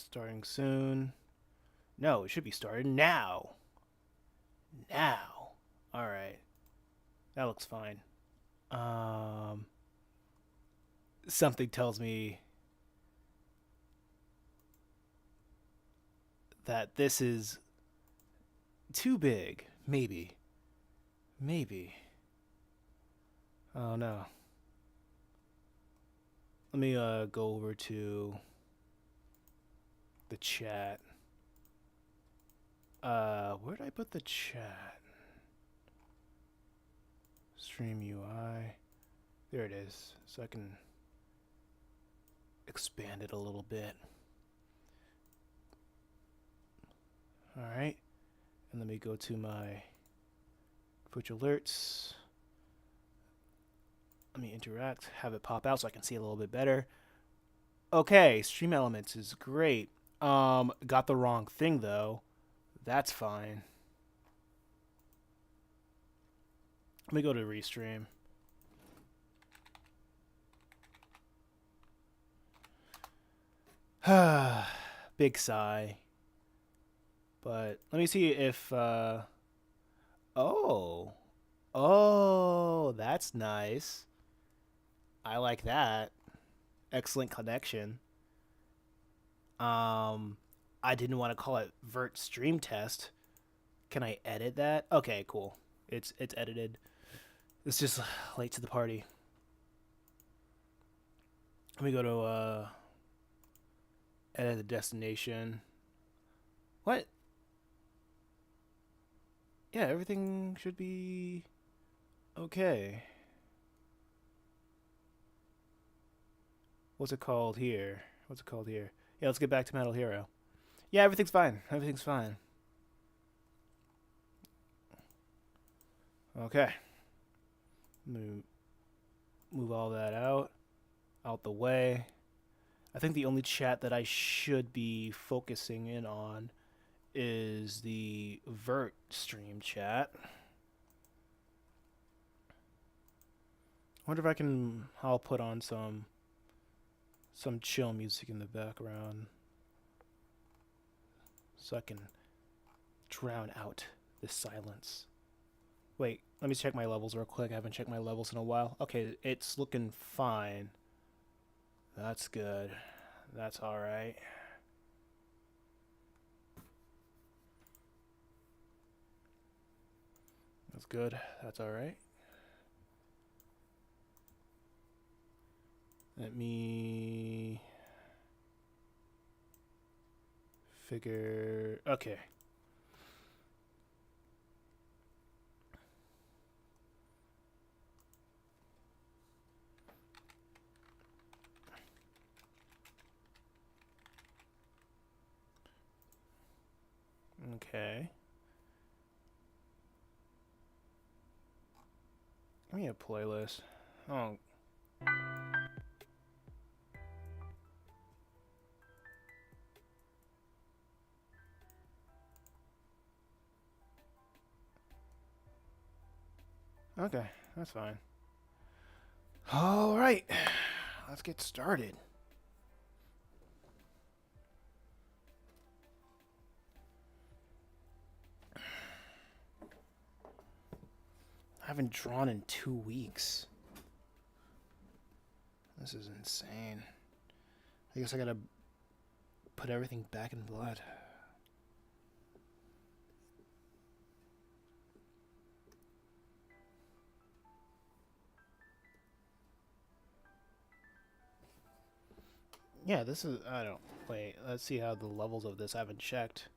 Starting soon. No, it should be starting now. Now. Alright. That looks fine. Um, Something tells me that this is too big. Maybe. Maybe. Oh no. Let me go over to the chat. Where did I put the chat? Stream UI. There it is. So I can expand it a little bit. Alright. And let me go to my push alerts. Let me interact, have it pop out so I can see a little bit better. Okay, Stream Elements is great. Got the wrong thing though. That's fine. Let me go to Restream. Big sigh. But let me see if oh. Oh, that's nice. I like that. Excellent connection. I didn't want to call it Vert Stream Test. Can I edit that? Okay, cool. It's edited. It's just late to the party. Let me go to edit the destination. What? Yeah, everything should be okay. What's it called here? What's it called here? Yeah, let's get back to Metal Hero. Yeah, everything's fine. Everything's fine. Okay. Move all that out the way. I think the only chat that I should be focusing in on is the Vert stream chat. Wonder if I'll put on some chill music in the background so I can drown out this silence. Wait, let me check my levels real quick. I haven't checked my levels in a while. Okay, it's looking fine. That's good. That's alright. That's good. That's alright. Let me figure. Okay. Okay. Give me a playlist. Oh. Okay, that's fine. All right. Let's get started. I haven't drawn in 2 weeks. This is insane. I guess I gotta put everything back in blood. Yeah, this is. I don't. Wait, let's see how the levels of this I haven't checked.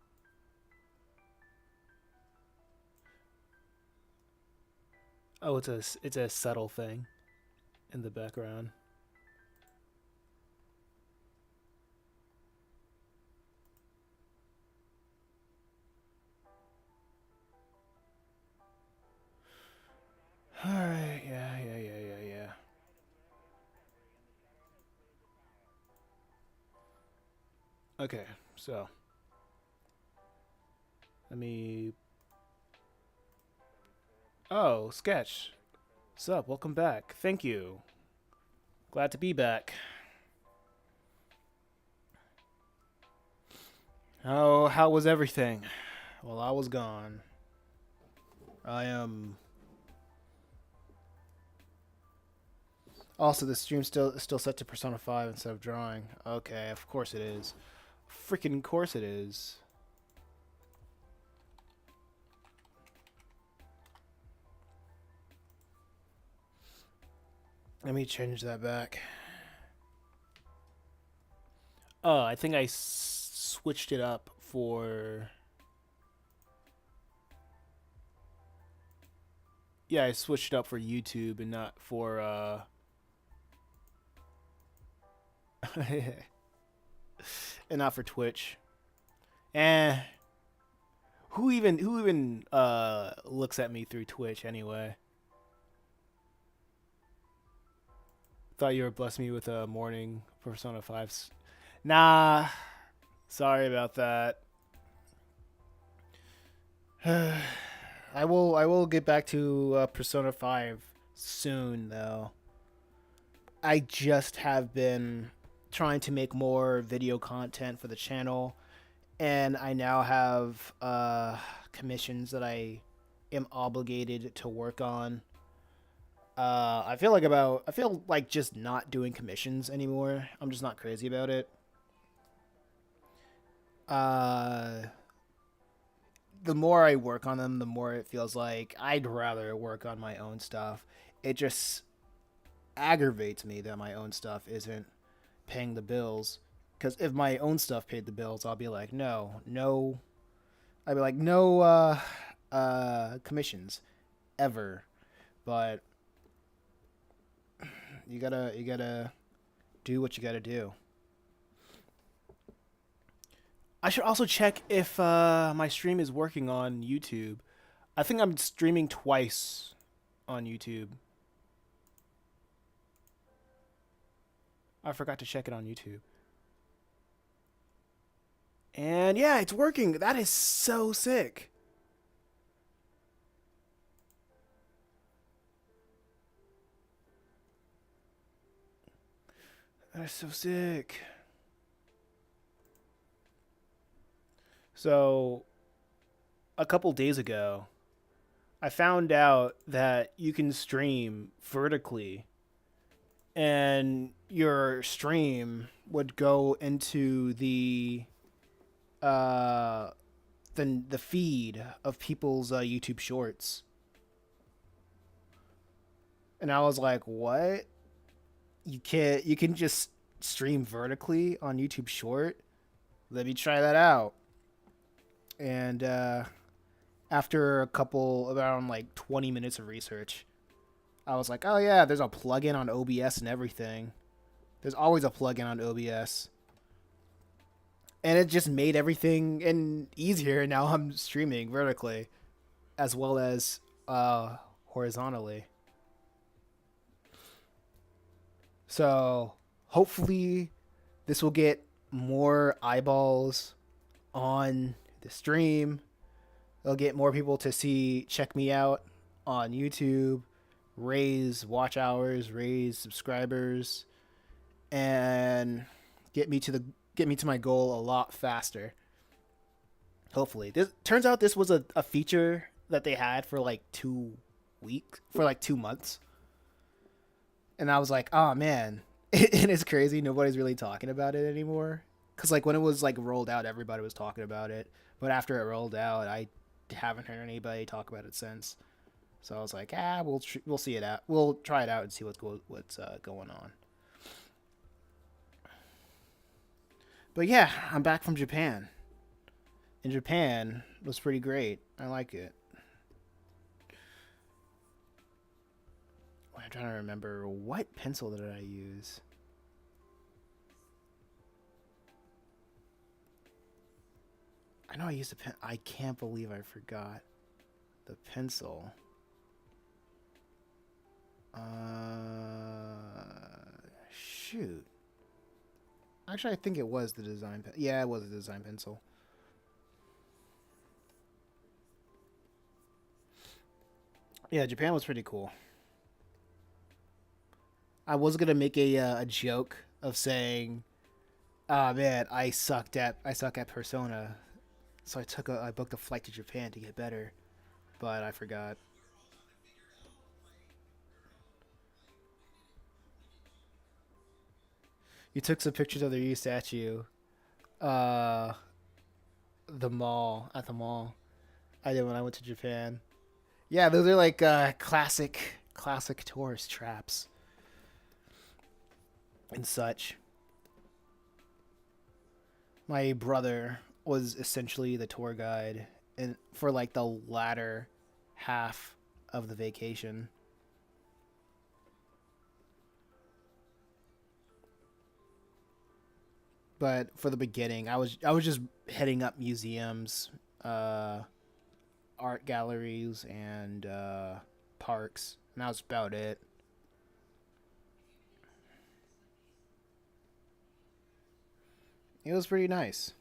Oh, it's a subtle thing in the background. All right. Yeah. Okay, so let me. Oh, Sketch. Sup? Welcome back. Thank you. Glad to be back. Oh, how was everything? Well, I was gone. I am. Also, the stream still set to Persona 5 instead of drawing. Okay, of course it is. Freaking course it is. Let me change that back. Oh, I think I switched it up for. Yeah, I switched it up for YouTube and not for and not for Twitch. Eh, who even looks at me through Twitch anyway? Thought you were blessing me with a morning Persona 5. Nah, sorry about that. I will get back to Persona 5 soon though. I just have been trying to make more video content for the channel, and I now have commissions that I am obligated to work on. I feel like just not doing commissions anymore. I'm just not crazy about it. The more I work on them, the more it feels like I'd rather work on my own stuff. It just aggravates me that my own stuff isn't paying the bills. Because if my own stuff paid the bills, I'll be like, no, no. I'd be like, no commissions ever. But you gotta do what you gotta do. I should also check if my stream is working on YouTube. I think I'm streaming twice on YouTube. I forgot to check it on YouTube. And yeah, it's working. That is so sick. That is so sick. So, a couple days ago, I found out that you can stream vertically, and your stream would go into uh the feed of people's YouTube shorts. And I was like, "What? You can just stream vertically on YouTube Short? Let me try that out." And after around like 20 minutes of research, I was like, oh yeah, there's a plugin on OBS and everything. There's always a plugin on OBS. And it just made everything easier. Now I'm streaming vertically as well as horizontally. So hopefully this will get more eyeballs on the stream. It'll get more people to check me out on YouTube, raise watch hours, raise subscribers, and get me to my goal a lot faster. Hopefully, this turns out this was a feature that they had for like 2 months, and I was like, oh man, and it's crazy. Nobody's really talking about it anymore. Cause like when it was like rolled out, everybody was talking about it, but after it rolled out, I haven't heard anybody talk about it since. So I was like, we'll see it out. We'll try it out and see what's going on. But yeah, I'm back from Japan. And Japan was pretty great. I like it. I'm trying to remember, what pencil did I use? I know I used a pen. I can't believe I forgot the pencil. Shoot. Actually, I think it was the design. Yeah, it was a design pencil. Yeah, Japan was pretty cool. I was gonna make a joke of saying Ah man, I suck at Persona, so I booked a flight to Japan to get better, but I forgot. You took some pictures of the Ryu statue. Uh, the mall at the mall. I did when I went to Japan. Yeah, those are like classic tourist traps and such. My brother was essentially the tour guide and for like the latter half of the vacation. But for the beginning, I was just heading up museums, uh, art galleries, and parks, and that was about it. It was pretty nice.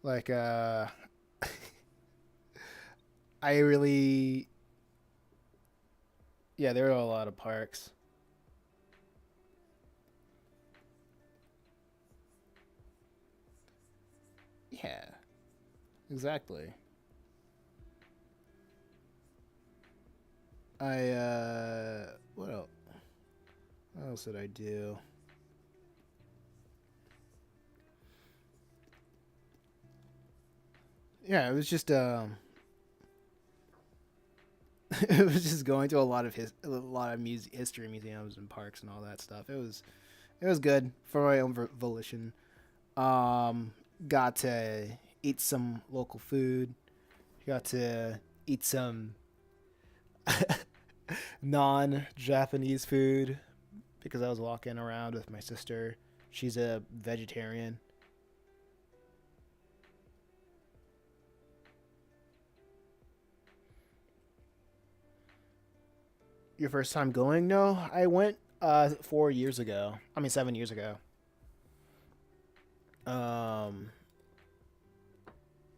Like I really yeah, there are a lot of parks. Yeah, exactly. I what else did I do? Yeah, it was just it was just going to a lot of a lot of history museums and parks and all that stuff. It was good for my own volition. Um, got to eat some local food. Got to eat some non-Japanese food because I was walking around with my sister. She's a vegetarian. Your first time going? No, I went 4 years ago. I mean 7 years ago. Um,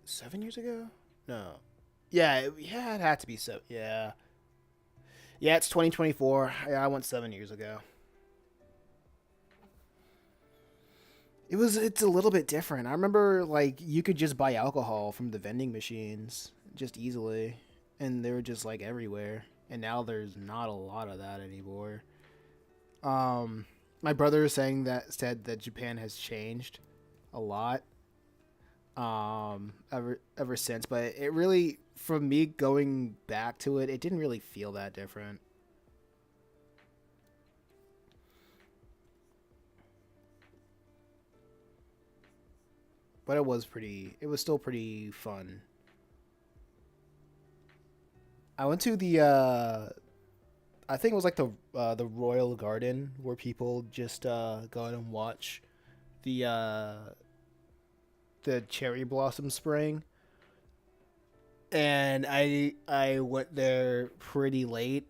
7 years ago? No. Yeah, yeah, it had to be so. Yeah, yeah, it's 2024. Yeah, I went 7 years ago. It's a little bit different. I remember like you could just buy alcohol from the vending machines just easily, and they were just like everywhere. And now there's not a lot of that anymore. Um, my brother is saying that said that Japan has changed a lot ever since, but it really from me going back to it, it didn't really feel that different. But it was still pretty fun. I went to the I think it was like the Royal Garden where people just go out and watch the the cherry blossom spraying. And I went there pretty late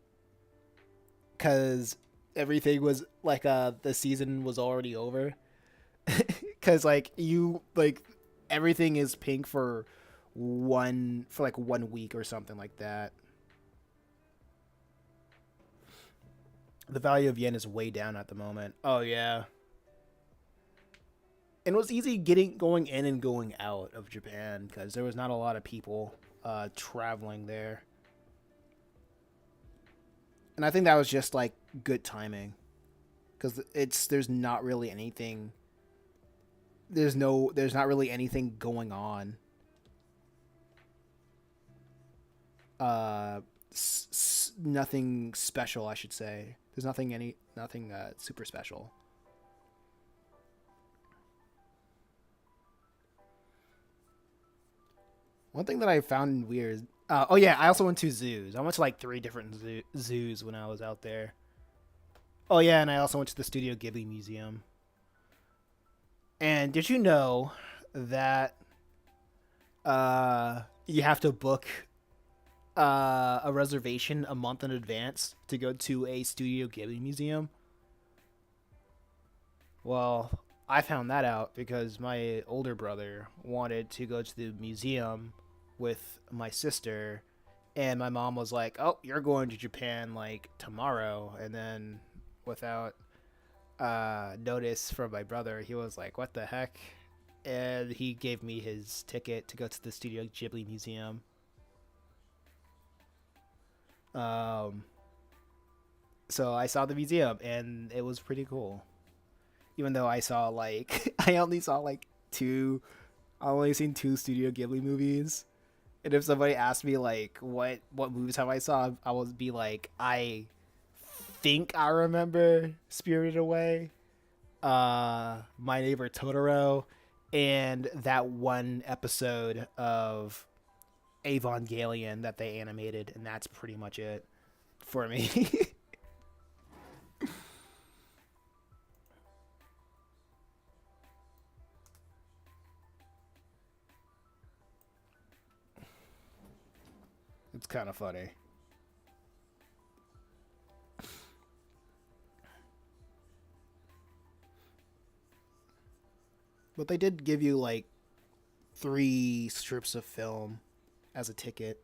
cuz everything was like the season was already over cuz like you like everything is pink for like 1 week or something like that. The value of yen is way down at the moment. Oh yeah. And it was easy getting going in and going out of Japan because there was not a lot of people traveling there, and I think that was just like good timing because it's there's not really anything going on. Uh, Nothing special, I should say. There's nothing super special. One thing that I found weird. Oh yeah, I also went to zoos. I went to like three different zoos when I was out there. Oh yeah, and I also went to the Studio Ghibli Museum. And did you know that you have to book a reservation a month in advance to go to a Studio Ghibli museum? Well, I found that out because my older brother wanted to go to the museum with my sister And my mom was like, "Oh, you're going to Japan like tomorrow." And then without notice from my brother, he was like, "What the heck?" And he gave me his ticket to go to the Studio Ghibli Museum. Um, so I saw the museum, and it was pretty cool. Even though I saw like I only saw like two, I only seen two Studio Ghibli movies. And if somebody asked me like what movies have I saw, I would be like, I think I remember Spirited Away, My Neighbor Totoro, and that one episode of Evangelion that they animated, and that's pretty much it for me. It's kind of funny. But they did give you like three strips of film as a ticket.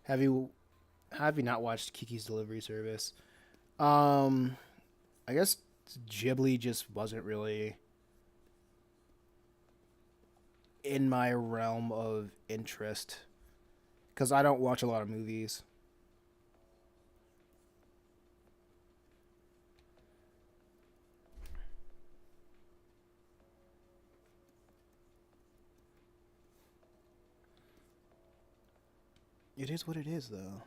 Have you not watched Kiki's Delivery Service? Um, I guess Ghibli just wasn't really in my realm of interest because I don't watch a lot of movies. It is what it is, though.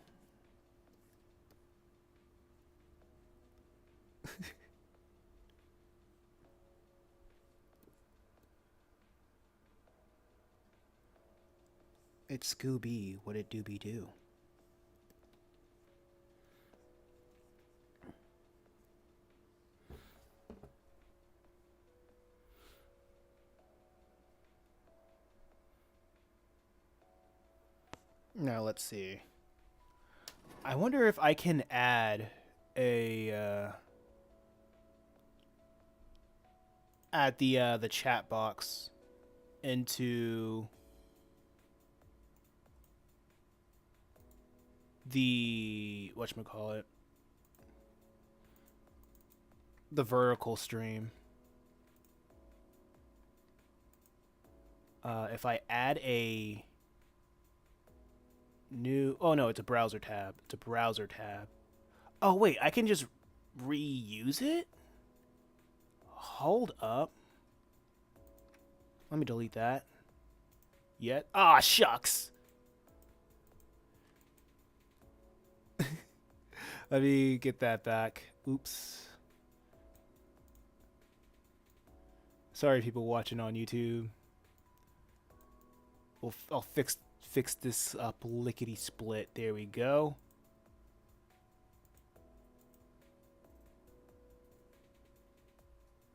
It's Scooby. What it do be do? Now let's see. I wonder if I can add a add the chat box into the whatchamacallit, the vertical stream. If I add a new, oh no, it's a browser tab. It's a browser tab. Oh wait, I can just reuse it? Hold up. Let me delete that. Yet. Ah, shucks. Let me get that back. Oops. Sorry, people watching on YouTube. I'll fix this up lickety split. There we go.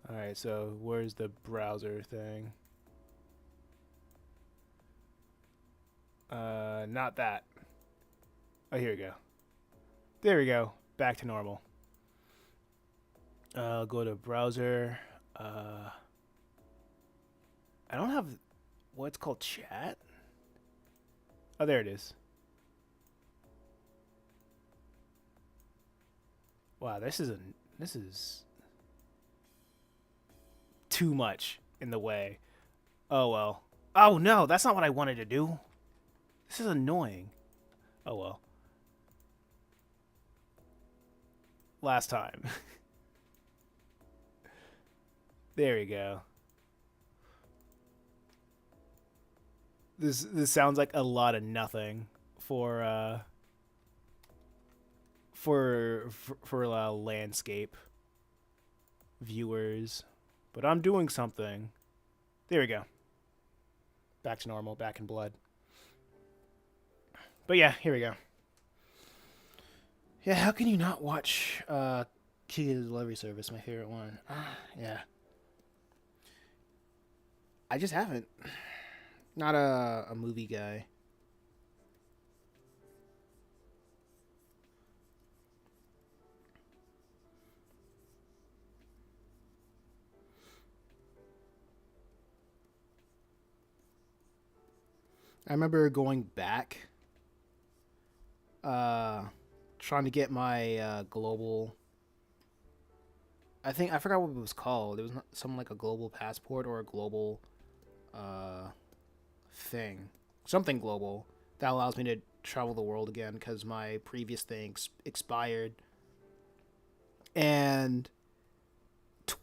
All right, so where's the browser thing? Not that. Oh, here we go. There we go. Back to normal. Go to browser. I don't have what's called chat. Oh, there it is. Wow, this is too much in the way. Oh well. Oh no, that's not what I wanted to do. This is annoying. Oh well. Last time. There we go. This sounds like a lot of nothing for landscape viewers, but I'm doing something. There we go. Back to normal, back in blood. But yeah, here we go. Yeah, how can you not watch Key to the Delivery Service, my favorite one? Yeah. I just haven't. Not a movie guy. I remember going back, uh, trying to get my global. I think I forgot what it was called. It was not, something like a global passport or a global uh, thing, something global that allows me to travel the world again because my previous thing expired. And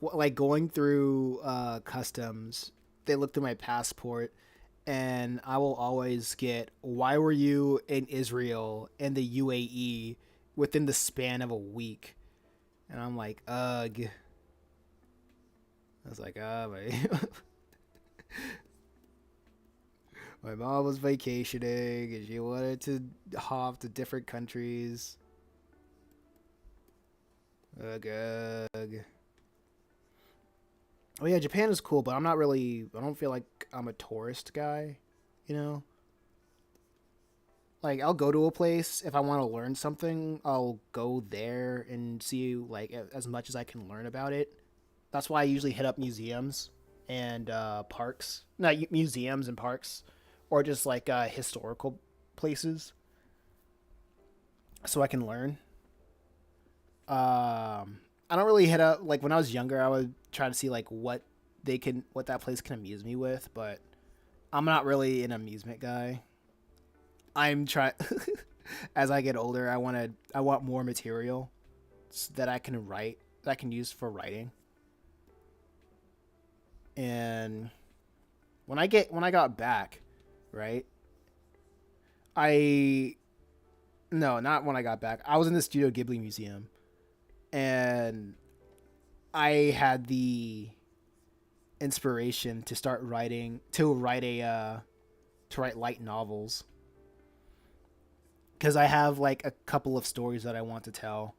like going through customs, they look through my passport, and I will always get, "Why were you in Israel and the UAE within the span of a week?" And I'm like, ugh. I was like, my mom was vacationing and she wanted to hop to different countries. Ugh, ugh. Oh yeah, Japan is cool, but I'm not really. I don't feel like I'm a tourist guy. You know, like I'll go to a place if I want to learn something. I'll go there and see like as much as I can learn about it. That's why I usually hit up museums and parks. Not museums and parks, or just like historical places, so I can learn. I don't really hit up like when I was younger. I would try to see like what that place can amuse me with, but I'm not really an amusement guy. I'm trying as I get older. I want more material that I can write that I can use for writing. And when I got back, right? I no, not when I got back. I was in the Studio Ghibli Museum, and I had the inspiration to start writing to write light novels because I have like a couple of stories that I want to tell,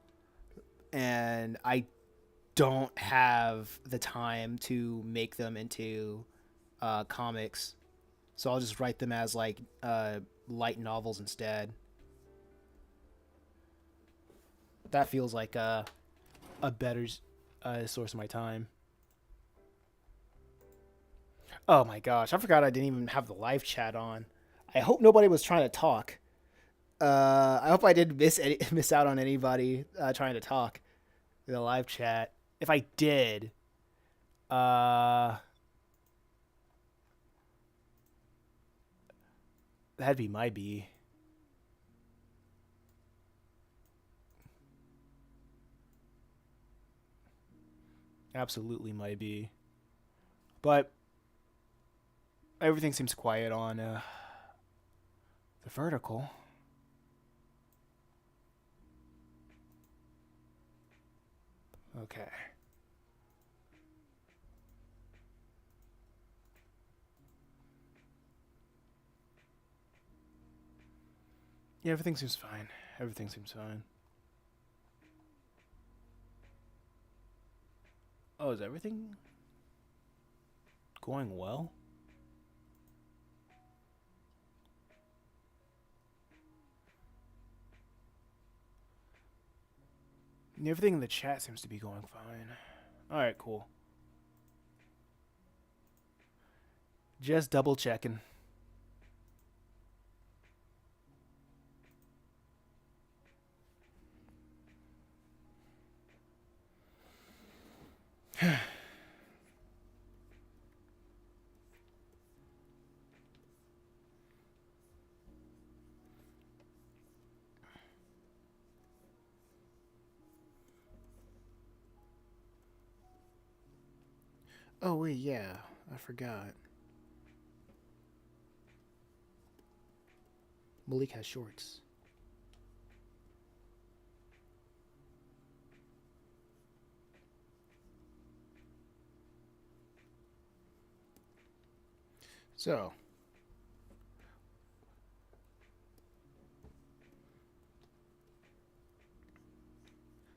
and I don't have the time to make them into comics, so I'll just write them as like light novels instead. That feels like a better source of my time. Oh my gosh, I forgot I didn't even have the live chat on. I hope nobody was trying to talk. I hope I didn't miss out on anybody trying to talk in the live chat. If I did, uh, that'd be my B. Absolutely my B. But everything seems quiet on the vertical. Okay. Yeah, everything seems fine. Everything seems fine. Oh, is everything going well? Everything in the chat seems to be going fine. Alright, cool. Just double checking. Oh, wait, yeah. I forgot. Malik has shorts. So,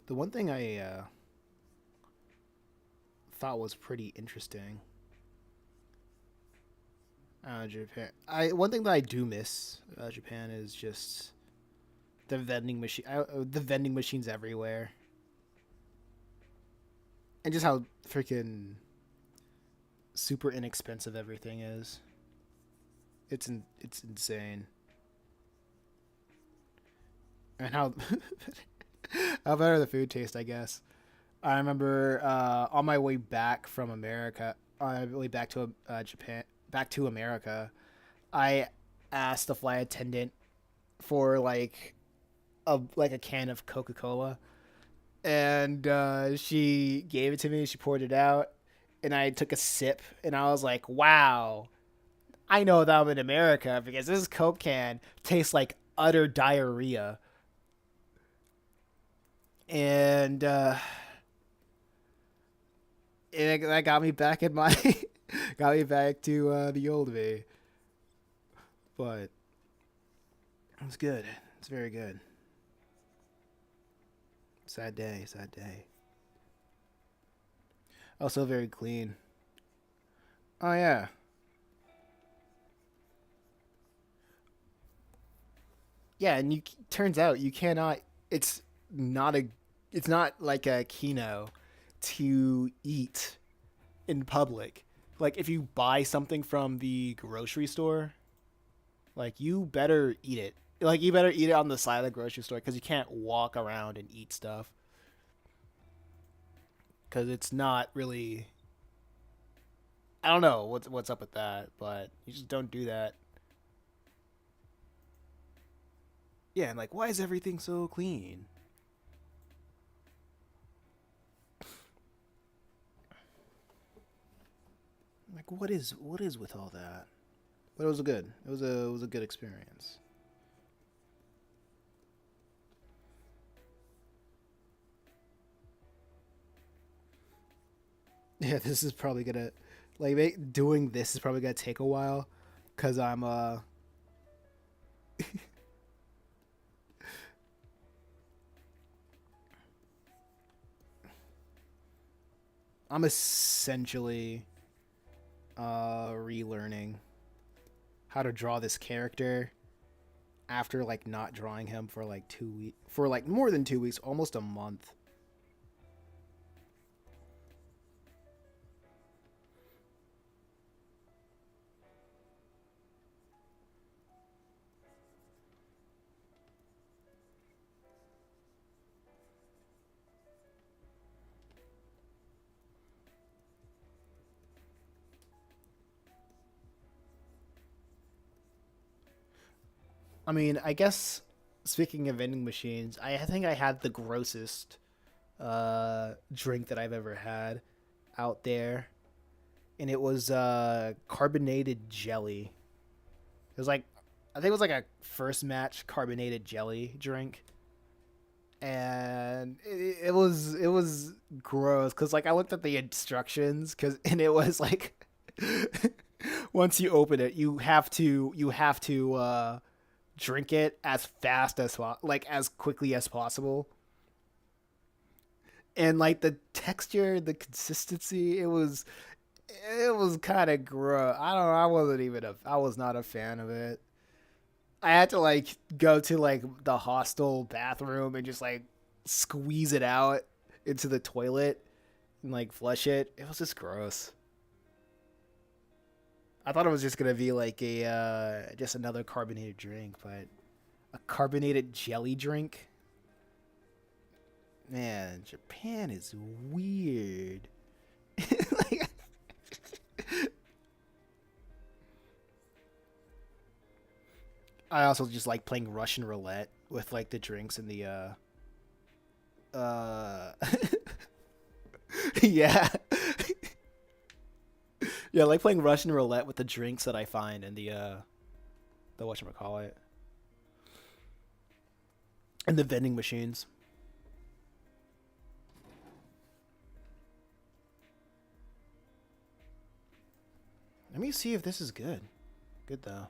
the one thing I thought was pretty interesting. Japan. I one thing that I do miss Japan is just the vending machine. The vending machines everywhere, and just how freaking super inexpensive everything is. it's insane. And how how better the food tastes, I guess. I remember on my way back from America, on my way back to Japan, back to America, I asked the flight attendant for like a can of Coca Cola, and she gave it to me. She poured it out, and I took a sip, and I was like, "Wow, I know that I'm in America because this Coke can tastes like utter diarrhea." And that got me back in my got me back to the old me. But it's good. It's very good. Sad day. Sad day. Also very clean. Oh yeah. Yeah, and you turns out you cannot. It's not a. It's not like a kino to eat in public. Like if you buy something from the grocery store, like you better eat it. Like you better eat it on the side of the grocery store because you can't walk around and eat stuff because it's not really. I don't know what's up with that, but you just don't do that. Yeah, and like why is everything so clean? Like what is with all that? But it was a good. It was a good experience. Yeah, this is probably gonna doing this is probably gonna take a while, cause I'm essentially relearning how to draw this character after like not drawing him for like 2 weeks, for like more than 2 weeks, almost a month. I mean, I guess speaking of vending machines, I think I had the grossest drink that I've ever had out there, and it was carbonated jelly. It was like I think it was like a first match carbonated jelly drink, and it was gross because like I looked at the instructions because and it was like once you open it, you have to drink it as fast as like as quickly as possible, and like the texture, the consistency, it was kind of gross. I don't know. I was not a fan of it. I had to like go to like the hostel bathroom and just like squeeze it out into the toilet and like flush it. It was just gross. I thought it was just gonna be like a just another carbonated drink, but a carbonated jelly drink. Man, Japan is weird. Like, I also just like playing Russian roulette with like the drinks and the yeah. Yeah, I like playing Russian roulette with the drinks that I find in the whatchamacallit, and the vending machines. Let me see if this is good. Good though.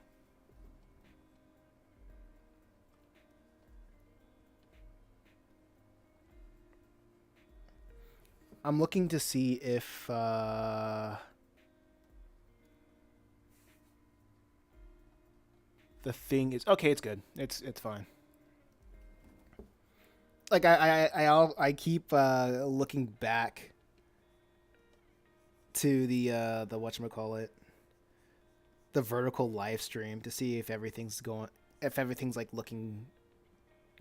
I'm looking to see if the thing is okay. It's good. It's fine. Like I keep looking back to the whatchamacallit, the vertical live stream to see if everything's like looking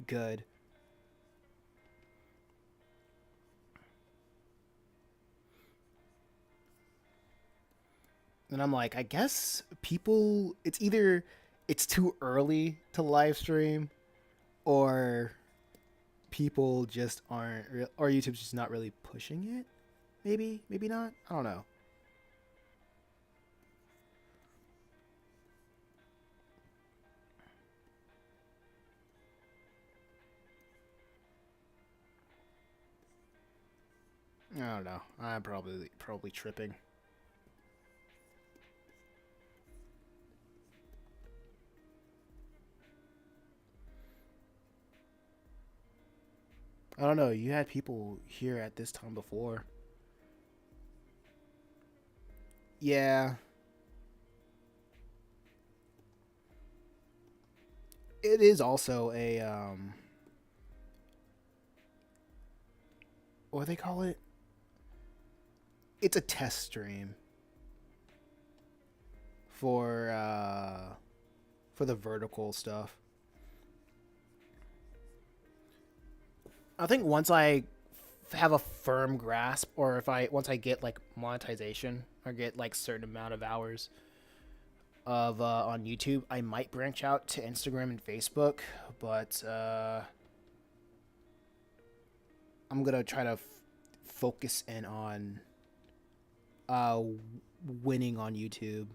good. And I'm like, I guess people, it's too early to live stream, or people just aren't, or YouTube's just not really pushing it. Maybe not. I don't know. I don't know. I'm probably tripping. I don't know. You had people here at this time before. Yeah, it is also a what do they call it? It's a test stream for for the vertical stuff. I think once I have a firm grasp, or if I once I get like monetization or get like certain amount of hours of on YouTube, I might branch out to Instagram and Facebook. But I'm gonna try to focus in on uh, winning on YouTube.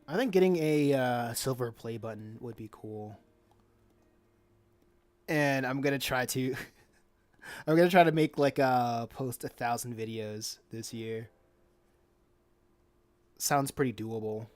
I think getting a silver play button would be cool, and I'm gonna try to I'm gonna try to make like post 1,000 videos this year. Sounds pretty doable.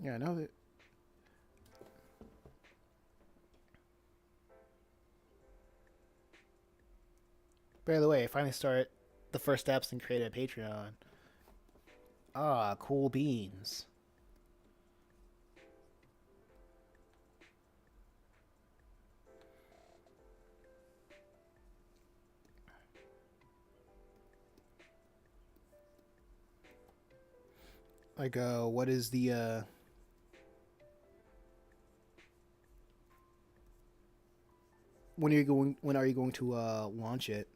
Yeah, I know that. By the way, I finally started the first steps and created a Patreon. Ah, cool beans. Like, what is the when are you going to launch it?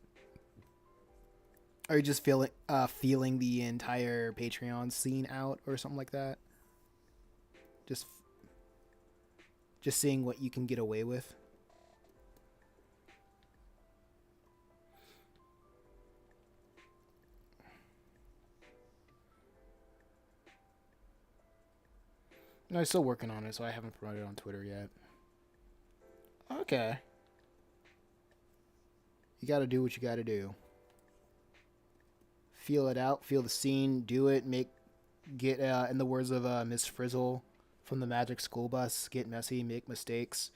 Are you just feeling the entire Patreon scene out or something like that? Just just seeing what you can get away with. No, I'm still working on it, so I haven't promoted it on Twitter yet. Okay. You got to do what you got to do. Feel it out, feel the scene, do it, get in the words of Miss Frizzle from the Magic School Bus, get messy, make mistakes.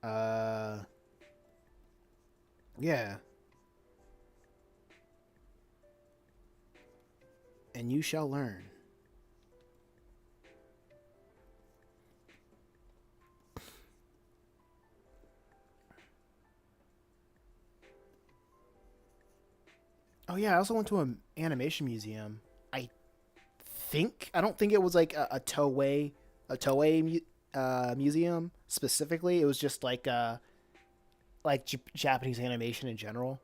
Uh yeah, and you shall learn. Oh yeah, I also went to an animation museum. I don't think it was like a Toei museum specifically. It was just like Japanese animation in general.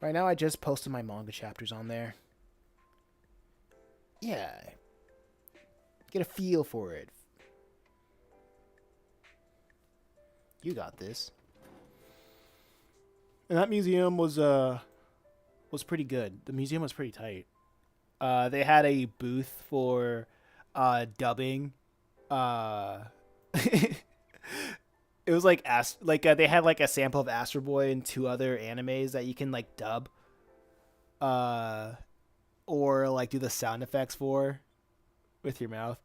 Right now, I just posted my manga chapters on there. Yeah, get a feel for it. You got this. And that museum was pretty good. The museum was pretty tight. They had a booth for dubbing. Uh, it was like they had like a sample of Astro Boy and two other animes that you can like dub, uh, or like do the sound effects for with your mouth.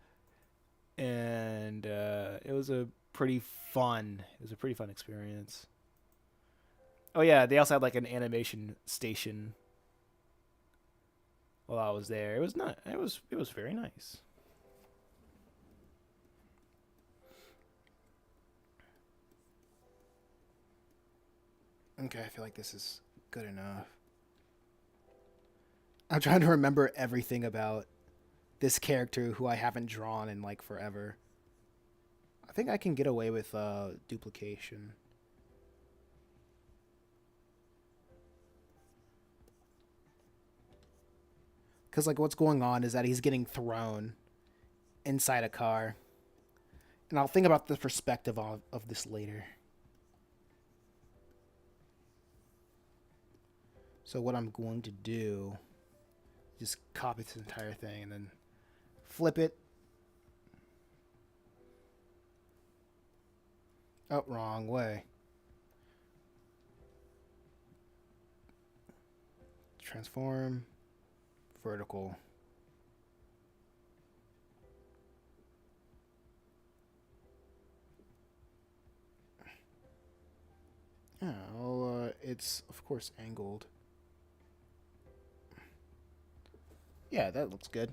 and it was a pretty fun. It was a pretty fun experience. Oh yeah, they also had like an animation station while I was there. It was not. It was very nice. Okay, I feel like this is good enough. I'm trying to remember everything about this character who I haven't drawn in like forever. I think I can get away with duplication. Because like what's going on is that he's getting thrown inside a car. And I'll think about the perspective of this later. So what I'm going to do, just copy this entire thing and then flip it. Oh, wrong way. Transform, vertical. Yeah, well, it's of course angled. Yeah, that looks good.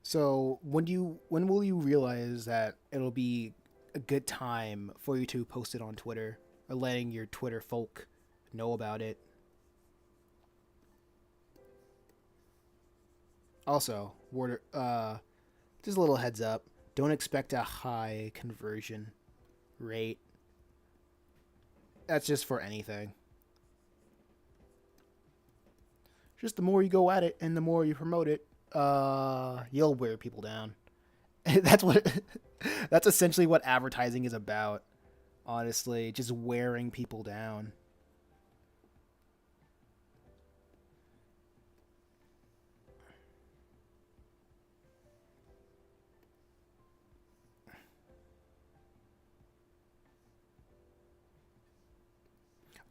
So when will you realize that it'll be a good time for you to post it on Twitter or letting your Twitter folk know about it? Also, just a little heads up: don't expect a high conversion rate. That's just for anything. Just the more you go at it and the more you promote it, you'll wear people down. that's what. That's essentially what advertising is about. Honestly, just wearing people down.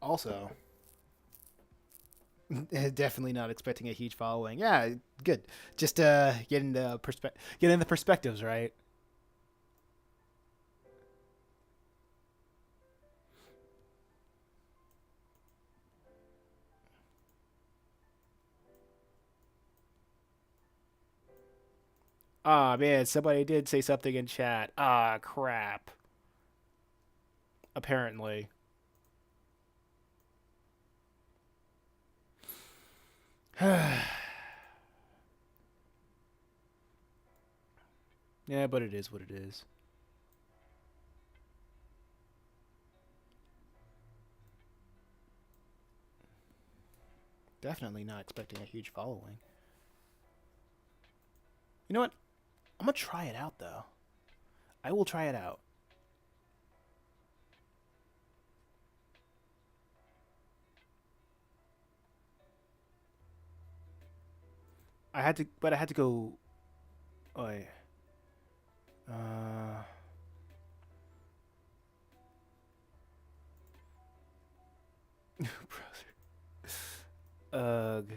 Also, definitely not expecting a huge following. Yeah, good. Just get in the perspectives, right? Ah, man, somebody did say something in chat. Ah, crap. Apparently. Yeah, but it is what it is. Definitely not expecting a huge following. You know what? I'm gonna try it out though. I will try it out. But I had to go. Oh, wait. Uh, Ugh.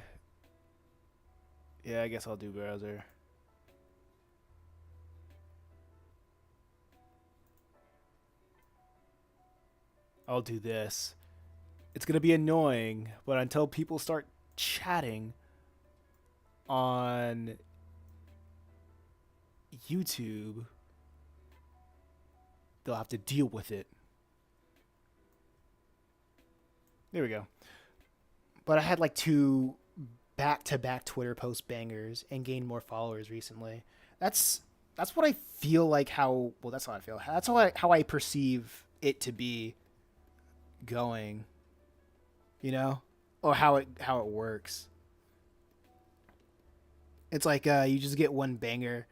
Yeah, I guess I'll do browser. I'll do this. It's gonna be annoying, but until people start chatting on YouTube, they'll have to deal with it. There we go. But I had like two back-to-back Twitter post bangers and gained more followers recently. That's that's what I feel like. How well? That's how I feel. That's how I perceive it to be going. You know, or how it works. It's like you just get one banger.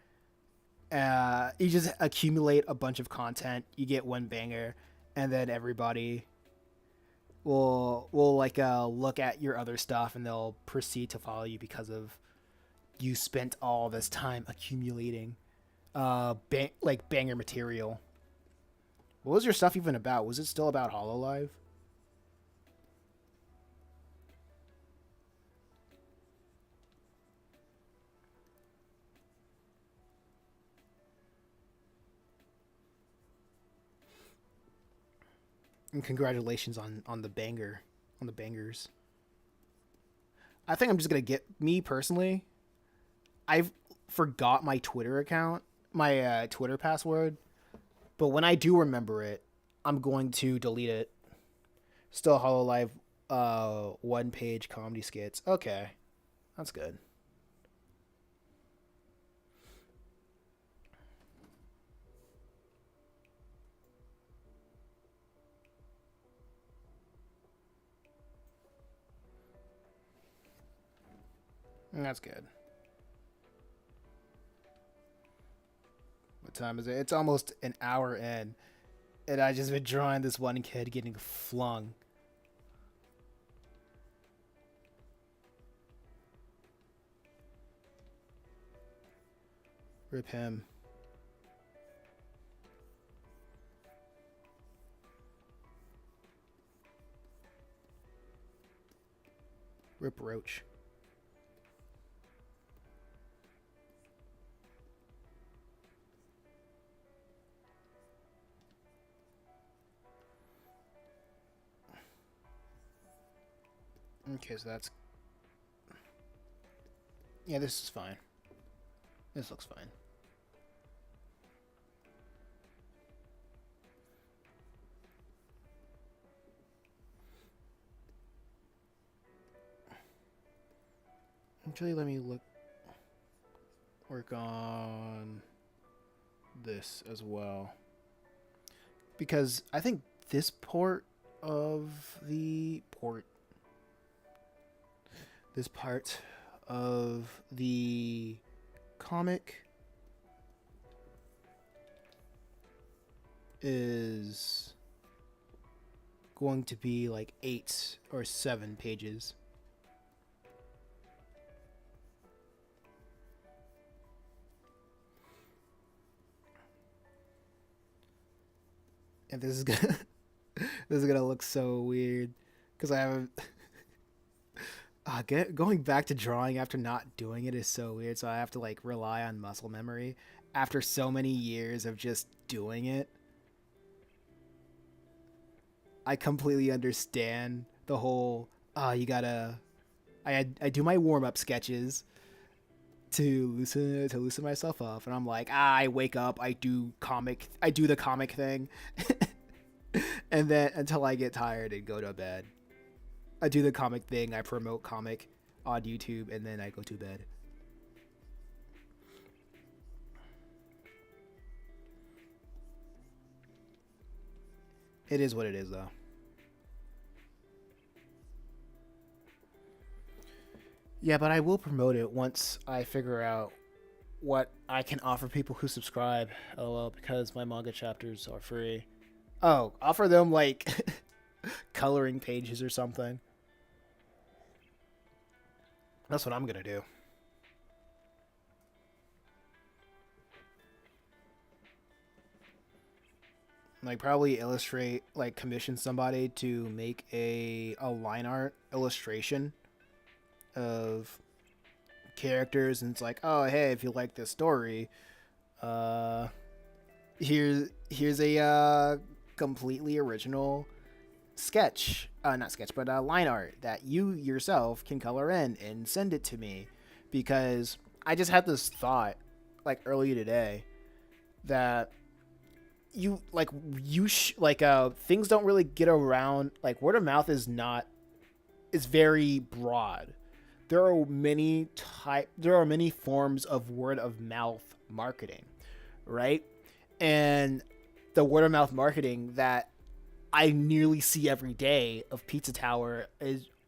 You just accumulate a bunch of content. You get one banger, and then everybody will like look at your other stuff and they'll proceed to follow you because of you spent all this time accumulating like banger material. What was your stuff even about? Was it still about Hololive? And congratulations on the banger, on the bangers. I think I'm just gonna get me personally. I've forgot my Twitter account, my Twitter password, but when I do remember it, I'm going to delete it. Still Hololive, one page comedy skits. Okay, that's good. That's good. What time is it? It's almost an hour in, and I just been drawing this one kid getting flung. Rip him. Rip Roach. Okay, so that's... Yeah, this is fine. This looks fine. Actually, let me work on this as well. Because I think this this part of the comic is going to be like 8 or 7 pages. And this is gonna this is gonna look so weird because I haven't. Going back to drawing after not doing it is so weird. So I have to like rely on muscle memory after so many years of just doing it. I completely understand the whole. You gotta. I do my warm up sketches to loosen myself up, and I'm like, I wake up, I do the comic thing, and then until I get tired and go to bed. I do the comic thing, I promote comic on YouTube, and then I go to bed. It is what it is, though. Yeah, but I will promote it once I figure out what I can offer people who subscribe. LOL, because my manga chapters are free. Oh, offer them like coloring pages or something. That's what I'm gonna do. Like probably illustrate, like commission somebody to make a line art illustration of characters, and it's like, oh hey, if you like this story, uh here's a completely original sketch, not sketch, but line art that you yourself can color in and send it to me. Because I just had this thought like earlier today that things don't really get around, like word of mouth is very broad. There are many forms of word of mouth marketing, right? And the word of mouth marketing that I nearly see every day of Pizza Tower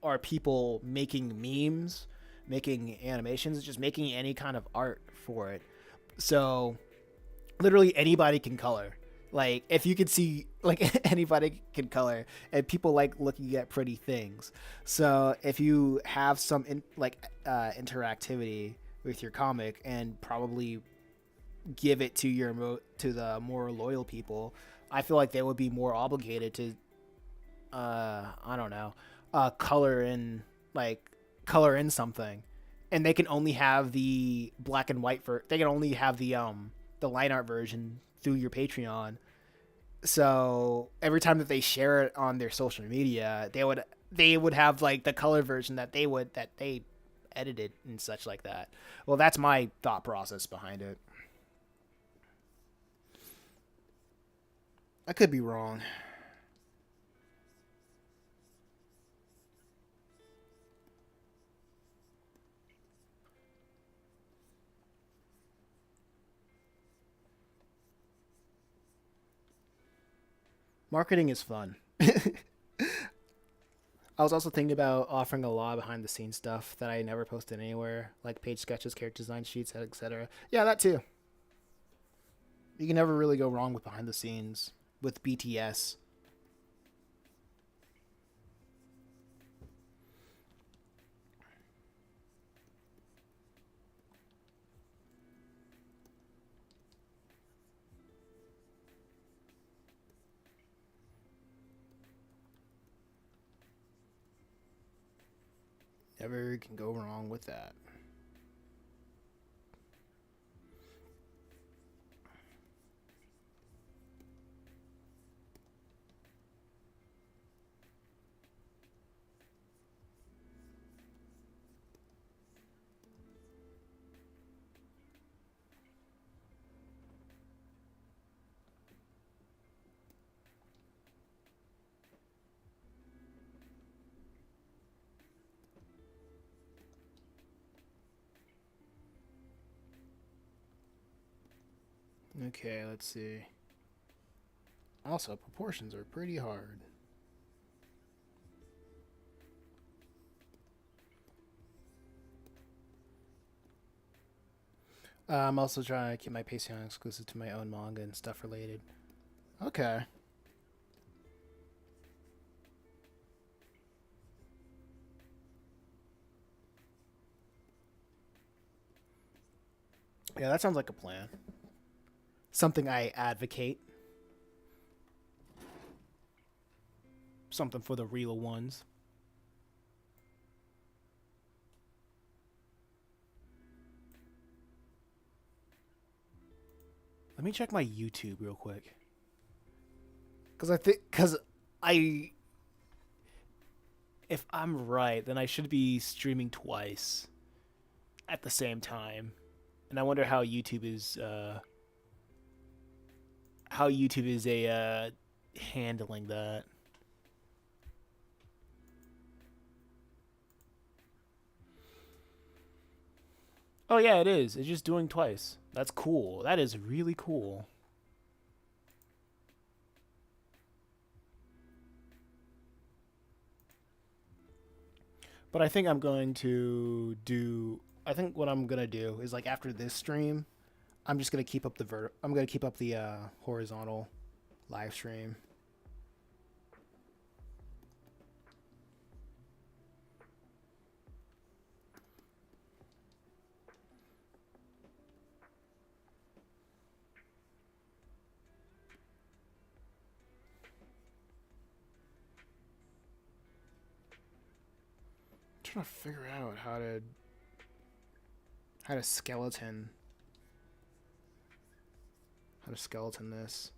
are people making memes, making animations, just making any kind of art for it. So literally anybody can color. Like if you can see, like anybody can color, and people like looking at pretty things. So if you have some interactivity with your comic and probably give it to to the more loyal people, I feel like they would be more obligated to I don't know, color in something, and they can only have the black and white they can only have the line art version through your Patreon, So every time that they share it on their social media, they would have like the color version that they edited and such like that. Well, that's my thought process behind it. I could be wrong. Marketing is fun. I was also thinking about offering a lot of behind the scenes stuff that I never posted anywhere, like page sketches, character design sheets, etc. Yeah, that too. You can never really go wrong with behind the scenes with BTS. Never can go wrong with that. Okay, let's see. Also, proportions are pretty hard. I'm also trying to keep my Patreon exclusive to my own manga and stuff related. Okay. Yeah, that sounds like a plan. Something I advocate. Something for the real ones. Let me check my YouTube real quick. Cause I if I'm right, then I should be streaming twice at the same time. And I wonder how YouTube is a handling that. Oh yeah, it is. It's just doing twice. That's cool. That is really cool. But I think I'm going to do. I think what I'm gonna do is like after this stream, I'm just gonna keep up the I'm gonna keep up the horizontal live stream. I'm trying to figure out how to skeleton this.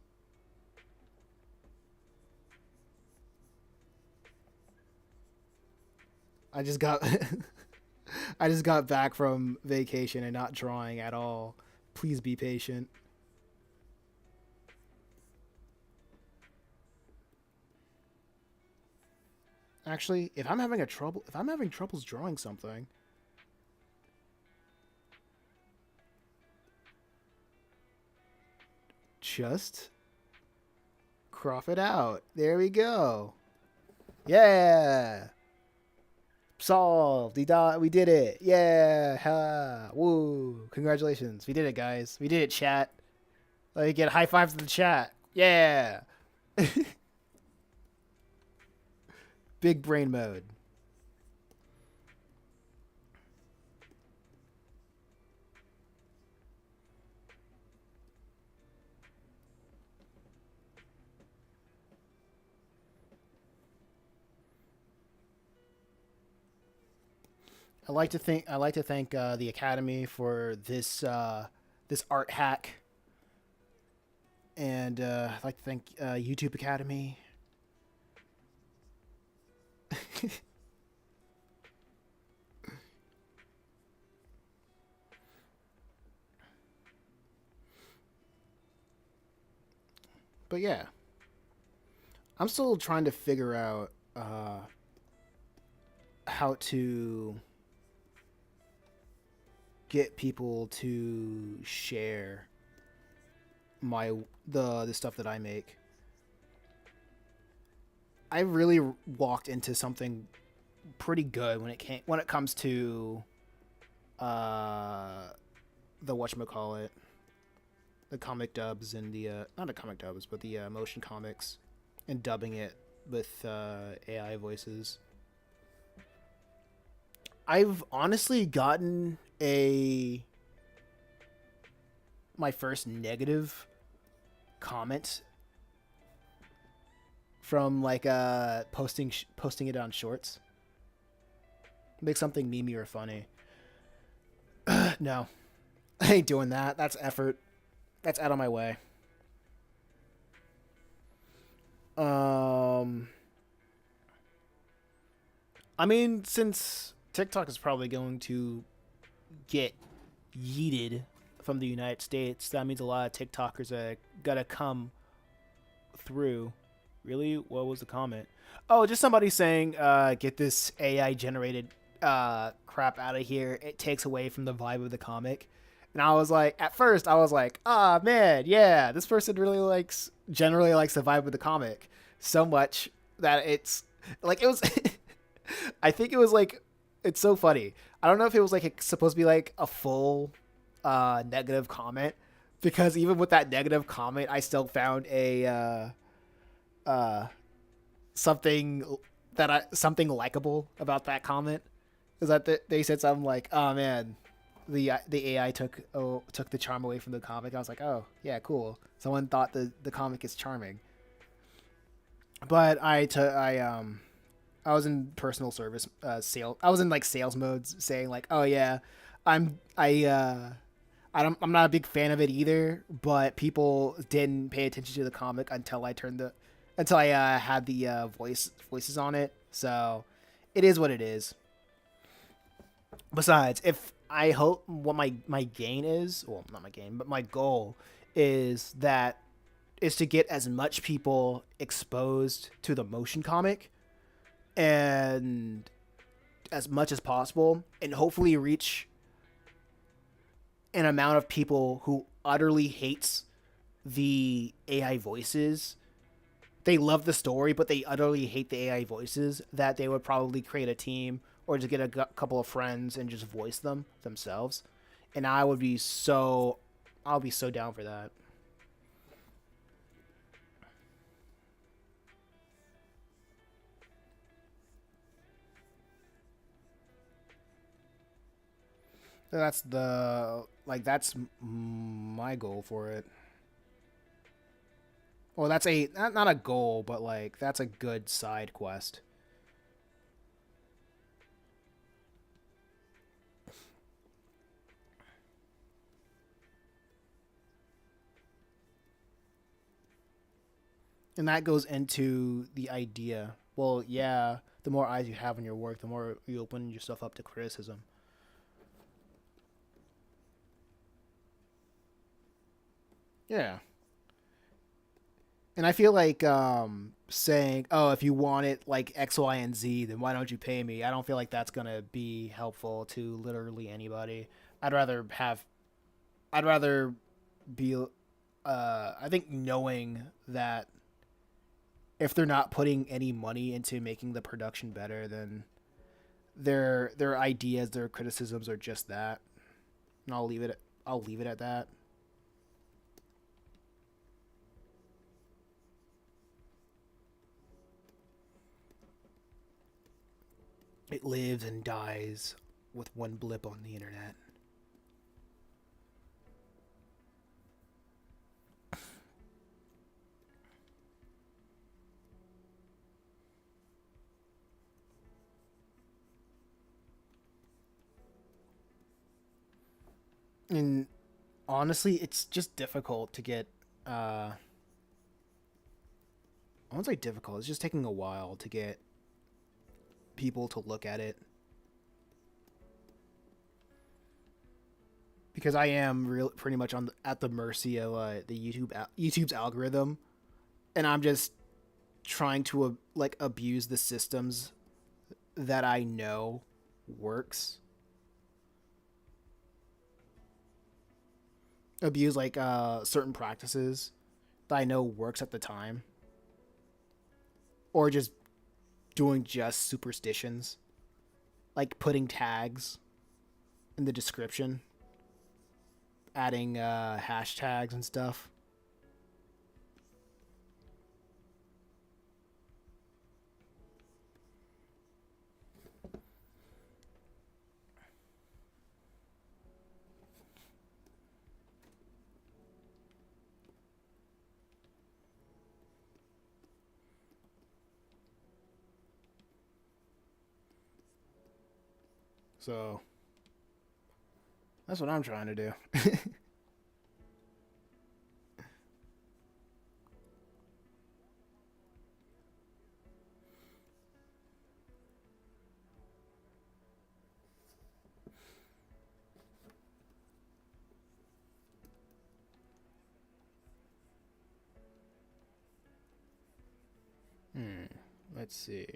I just got I just got back from vacation and not drawing at all. Please be patient. Actually, if I'm having troubles drawing something, just crop it out. There we go. Yeah. Solved. We did it. Yeah. Ha. Woo. Congratulations. We did it, guys. We did it, chat. Let me get high fives in the chat. Yeah. Big brain mode. I like to thank the Academy for this art hack And I'd like to thank YouTube Academy. But yeah, I'm still trying to figure out how to get people to share my the stuff that I make. I really walked into something pretty good when it comes to uh the whatchamacallit, the comic dubs and the not the comic dubs but the motion comics and dubbing it with AI voices. I've honestly gotten a my first negative comment from like posting it on shorts. Make something memey or funny. No, I ain't doing that. That's effort. That's out of my way. Um, I mean, since TikTok is probably going to get yeeted from the United States, that means a lot of TikTokers are gonna come through. Really? What was the comment? Oh, just somebody saying, get this AI generated crap out of here. It takes away from the vibe of the comic. And I was like, at first, I was like, ah, man, yeah, this person generally likes the vibe of the comic so much that it's like, it was, I think it was like, it's so funny. I don't know if it was like supposed to be like a full negative comment, because even with that negative comment, I still found a uh, something something likable about that comment. Is that they said something like, "Oh man, the AI took the charm away from the comic." I was like, "Oh yeah, cool." Someone thought the comic is charming, but I was in personal service sale. I was in like sales modes, saying like, "Oh yeah, I'm I I'm not a big fan of it either, but people didn't pay attention to the comic until I had the voices on it. So it is what it is. Besides, if I hope what my gain is, well, not my gain, but my goal is to get as much people exposed to the motion comic and as much as possible, and hopefully reach an amount of people who utterly hates the AI voices. They love the story, but they utterly hate the AI voices, that they would probably create a team or just get a couple of friends and just voice them themselves. And I'll be so down for that. That's my goal for it. Well, that's a not a goal, but like that's a good side quest. And that goes into the idea. Well, yeah, the more eyes you have on your work, the more you open yourself up to criticism. Yeah. And I feel like saying, "Oh, if you want it like X, Y, and Z, then why don't you pay me?" I don't feel like that's gonna be helpful to literally anybody. I'd rather have, I'd rather be, I think knowing that if they're not putting any money into making the production better, then their ideas, their criticisms are just that. And I'll leave it at that. It lives and dies with one blip on the internet. And honestly, it's just difficult to get. won't say difficult. It's just taking a while to get people to look at it. Because I am pretty much at the mercy of the YouTube's algorithm, and I'm just trying to like abuse the systems that I know works. Abuse like certain practices that I know works at the time, or just doing just superstitions, like putting tags in the description, adding hashtags and stuff. So that's what I'm trying to do. Let's see.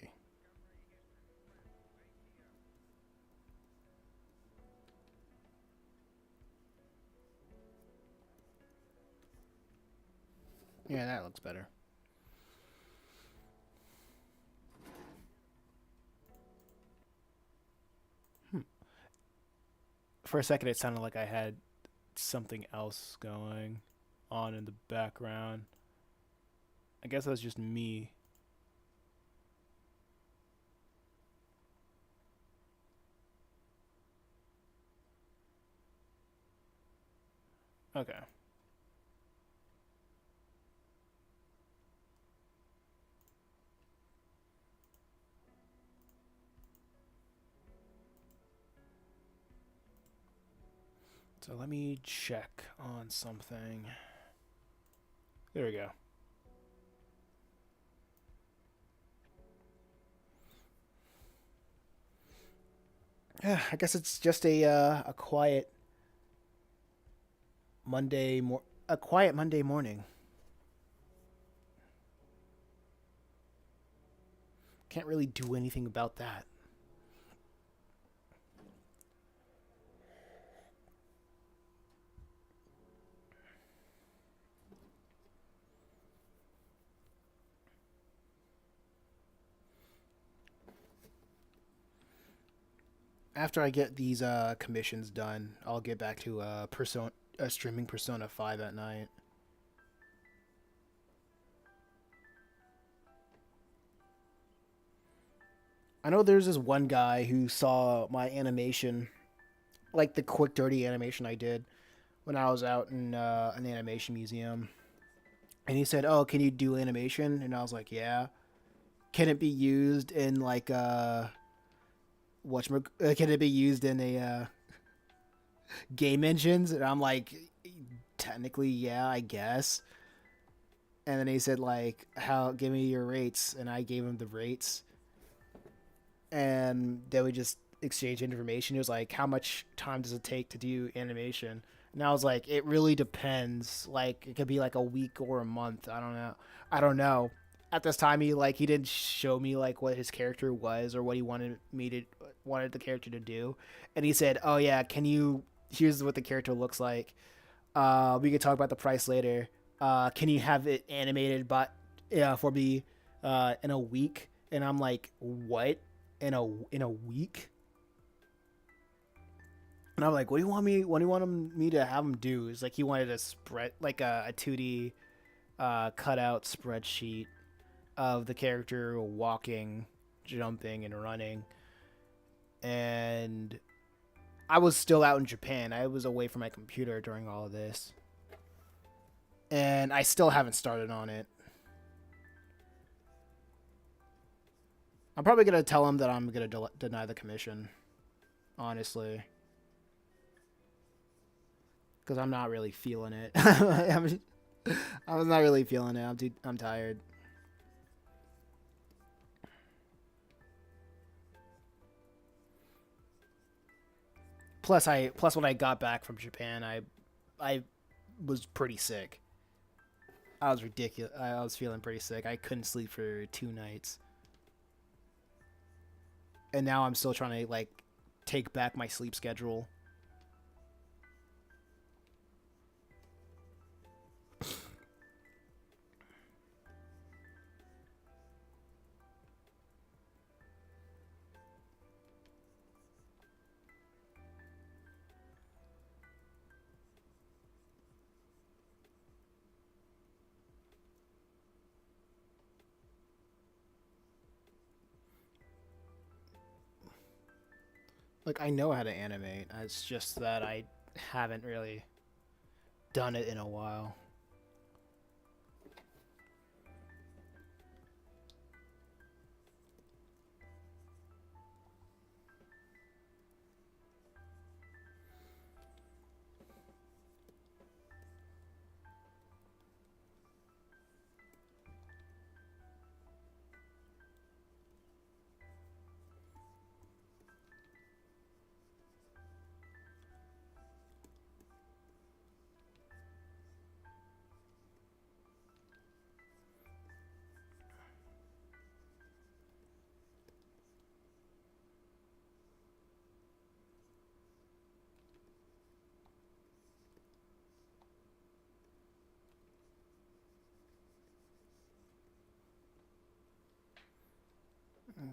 Yeah, that looks better. For a second, it sounded like I had something else going on in the background. I guess that's just me. Okay. So let me check on something. There we go. Yeah, I guess it's just a quiet a quiet Monday morning. Can't really do anything about that. After I get these commissions done, I'll get back to streaming Persona 5 at night. I know there's this one guy who saw my animation, like the quick dirty animation I did when I was out in an animation museum. And he said, "Oh, can you do animation?" And I was like, "Yeah." Can it be used in like can it be used in a game engines? And I'm like, technically, yeah, I guess. And then he said like, "How? Give me your rates," and I gave him the rates, and they would just exchange information. It was like, "How much time does it take to do animation?" And I was like, "It really depends. Like, it could be like a week or a month. I don't know. I don't know." At this time, he didn't show me like what his character was or what he wanted the character to do, and he said, "Oh yeah, can you? Here's what the character looks like. We could talk about the price later. Can you have it animated, but for me, in a week?" And I'm like, "What? In a week?" And I'm like, "What do you want me? What do you want me to have him do?" It's like he wanted a spread, like a 2D cutout spreadsheet of the character walking, jumping, and running. And I was still out in Japan. I was away from my computer during all of this, and I still haven't started on it. I'm probably gonna tell him that I'm gonna deny the commission, honestly, because I'm not really feeling it. I'm not really feeling it. I'm tired. Plus when I got back from Japan, I was pretty sick. I was ridiculous. I was feeling pretty sick. I couldn't sleep for 2 nights, and now I'm still trying to like take back my sleep schedule. Like I know how to animate. It's just that I haven't really done it in a while.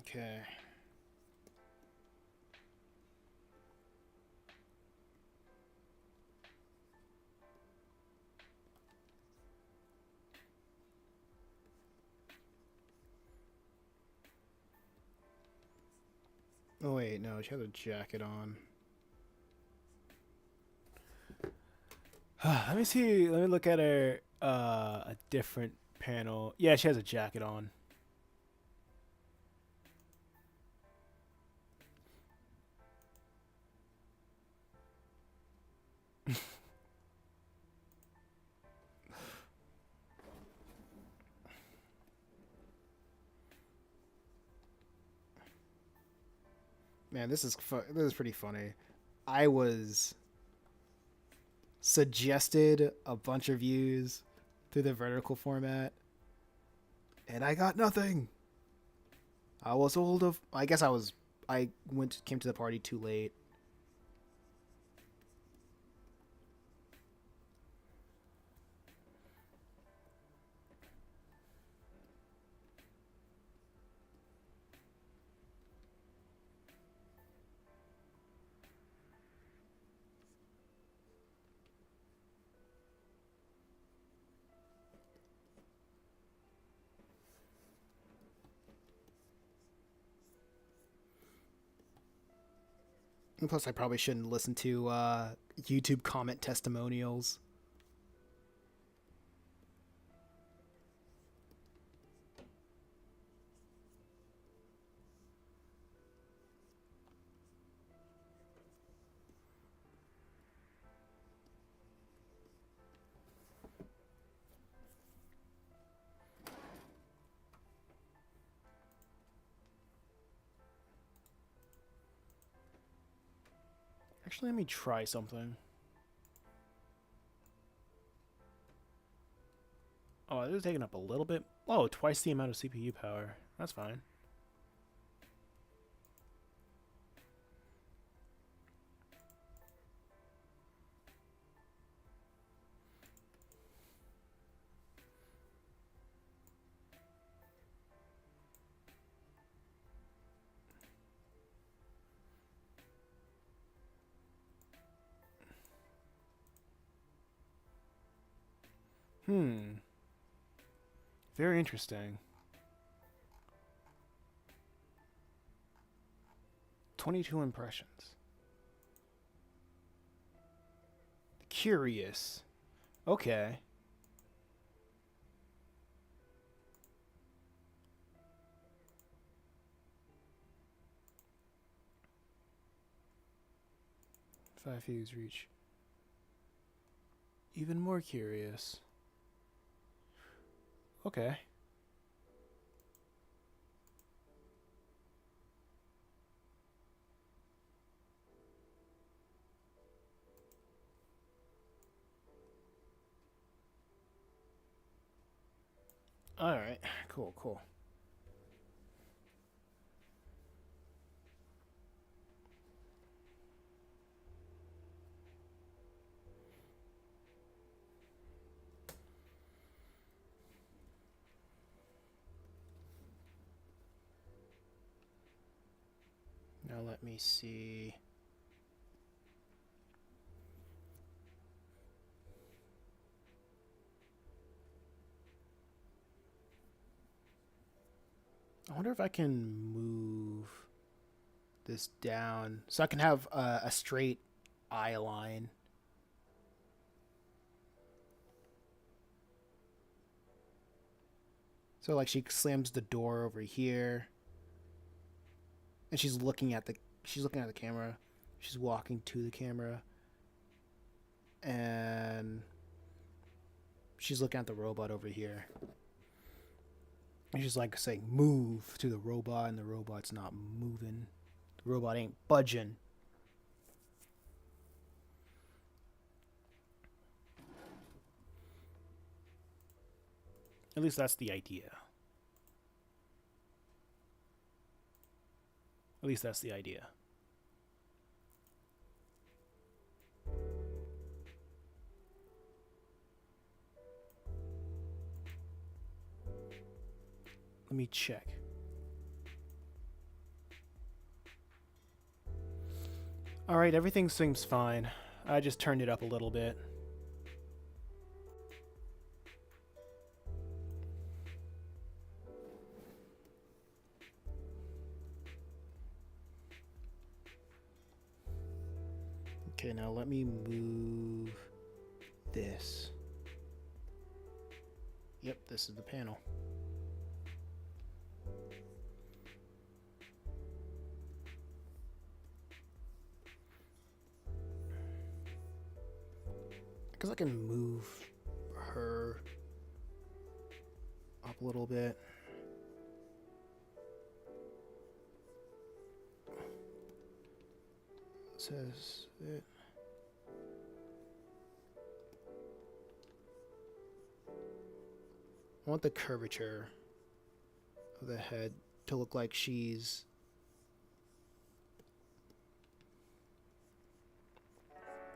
Okay. Oh wait, no, she has a jacket on. Let me see. Let me look at her. A different panel. Yeah, she has a jacket on. Man, this is pretty funny. I was suggested a bunch of views through the vertical format, and I got nothing. I was old of. I guess I was. I came to the party too late. And plus, I probably shouldn't listen to YouTube comment testimonials. Actually, let me try something. Oh, this is taking up a little bit. Oh, twice the amount of CPU power. That's fine. Hmm. Very interesting. 22 impressions. Curious. Okay. Five views reach. Even more curious. Okay. Alright, cool, cool. Now let me see. I wonder if I can move this down so I can have a straight eye line. So like she slams the door over here, and she's looking at the camera. She's walking to the camera, and she's looking at the robot over here. And she's like saying move to the robot, and the robot's not moving. The robot ain't budging. At least that's the idea. At least that's the idea. Let me check. Alright, everything seems fine. I just turned it up a little bit. Okay, now let me move this. Yep, this is the panel. Because I can move her up a little bit. It says it. I want the curvature of the head to look like she's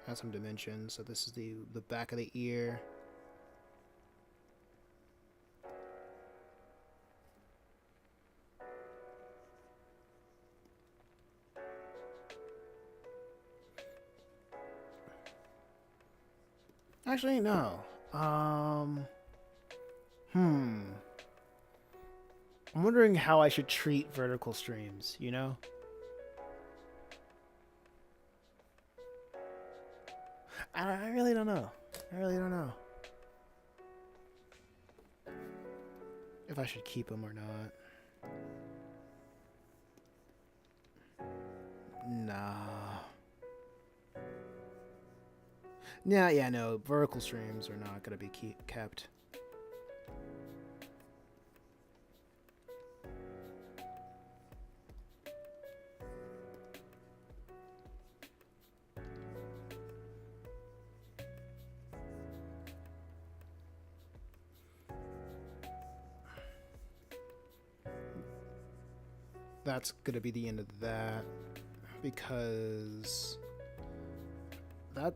has some dimension. So this is the back of the ear. Actually, no. I'm wondering how I should treat vertical streams, you know? I really don't know. I really don't know. If I should keep them or not. Nah. Yeah, no. Vertical streams are not going to be kept. That's going to be the end of that. Because that...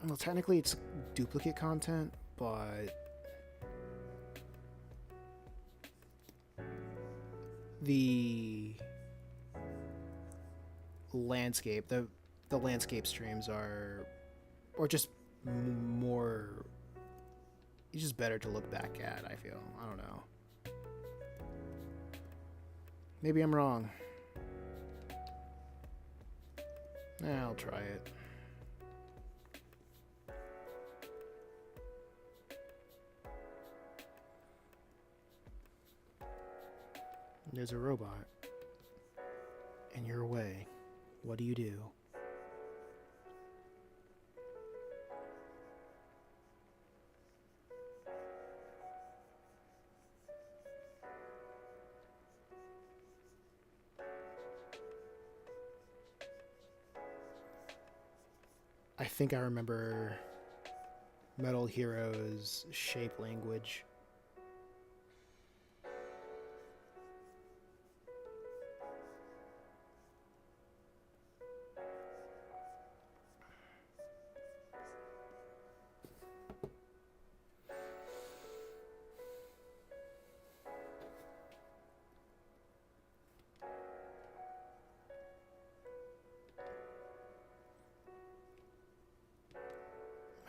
Well, technically it's duplicate content, but the landscape, the landscape streams are, or just more, it's just better to look back at, I feel. I don't know. Maybe I'm wrong. I'll try it. There's a robot in your way. What do you do? I think I remember Metal Heroes shape language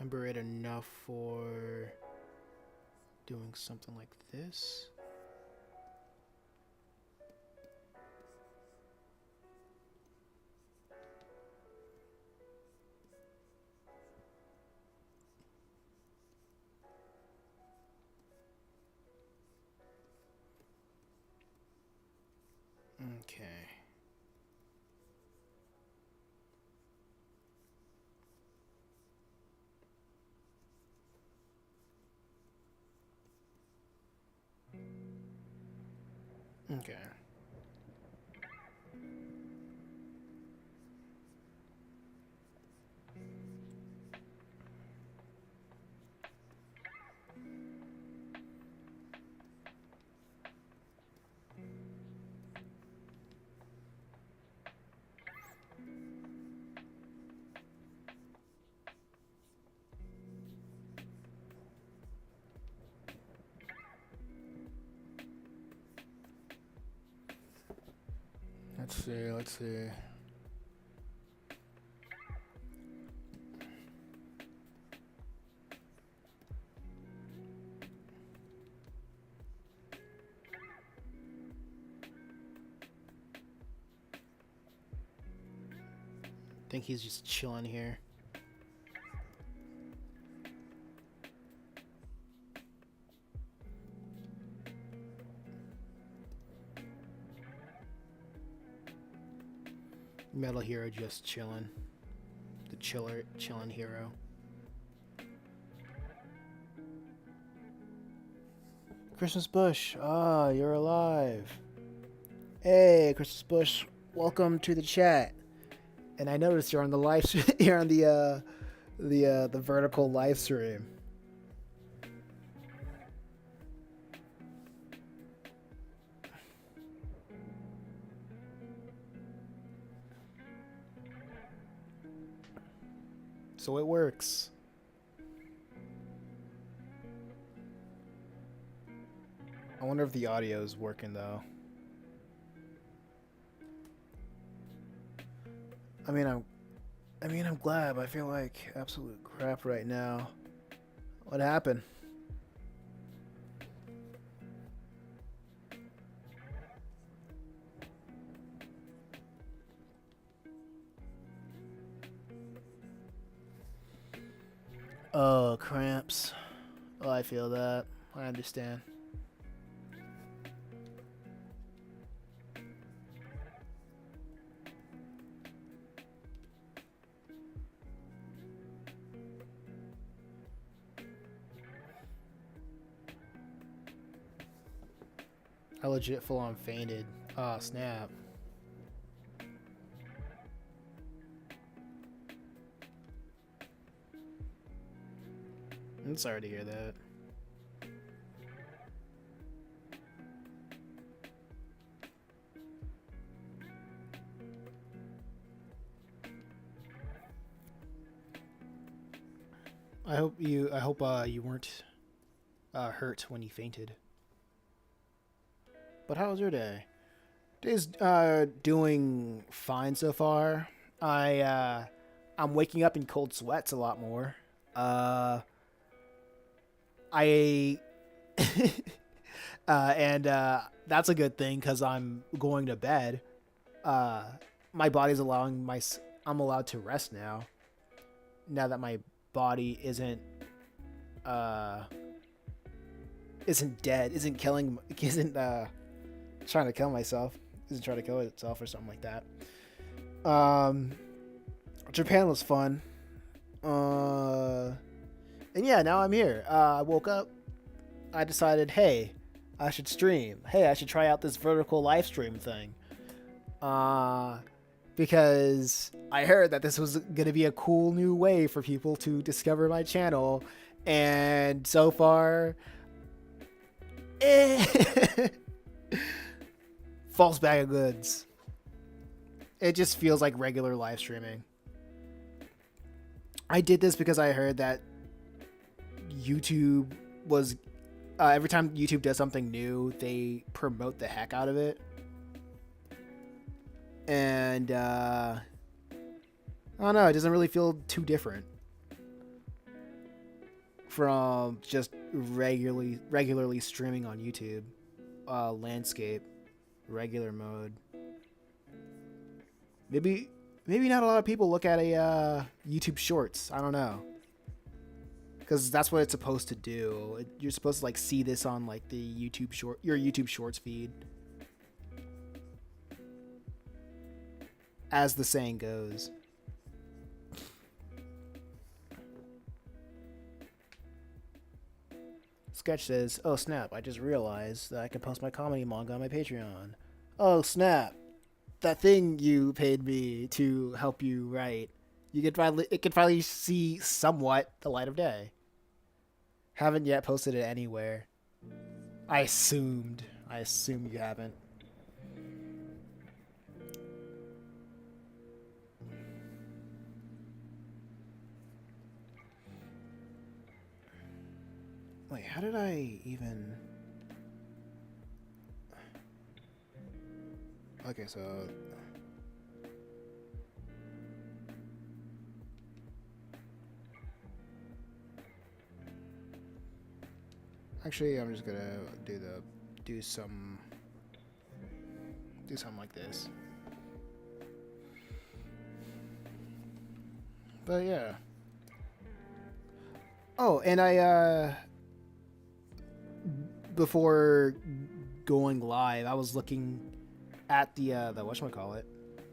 remember it enough for doing something like this. Okay. Okay. Let's see. I think he's just chilling here. Metal hero just chilling. The chilling hero. Christmas Bush, you're alive. Hey, Christmas Bush, welcome to the chat. And I noticed you're on the live you're on the vertical live stream. So it works. I wonder if the audio is working though. I mean, I'm glad, but I feel like absolute crap right now. What happened? Oh, cramps. Oh, I feel that. I understand. I legit full on fainted. Oh, snap. I'm sorry to hear that. I hope you weren't hurt when you fainted. But how was your day? Day's doing fine so far. I'm waking up in cold sweats a lot more. And that's a good thing because I'm going to bed. My body's I'm allowed to rest now. Now that my body isn't dead, isn't trying to kill myself, isn't trying to kill itself or something like that. Japan was fun. And yeah, now I'm here. I woke up. I decided, hey, I should stream. Hey, I should try out this vertical live stream thing. Because I heard that this was going to be a cool new way for people to discover my channel. And so far, false bag of goods. It just feels like regular live streaming. I did this because I heard that YouTube was every time YouTube does something new, they promote the heck out of it. And I don't know, it doesn't really feel too different. from just regularly streaming on YouTube. Landscape, regular mode. Maybe not a lot of people look at a YouTube Shorts. I don't know, because that's what it's supposed to do. You're supposed to like see this on like the your YouTube Shorts feed, as the saying goes. Sketch says, "Oh snap! I just realized that I can post my comedy manga on my Patreon. Oh snap! That thing you paid me to help you write, it could finally see somewhat the light of day. Haven't yet posted it anywhere. I assume you haven't." Wait, how did I even... Okay, so... Actually, I'm just gonna do something like this. But yeah. Oh, and I before going live, I was looking at the whatchamacallit.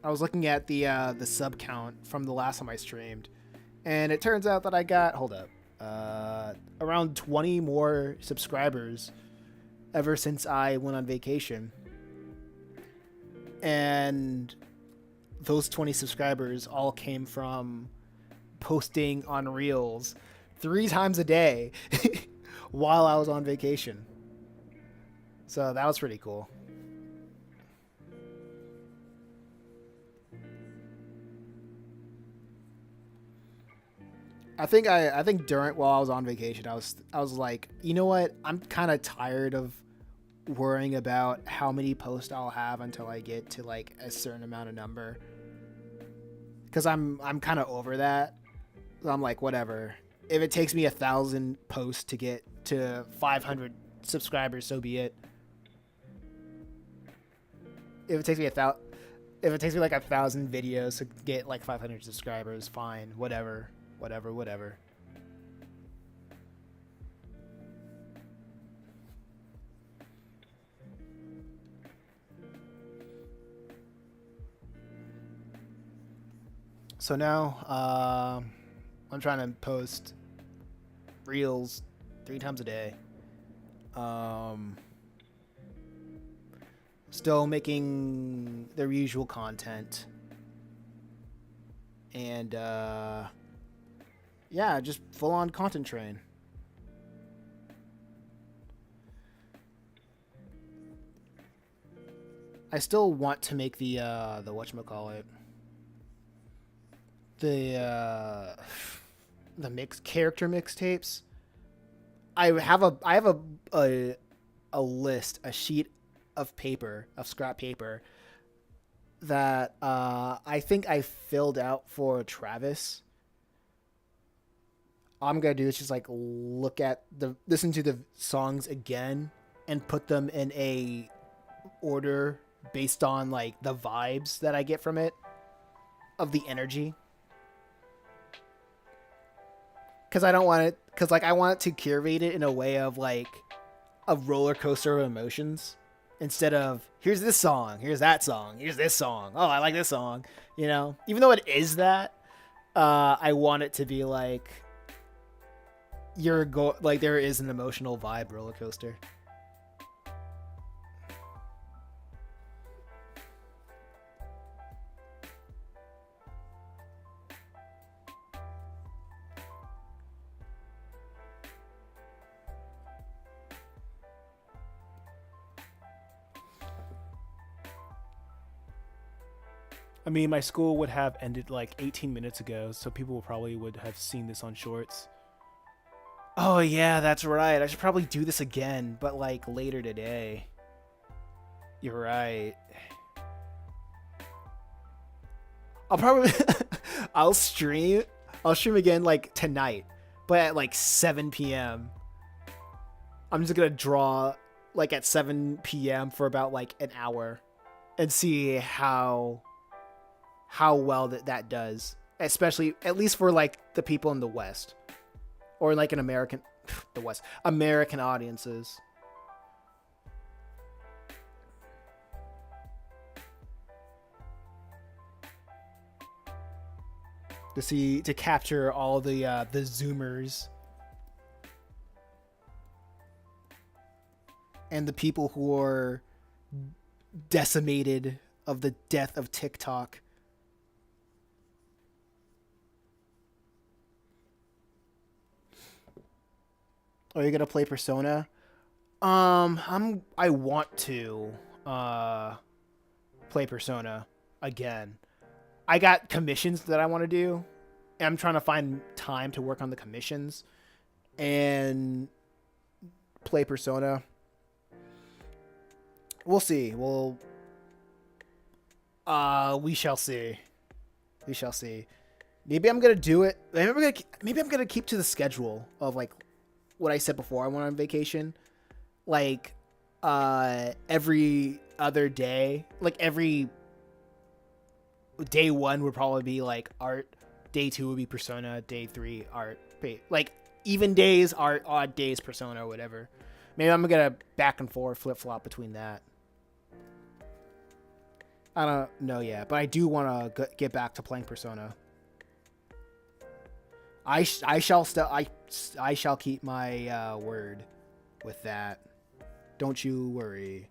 I was looking at the sub count from the last time I streamed, and it turns out that I got around 20 more subscribers ever since I went on vacation. And those 20 subscribers all came from posting on Reels 3 times a day while I was on vacation. So that was pretty cool. I think while I was on vacation, I was like, you know what? I'm kind of tired of worrying about how many posts I'll have until I get to like a certain amount of number. Cause I'm kind of over that. So I'm like, whatever. If it takes me 1,000 posts to get to 500 subscribers, so be it. If it takes me like 1,000 videos to get like 500 subscribers, fine, whatever. So now, I'm trying to post Reels 3 times a day. Still making their usual content. And, yeah, just full on content train. I still want to make the whatchamacallit, the character mixtapes. I have a list, a sheet of paper, of scrap paper, that I think I filled out for Travis. All I'm gonna do is just like listen to the songs again and put them in a order based on like the vibes that I get from it, of the energy. Because I want it to curate it in a way of like a roller coaster of emotions, instead of here's this song, here's that song, here's this song. Oh, I like this song. You know, even though it is that, I want it to be like there is an emotional vibe roller coaster. I mean, my school would have ended like 18 minutes ago, so people probably would have seen this on Shorts. Oh yeah, that's right. I should probably do this again, but like later today. You're right. I'll probably I'll stream again like tonight, but at like 7 p.m. I'm just gonna draw like at 7 p.m. for about like an hour and see how well that does, especially at least for like the people in the West or like an American the West American audiences. To capture all the Zoomers and the people who are decimated of the death of TikTok. Are you gonna play Persona? I want to play Persona again. I got commissions that I want to do, and I'm trying to find time to work on the commissions and play Persona. We'll see. We shall see. We shall see. Maybe I'm gonna do it. Maybe I'm gonna keep to the schedule of like what I said before I went on vacation. Like every other day, like every day 1 would probably be like art, day 2 would be Persona, day 3 art, like even days art, odd days Persona or whatever. Maybe I'm gonna back and forth flip flop between that. I don't know yet, but I do want to get back to playing Persona. I shall keep my word with that. Don't you worry.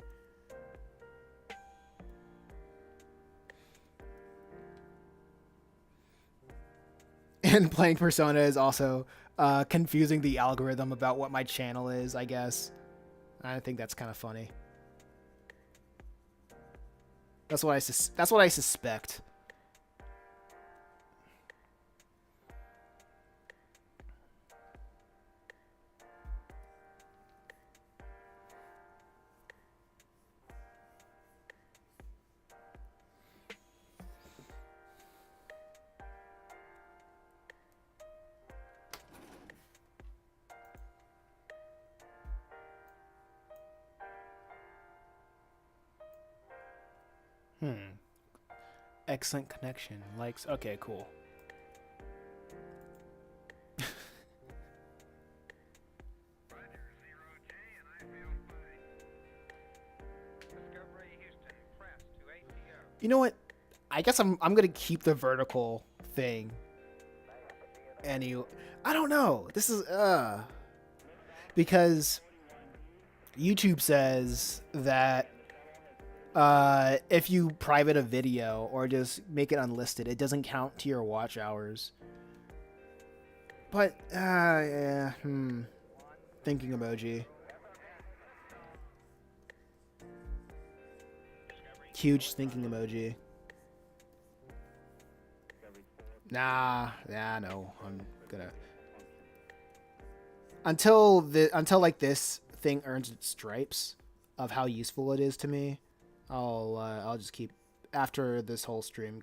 And playing Persona is also confusing the algorithm about what my channel is, I guess. I think that's kind of funny. That's what I suspect. Excellent connection. Likes. Okay, cool. You know what? I guess I'm gonna keep the vertical thing. I don't know. This is because YouTube says that if you private a video or just make it unlisted, it doesn't count to your watch hours. But yeah, thinking emoji. Huge thinking emoji. Nah, no. I'm gonna until like this thing earns its stripes of how useful it is to me. I'll just keep after this whole stream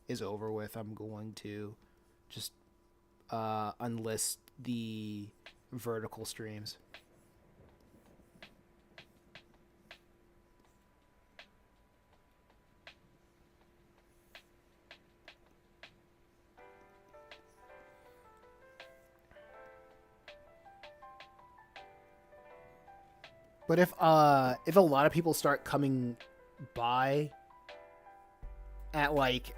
is over with. I'm going to just unlist the vertical streams. But if a lot of people start coming by at like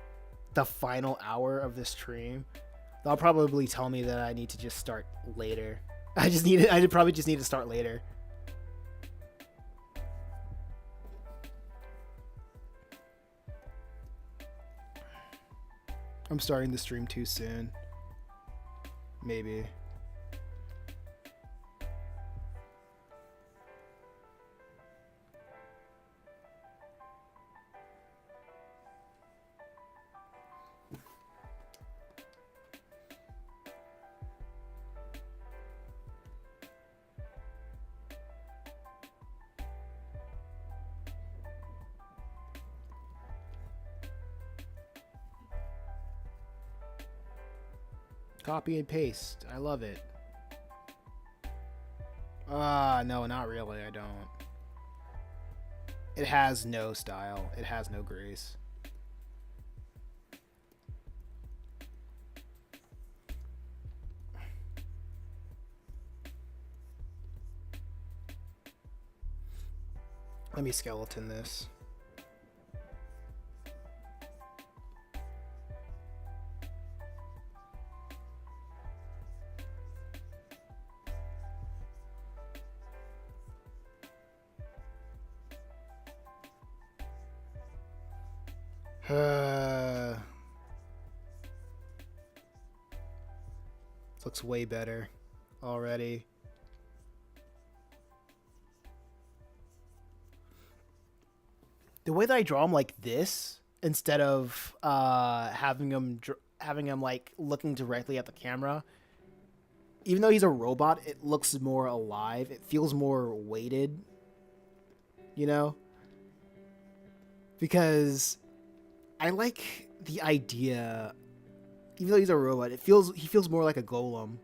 the final hour of this stream, they'll probably tell me that I need to just start later. I probably just need to start later. I'm starting the stream too soon. Maybe. Copy and paste. I love it. No, not really. I don't. It has no style. It has no grace. Let me skeleton this. This looks way better already. The way that I draw him like this, instead of having him like looking directly at the camera, even though he's a robot, it looks more alive. It feels more weighted, you know? Because I like the idea, even though he's a robot, he feels more like a golem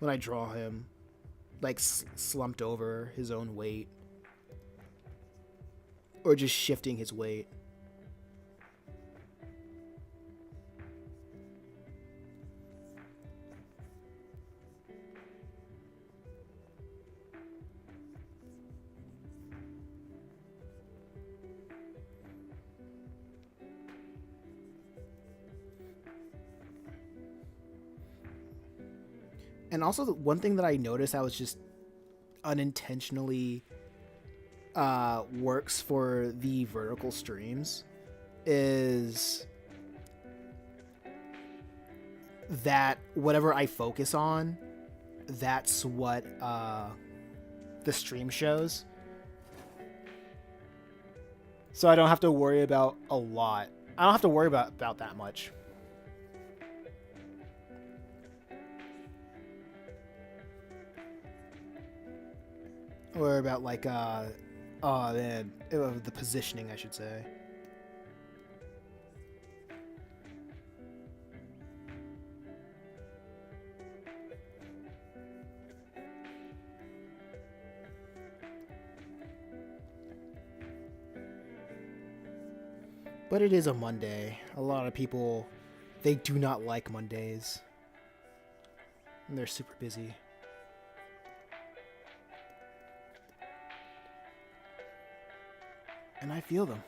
when I draw him, like slumped over his own weight, or just shifting his weight. And also, the one thing that I noticed I was just unintentionally works for the vertical streams is that whatever I focus on, that's what the stream shows. So I don't have to worry about a lot. I don't have to worry about that much. Or about like the positioning, I should say. But it is a Monday. A lot of people, they do not like Mondays. And they're super busy. And I feel them.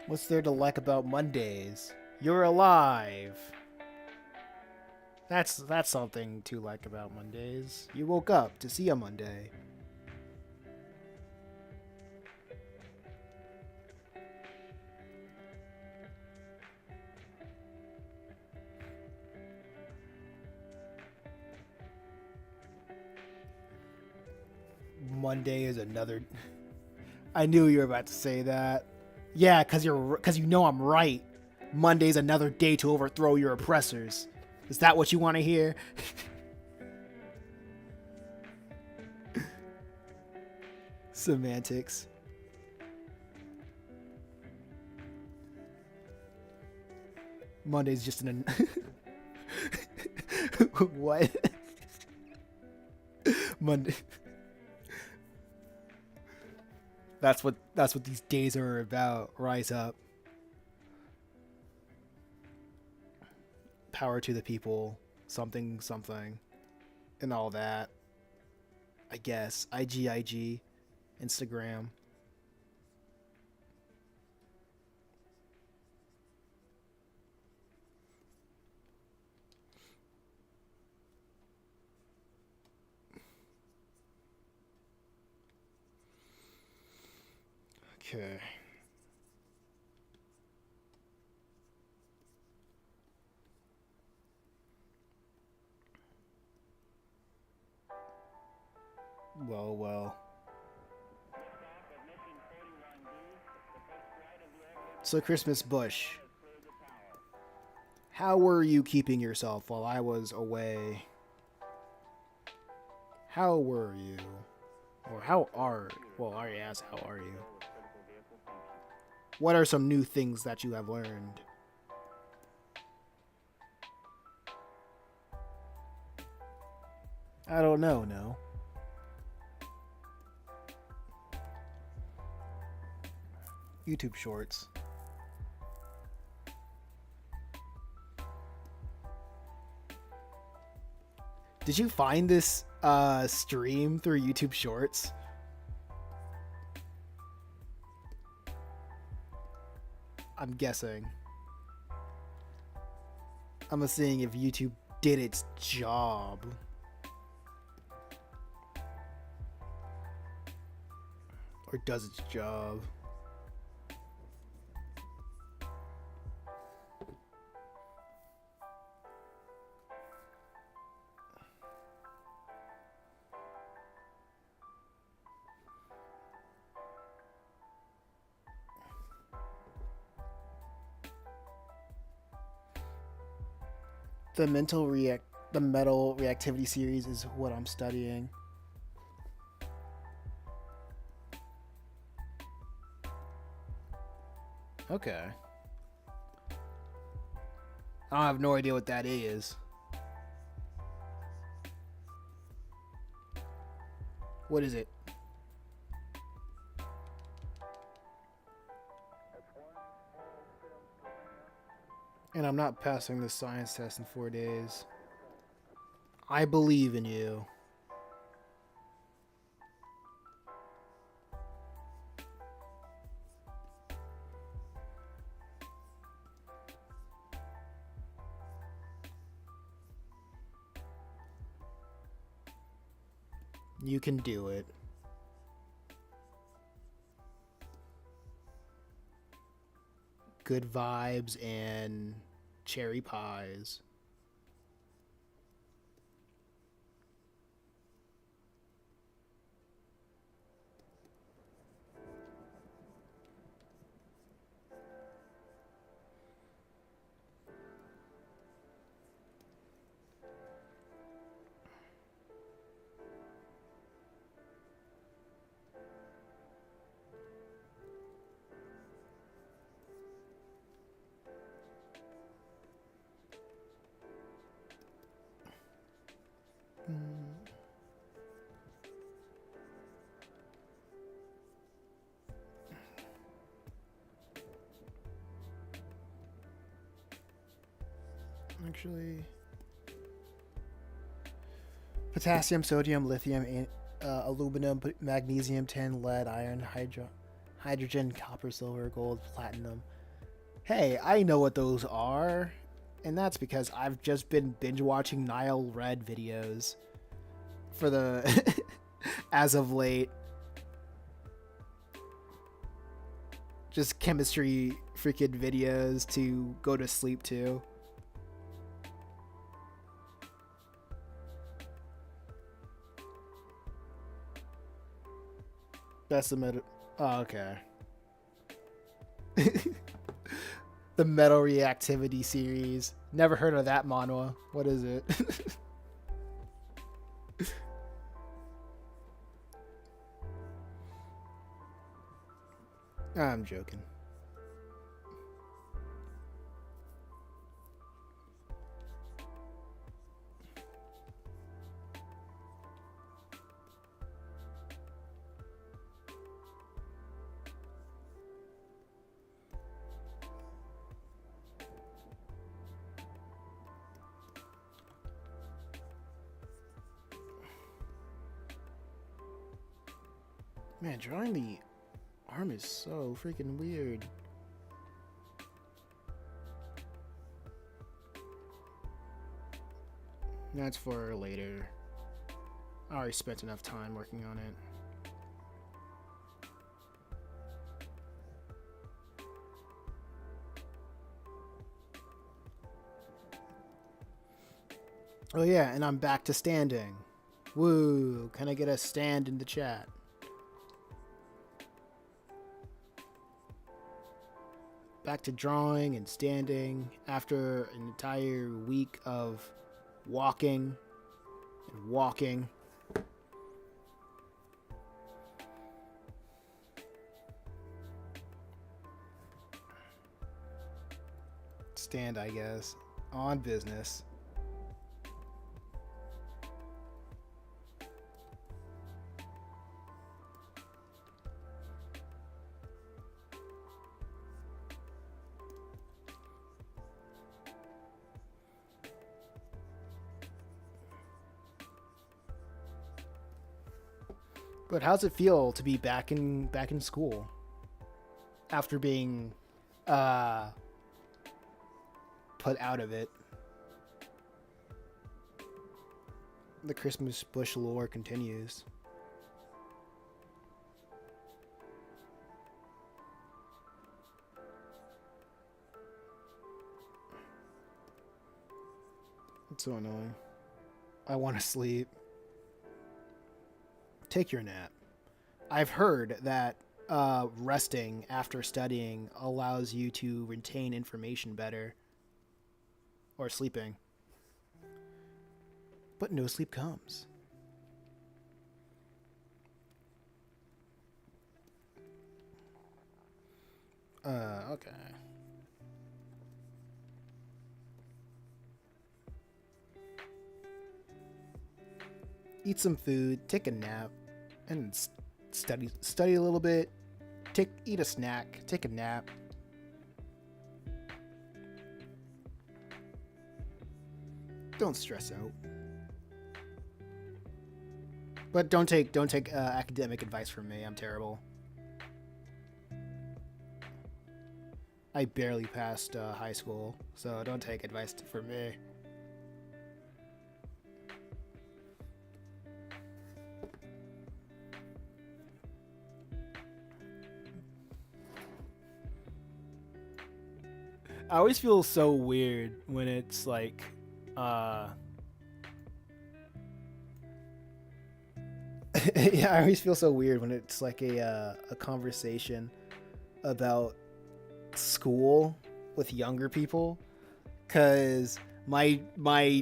What's there to like about Mondays? You're alive. That's something to like about Mondays. You woke up to see a Monday. Monday is another. I knew you were about to say that. Yeah, because you know I'm right. Monday's another day to overthrow your oppressors. Is that what you want to hear? Semantics. Monday's just an. What? Monday. That's what these days are about. Rise up. Power to the people. Something. And all that. I guess. IG. Instagram. Okay. Well. So Christmas bush. How were you keeping yourself while I was away? How were you? Or how are... Well, I already asked, how are you? What are some new things that you have learned? I don't know, no. YouTube Shorts. Did you find this stream through YouTube Shorts? I'm guessing. I'm seeing if YouTube did its job. Or does its job. The metal reactivity series is what I'm studying. Okay. I have no idea what that is. What is it? And I'm not passing the science test in 4 days. I believe in you. You can do it. Good vibes and cherry pies. Actually, potassium, sodium, lithium, aluminum, magnesium, tin, lead, iron, hydrogen, copper, silver, gold, platinum. Hey, I know what those are, and that's because I've just been binge watching Nile Red videos for the as of late. Just chemistry freaking videos to go to sleep to. That's the metal. Oh, okay. The metal reactivity series. Never heard of that manhwa. What is it? I'm joking. Man, drawing the arm is so freaking weird. That's for later. I already spent enough time working on it. Oh yeah, and I'm back to standing. Woo! Can I get a stand in the chat? back to drawing and standing after an entire week of walking and walking. Stand, I guess, on business. But how's it feel to be back in school after being put out of it? The Christmas bush lore continues. It's so annoying. I want to sleep. Take your nap. I've heard that resting after studying allows you to retain information better. Or sleeping. But no sleep comes. Okay. Eat some food, take a nap, and study a little bit. Eat a snack, take a nap. Don't stress out. But don't take academic advice from me. I'm terrible. I barely passed high school, so don't take advice from me. I always feel so weird when it's like, yeah, I always feel so weird when it's like a conversation about school with younger people, because my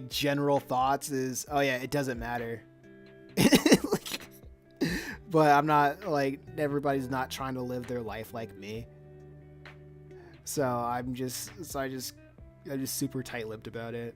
general thoughts is, oh yeah, it doesn't matter. Like, but I'm not, like, everybody's not trying to live their life like me. So I'm just super tight-lipped about it.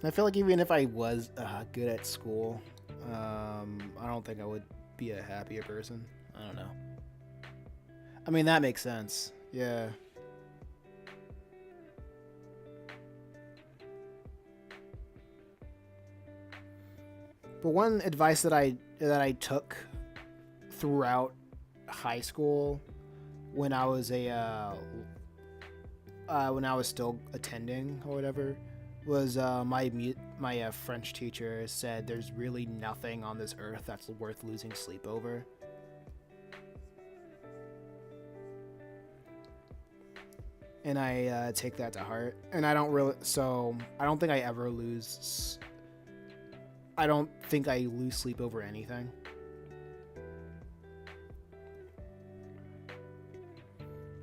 I feel like even if I was good at school, I don't think I would be a happier person. I don't know. I mean, that makes sense. Yeah. But one advice that I took throughout high school when I was when I was still attending or whatever was my French teacher said there's really nothing on this earth that's worth losing sleep over. And I take that to heart. And I don't think I lose sleep over anything.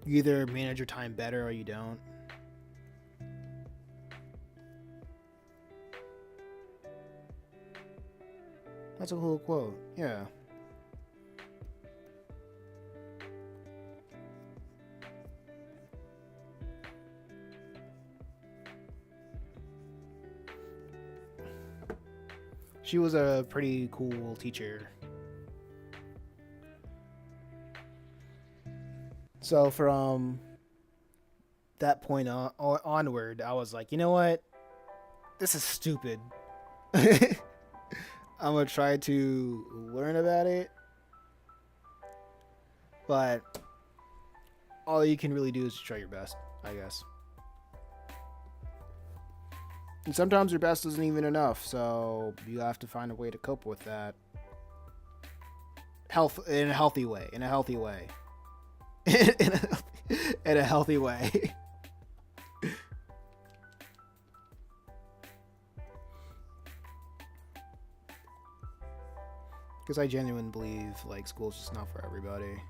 You either manage your time better or you don't. That's a cool quote. Yeah. She was a pretty cool teacher. So from that point onward, I was like, you know what? This is stupid. I'm going to try to learn about it. But all you can really do is try your best, I guess. And sometimes your best isn't even enough, so you have to find a way to cope with that. in a healthy way, in a healthy way, in a healthy way. Because I genuinely believe like school's just not for everybody.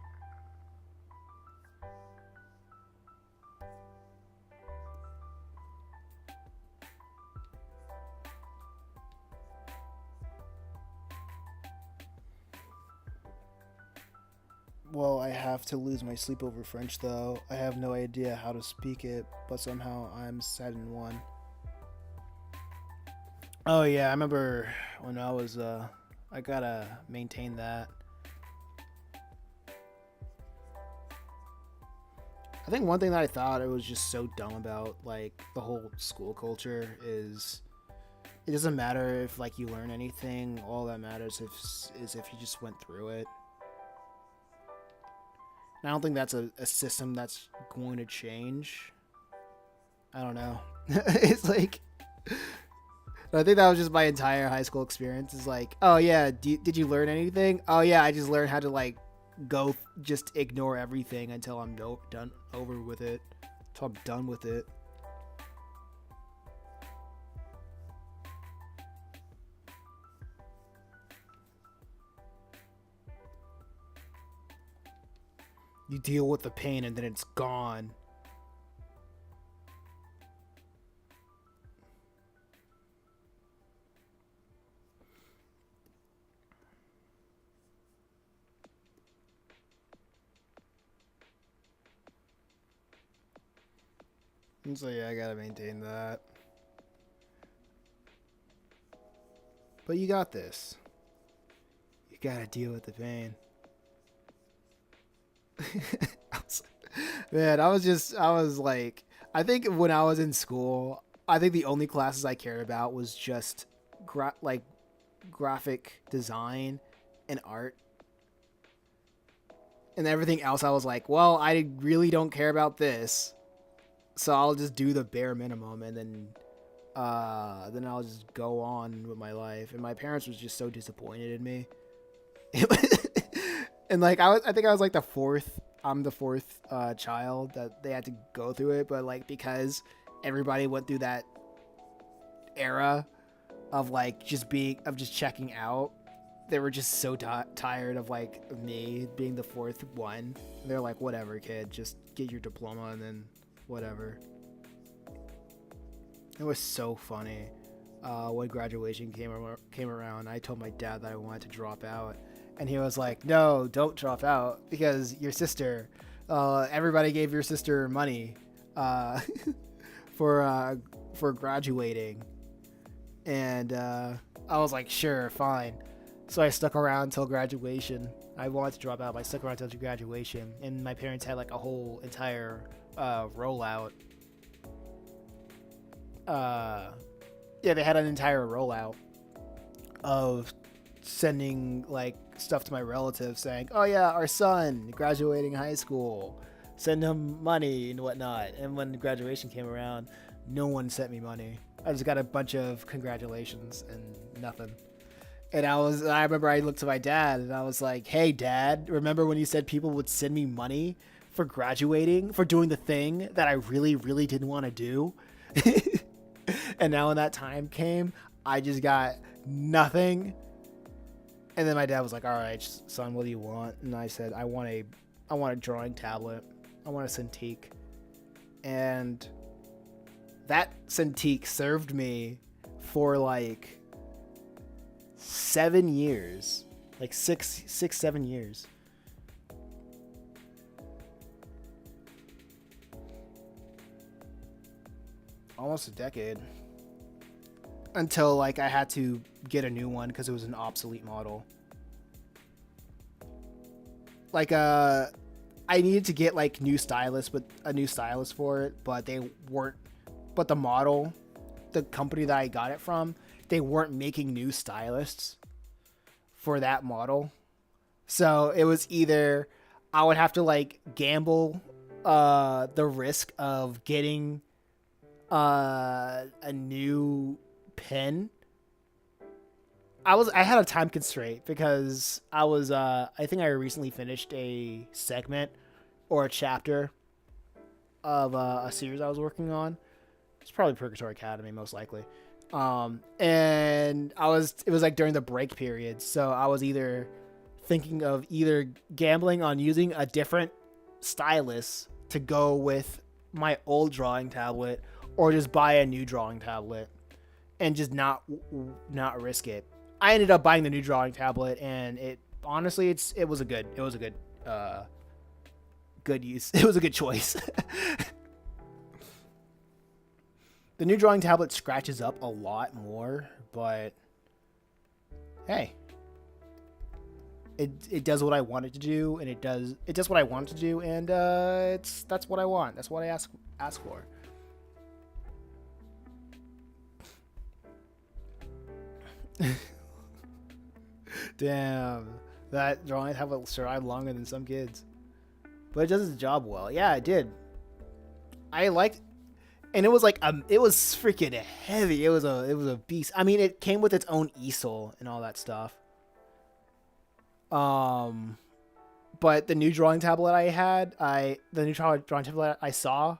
Well, I have to lose my sleep over French, though. I have no idea how to speak it, but somehow I'm set in one. Oh, yeah, I remember when I gotta maintain that. I think one thing that I thought it was just so dumb about, like, the whole school culture is it doesn't matter if, like, you learn anything. All that matters is if you just went through it. And I don't think that's a system that's going to change. I don't know. It's like... I think that was just my entire high school experience. Is like, oh yeah, did you learn anything? Oh yeah, I just learned how to like just ignore everything until I'm done over with it. Until I'm done with it. You deal with the pain and then it's gone. And so yeah, I gotta maintain that. But you got this. You gotta deal with the pain. Man, I was like, I think when I was in school, I think the only classes I cared about was just graphic design and art. And everything else I was like, well, I really don't care about this. So I'll just do the bare minimum and then I'll just go on with my life. And my parents was just so disappointed in me. And like I think I was like I'm the fourth child that they had to go through it, but like because everybody went through that era of like just checking out, they were just so tired of like me being the fourth one. They're like, whatever, kid, just get your diploma and then whatever. It was so funny. When graduation came around, I told my dad that I wanted to drop out, and he was like, "No, don't drop out because your sister. Everybody gave your sister money for graduating," and I was like, "Sure, fine." So I stuck around until graduation. I wanted to drop out, but I stuck around until graduation, and my parents had like a whole entire rollout. Yeah, they had an entire rollout of sending like stuff to my relatives saying, "Oh yeah, our son graduating high school, send him money and whatnot." And when graduation came around, no one sent me money. I just got a bunch of congratulations and nothing. And I remember I looked to my dad and I was like, "Hey dad, remember when you said people would send me money for graduating, for doing the thing that I really, really didn't want to do?" And now when that time came, I just got nothing. And then my dad was like, "All right, son, what do you want?" And I said, I want a drawing tablet. I want a Cintiq." And that Cintiq served me for like 7 years, like 7 years. Almost a decade. Until like I had to get a new one because it was an obsolete model. Like I needed to get like a new stylus for it, but they weren't. But the model, the company that I got it from, they weren't making new stylists for that model. So it was either I would have to like gamble the risk of getting a new pen. I had a time constraint because I think I recently finished a segment or a chapter of a series I was working on. It's probably Purgatory Academy, most likely. And it was like during the break period, so I was either thinking of either gambling on using a different stylus to go with my old drawing tablet, or just buy a new drawing tablet and just not risk it. I ended up buying the new drawing tablet, and it honestly it was a good good use. It was a good choice. The new drawing tablet scratches up a lot more, but hey, it does what I want it to do, and it does what I want it to do, and that's what I want. That's what I ask for. Damn, that drawing tablet survived longer than some kids, but it does its job well. Yeah, it did. I liked. And it was like it was freaking heavy. It was a beast. I mean, it came with its own easel and all that stuff. But the new drawing tablet the new drawing tablet I saw,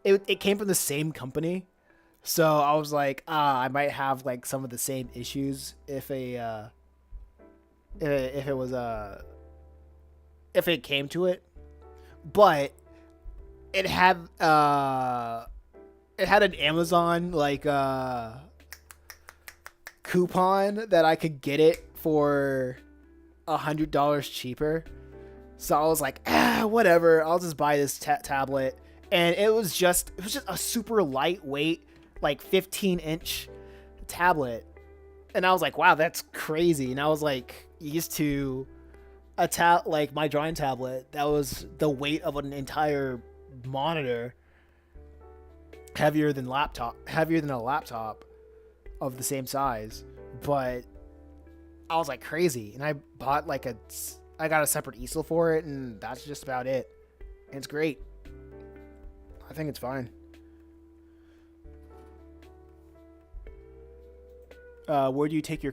it came from the same company. So I was like, I might have like some of the same issues if it came to it. But it had an Amazon coupon that I could get it for $100 cheaper. So I was like, whatever, I'll just buy this tablet. And it was just a super lightweight, like 15-inch tablet. And I was like, wow, that's crazy. And I was like used to like my drawing tablet that was the weight of an entire monitor, heavier than a laptop of the same size. But I was like crazy, and I bought I got a separate easel for it, and that's just about it. And it's great. I think it's fine. Where do you take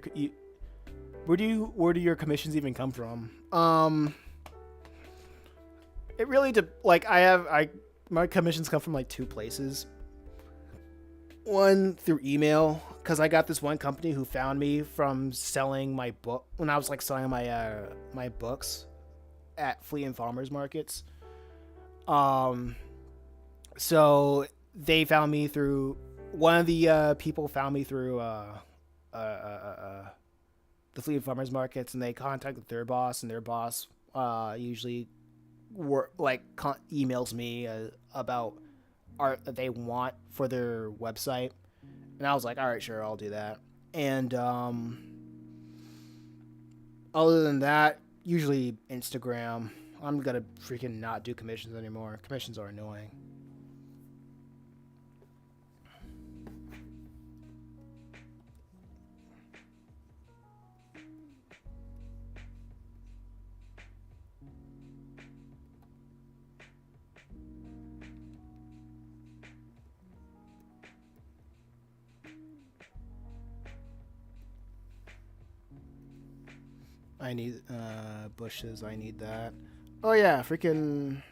where do your commissions even come from? It really my commissions come from like two places. One, through email, because I got this one company who found me from selling my book when I was like selling my books at flea and farmers markets. So they found me through one of the people found me through the flea and farmers markets, and they contacted their boss, and their boss usually emails me about art that they want for their website. And I was like, all right, sure, I'll do that. And other than that, usually Instagram. I'm gonna freaking not do commissions anymore. Commissions are annoying. I need bushes. I need that. Oh yeah, freaking.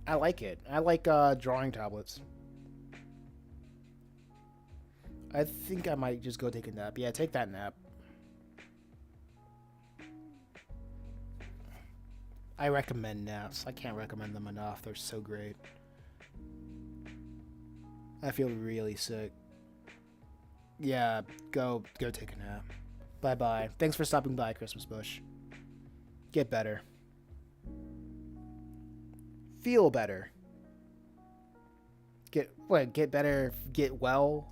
I like it. I like drawing tablets. I think I might just go take a nap. Yeah, take that nap. I recommend naps. I can't recommend them enough. They're so great. I feel really sick. Yeah, go take a nap. Bye-bye. Thanks for stopping by, Christmas Bush. Get better. Feel better. Get better, get well?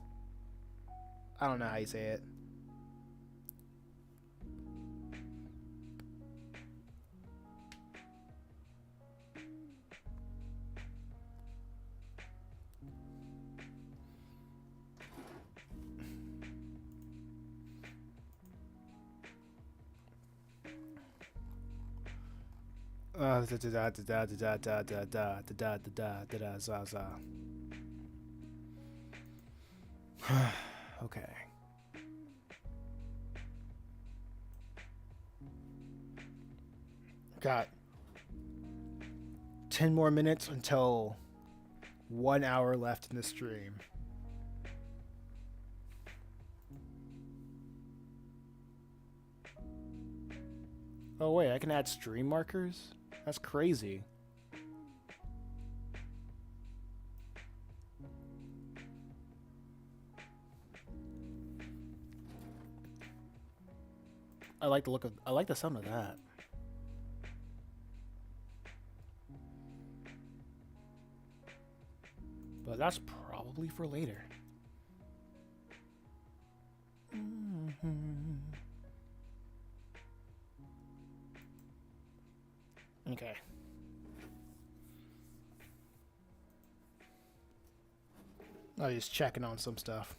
I don't know how you say it. Okay. Got 10 more minutes until 1 hour left in the stream. Oh wait, I can add stream markers? That's crazy. I like the sound of that. But that's probably for later. Okay. I was just checking on some stuff.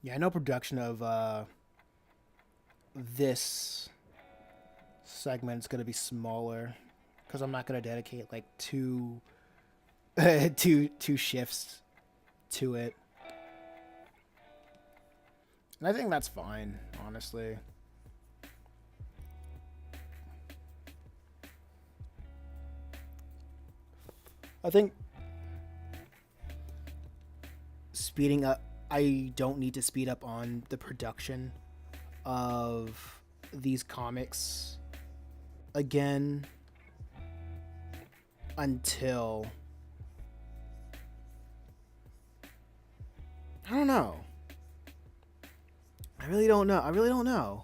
Yeah, I know production of this segment is going to be smaller because I'm not going to dedicate like two shifts to it. And I think that's fine, honestly. I think speeding up, I don't need to speed up on the production of these comics again until I don't know. I really don't know.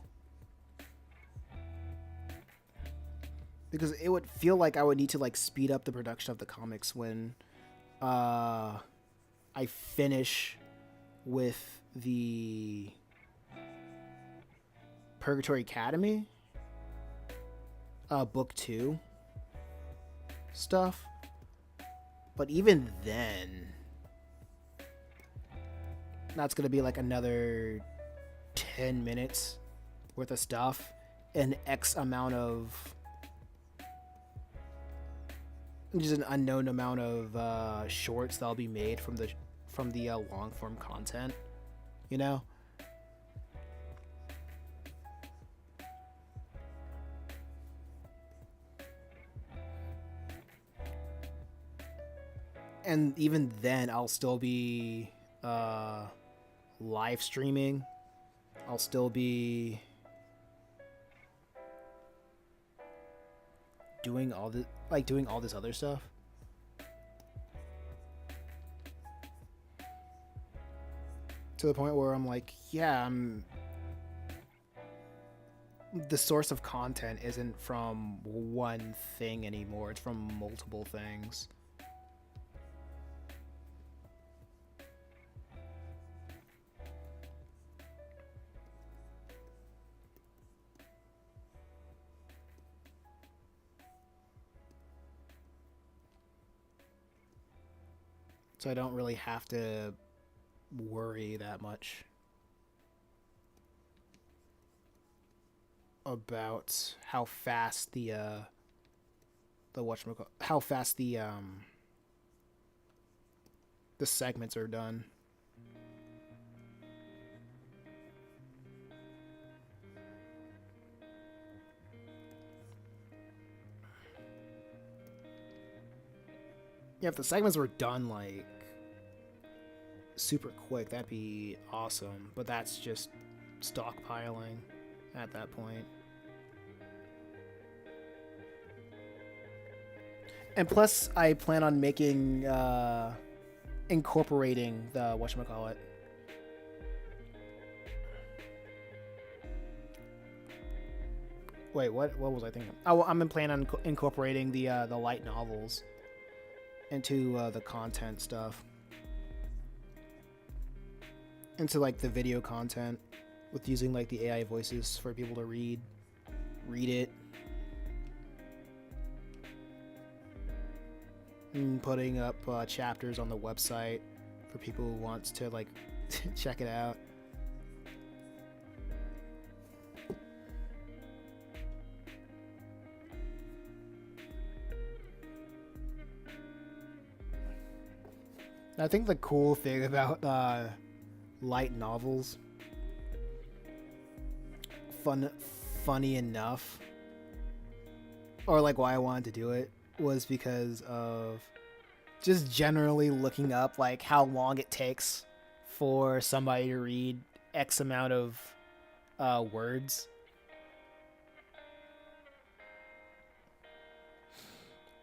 Because it would feel like I would need to like speed up the production of the comics when I finish with the Purgatory Academy book 2 stuff. But even then, that's gonna be like another 10 minutes worth of stuff and X amount of just an unknown amount of shorts that'll be made from the long form content, you know. And even then, I'll still be live streaming. I'll still be doing all this other stuff. To the point where I'm like, yeah, the source of content isn't from one thing anymore. It's from multiple things. So I don't really have to worry that much about how fast the segments are done. Yeah, if the segments were done like super quick, that'd be awesome. But that's just stockpiling at that point. And plus, I plan on making incorporating the whatchamacallit. Wait, what was I thinking? Oh, I'm planning on incorporating the light novels into the content stuff, into like the video content, with using like the AI voices for people to read it, and putting up chapters on the website for people who wants to like check it out. I think the cool thing about light novels, funny enough, or like why I wanted to do it, was because of just generally looking up like how long it takes for somebody to read X amount of words.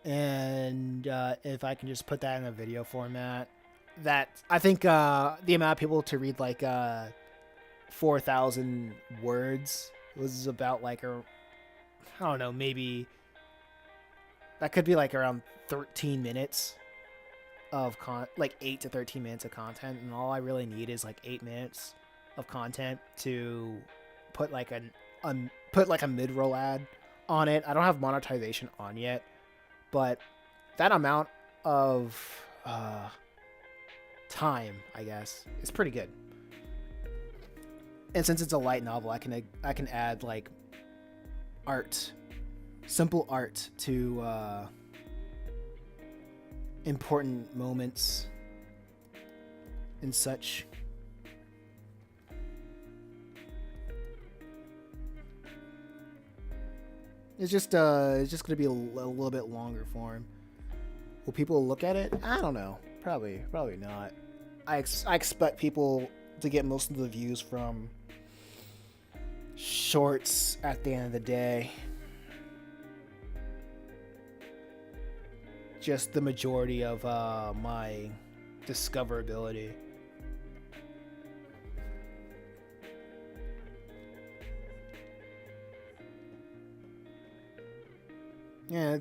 And if I can just put that in a video format, that I think the amount of people to read like 4,000 words was about like I don't know, maybe that could be like around 13 minutes of like 8 to 13 minutes of content, and all I really need is like 8 minutes of content to put like a mid-roll ad on it. I don't have monetization on yet, but that amount of time, I guess, is pretty good. And since it's a light novel, I can add like art, simple art to important moments and such. It's just gonna be a little bit longer form. Will people look at it? I don't know. Probably not. I expect people to get most of the views from shorts at the end of the day. Just the majority of my discoverability. Yeah,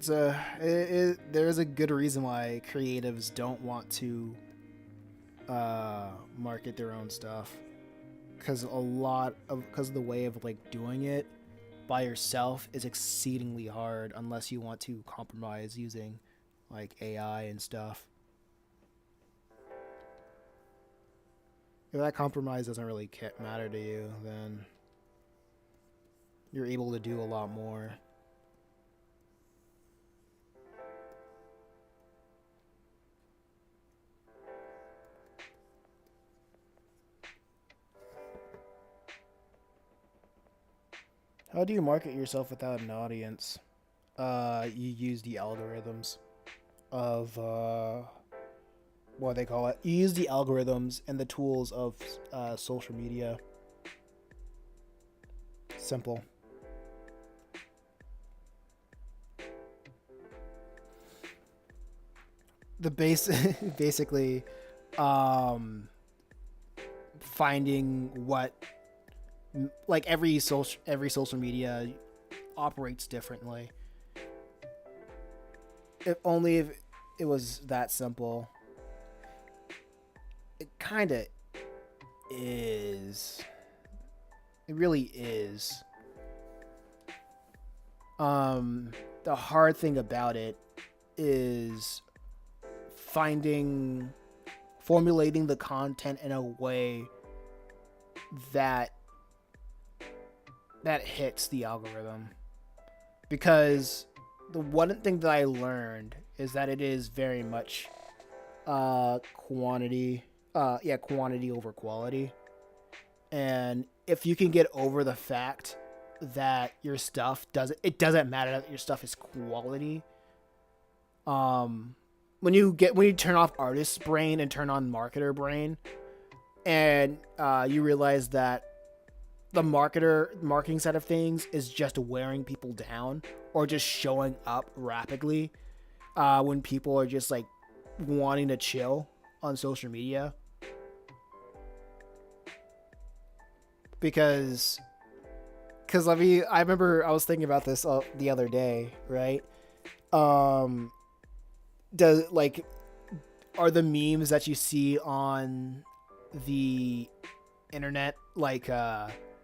there's a good reason why creatives don't want to market their own stuff, because of the way of like doing it by yourself is exceedingly hard unless you want to compromise using like AI and stuff. If that compromise doesn't really matter to you, then you're able to do a lot more. How do you market yourself without an audience? You use the algorithms of what they call it. You use the algorithms and the tools of social media. Simple. The basically finding what, like every social media operates differently. If only if it was that simple. It kind of is. It really is. The hard thing about it is formulating the content in a way that hits the algorithm. Because the one thing that I learned is that it is very much quantity over quality. And if you can get over the fact that your stuff doesn't matter that your stuff is quality. When you turn off artist brain and turn on marketer brain, and you realize that the marketing side of things is just wearing people down or just showing up rapidly when people are just like wanting to chill on social media. Because I remember I was thinking about this the other day, right? Are the memes that you see on the internet like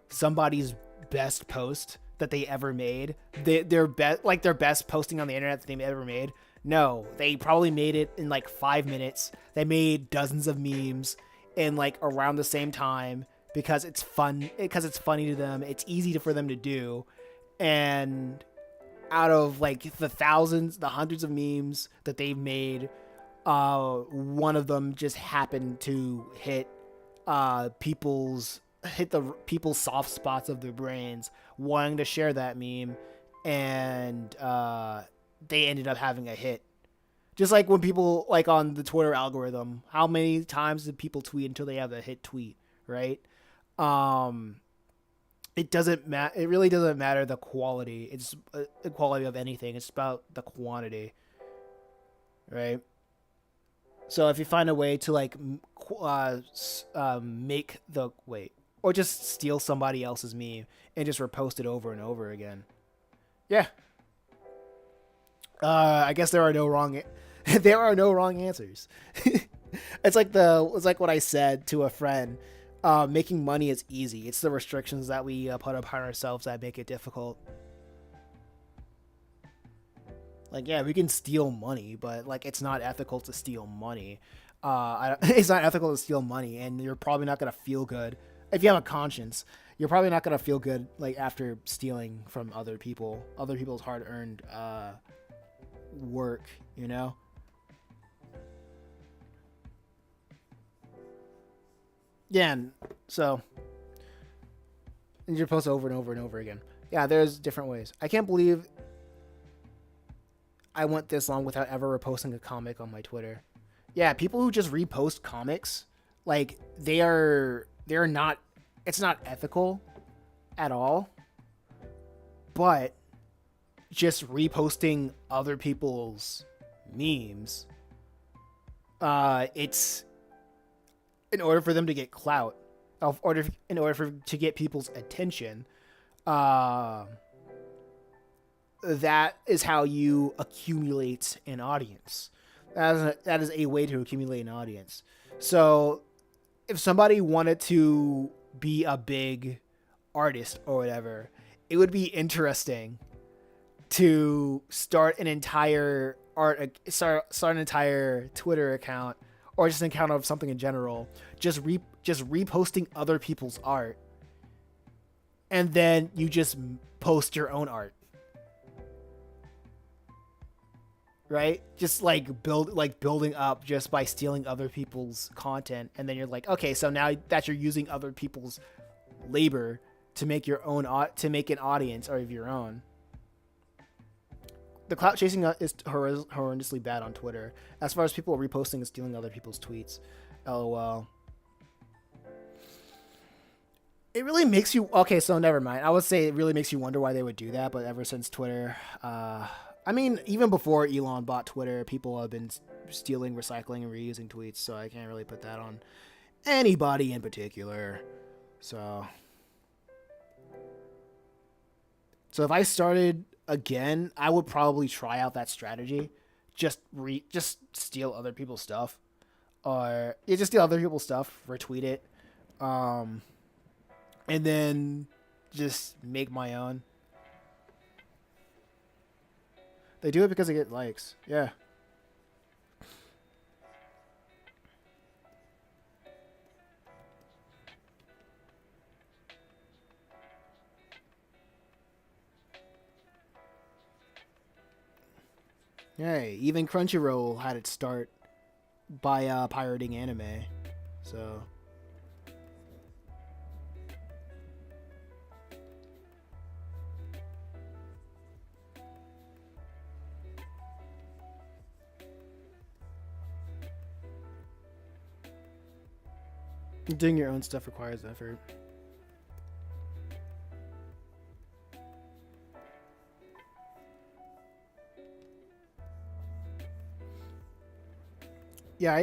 somebody's best post that they ever made? Their best posting on the internet that they ever made? No, they probably made it in like 5 minutes. They made dozens of memes in like around the same time because it's fun, because it's funny to them. It's easy for them to do. And out of like the hundreds of memes that they've made, one of them just happened to hit the people's soft spots of their brains, wanting to share that meme, and they ended up having a hit. Just like when people, like on the Twitter algorithm, how many times did people tweet until they have a hit tweet, right? Um, it doesn't matter. It really doesn't matter the quality. It's the quality of anything. It's about the quantity, right? So if you find a way to like make the wait, or just steal somebody else's meme and just repost it over and over again, yeah. I guess there are no wrong. There are no wrong answers. It's like what I said to a friend. Making money is easy. It's the restrictions that we put upon ourselves that make it difficult. Like, yeah, we can steal money, but like, it's not ethical to steal money. It's not ethical to steal money, and you're probably not gonna feel good if you have a conscience. You're probably not gonna feel good like after stealing from other people's hard-earned work. You know. Yeah, and so and you post over and over and over again. Yeah, there's different ways. I can't believe I went this long without ever reposting a comic on my Twitter. Yeah, people who just repost comics, like they're not. It's not ethical at all. But just reposting other people's memes, it's in order for them to get clout, in order to get people's attention. Uh, that is how you accumulate an audience. That is a way to accumulate an audience. So if somebody wanted to be a big artist or whatever, it would be interesting to start an entire start an entire Twitter account or just an account of something in general, just reposting other people's art, and then you just post your own art. Right? Just like building up just by stealing other people's content, and then you're like, okay, so now that you're using other people's labor to make your own to make an audience of your own. The clout chasing is horrendously bad on Twitter. As far as people reposting and stealing other people's tweets, LOL. It really makes you okay. So never mind. I would say it really makes you wonder why they would do that. But ever since Twitter, I mean, even before Elon bought Twitter, people have been stealing, recycling, and reusing tweets. So I can't really put that on anybody in particular. So if I started again, I would probably try out that strategy. Just steal other people's stuff, or just steal other people's stuff, retweet it, and then just make my own. They do it because they get likes. Yeah. Hey, even Crunchyroll had its start by pirating anime. So doing your own stuff requires effort. I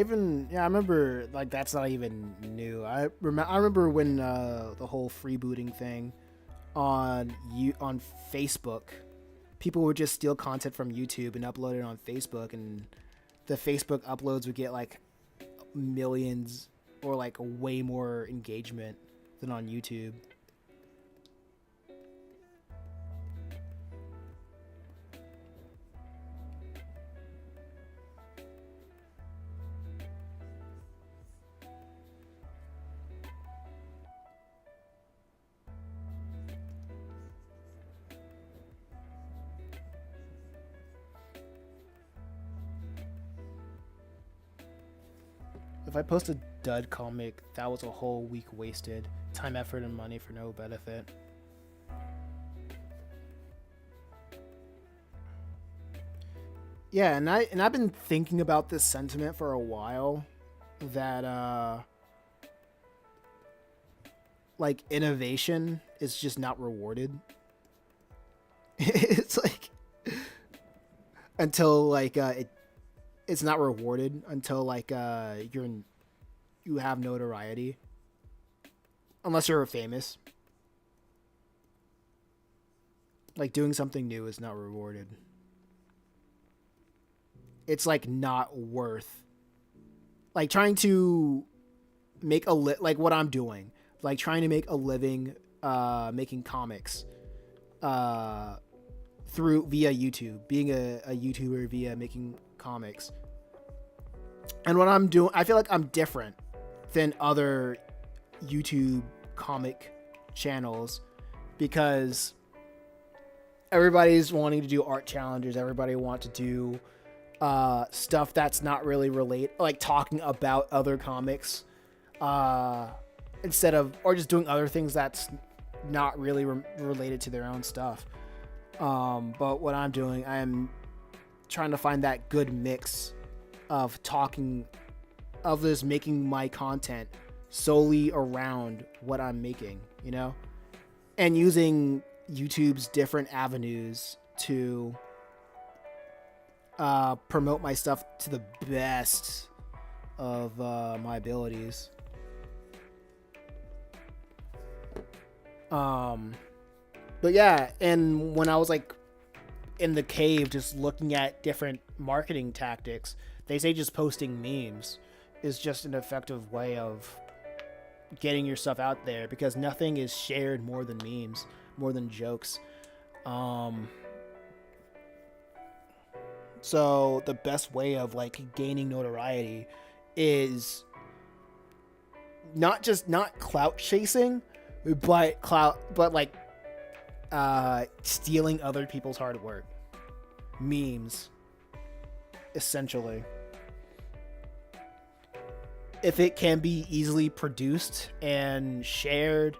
remember like that's not even new. I remember when the whole freebooting thing on Facebook, people would just steal content from YouTube and upload it on Facebook, and the Facebook uploads would get like millions or like way more engagement than on YouTube. If I post a dud comic, that was a whole week wasted. Time, effort, and money for no benefit. Yeah, and I've been thinking about this sentiment for a while, that like innovation is just not rewarded. It's like until like it's not rewarded until like you have notoriety, unless you're famous. Like doing something new is not rewarded. It's like not worth like trying to make like what I'm doing, like trying to make a living making comics through via YouTube, being a YouTuber via making comics. And what I'm doing, I feel like I'm different than other YouTube comic channels because everybody's wanting to do art challenges. Everybody wants to do stuff that's not really like talking about other comics instead of, or just doing other things that's not really related to their own stuff. But what I'm doing, I am trying to find that good mix of making my content solely around what I'm making, you know, and using YouTube's different avenues to promote my stuff to the best of my abilities. But yeah, and when I was like in the cave just looking at different marketing tactics, they say just posting memes is just an effective way of getting your stuff out there because nothing is shared more than memes, more than jokes. So the best way of like gaining notoriety is not clout chasing, but like stealing other people's hard work. Memes, essentially. If it can be easily produced and shared,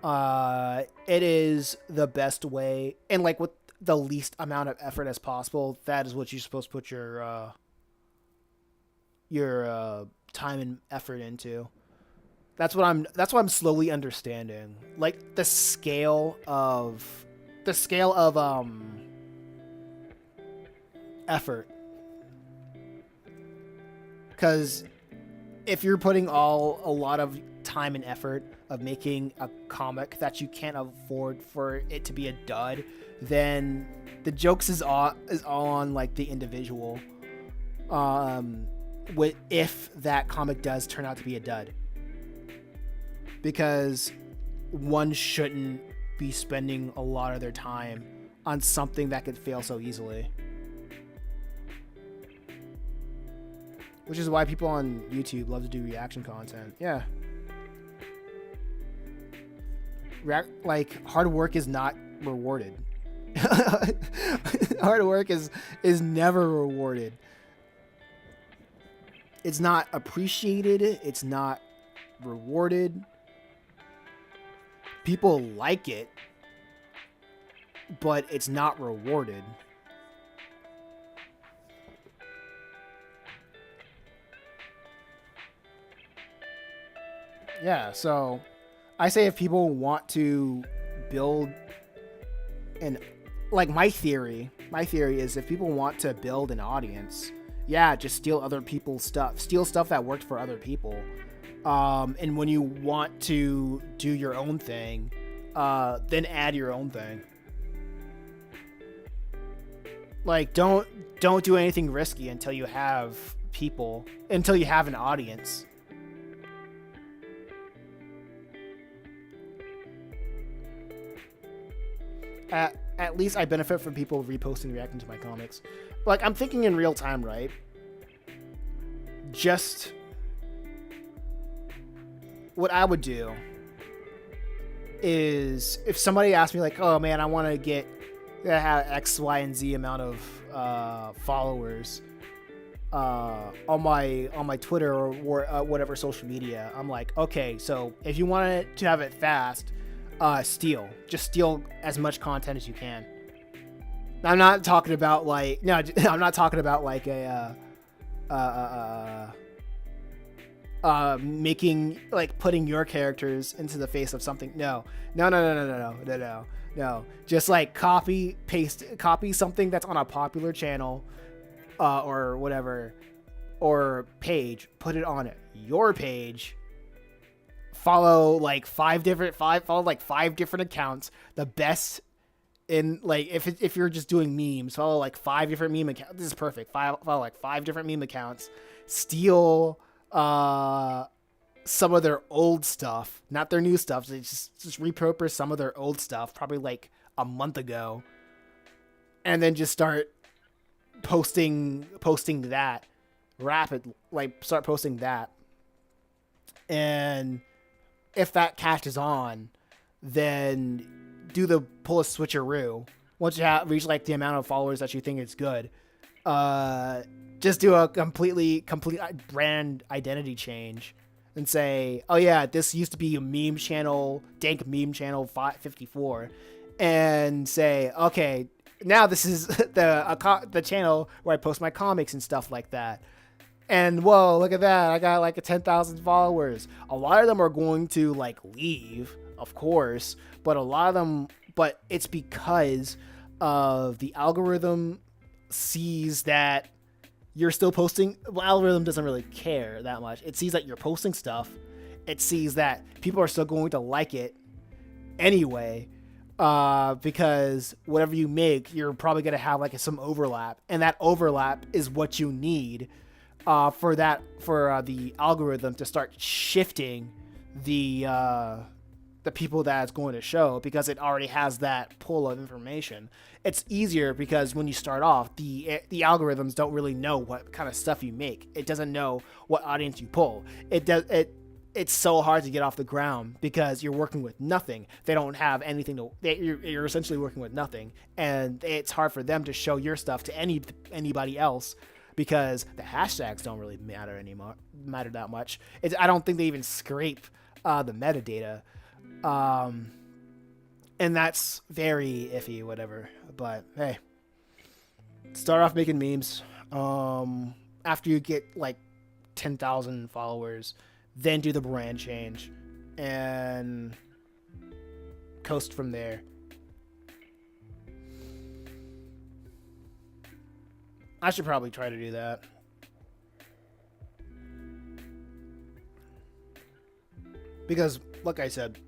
it is the best way, and like with the least amount of effort as possible. That is what you're supposed to put your time and effort into. That's what I'm slowly understanding. Like the scale of effort. Because if you're putting a lot of time and effort of making a comic that you can't afford for it to be a dud, then the jokes is all on like the individual. If that comic does turn out to be a dud, because one shouldn't be spending a lot of their time on something that could fail so easily. Which is why people on YouTube love to do reaction content. Yeah. Like, hard work is not rewarded. Hard work is never rewarded. It's not appreciated. It's not rewarded. People like it, but it's not rewarded. Yeah, so I say if people want to build like my theory is if people want to build an audience, yeah, just steal other people's stuff. Steal stuff that worked for other people. And when you want to do your own thing, then add your own thing. Like, don't do anything risky until you have an audience. At least I benefit from people reposting, reacting to my comics. Like, I'm thinking in real time, right? Just what I would do is if somebody asked me like, oh man, I want to have X, Y, and Z amount of followers, on my Twitter or whatever social media. I'm like, okay, so if you want it to have it fast, steal. Just steal as much content as you can. I'm not talking about like I'm not talking about like a making like putting your characters into the face of something. No. Just like copy something that's on a popular channel, or whatever, or page. Put it on your page. Follow like five different accounts. The best in like if you're just doing memes, follow like 5 different meme accounts. This is perfect. Follow like 5 different meme accounts. Steal some of their old stuff, not their new stuff. They just repurpose some of their old stuff, probably like a month ago, and then just start posting that start posting that. And if that catches on, then pull a switcheroo. Once you have reached like the amount of followers that you think is good, just do a complete brand identity change and say, oh yeah, this used to be a meme channel, dank meme channel 54, and say, okay, now this is the channel where I post my comics and stuff like that. And whoa, look at that, I got like 10,000 followers. A lot of them are going to like leave, of course, but it's because of the algorithm sees that you're still posting. Well, algorithm doesn't really care that much. It sees that you're posting stuff. It sees that people are still going to like it anyway, because whatever you make, you're probably going to have like some overlap, and that overlap is what you need for the algorithm to start shifting the people that it's going to show, because it already has that pool of information. It's easier because when you start off, the algorithms don't really know what kind of stuff you make. It doesn't know what audience you pull. It's so hard to get off the ground because you're working with nothing. They don't have anything you're essentially working with nothing, and it's hard for them to show your stuff to anybody else, because the hashtags don't really matter that much. I don't think they even scrape the metadata. And that's very iffy, whatever. But hey, start off making memes. After you get like 10,000 followers, then do the brand change and coast from there. I should probably try to do that. Because, like I said,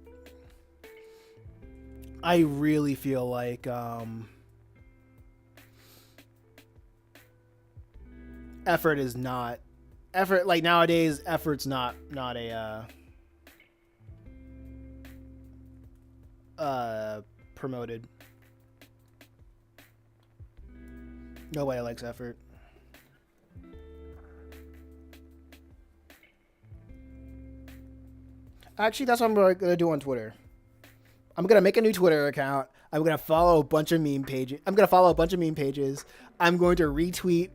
I really feel like like nowadays effort's not promoted. Nobody likes effort. Actually, that's what I'm going to do on Twitter. I'm going to make a new Twitter account. I'm going to follow a bunch of meme pages. I'm going to retweet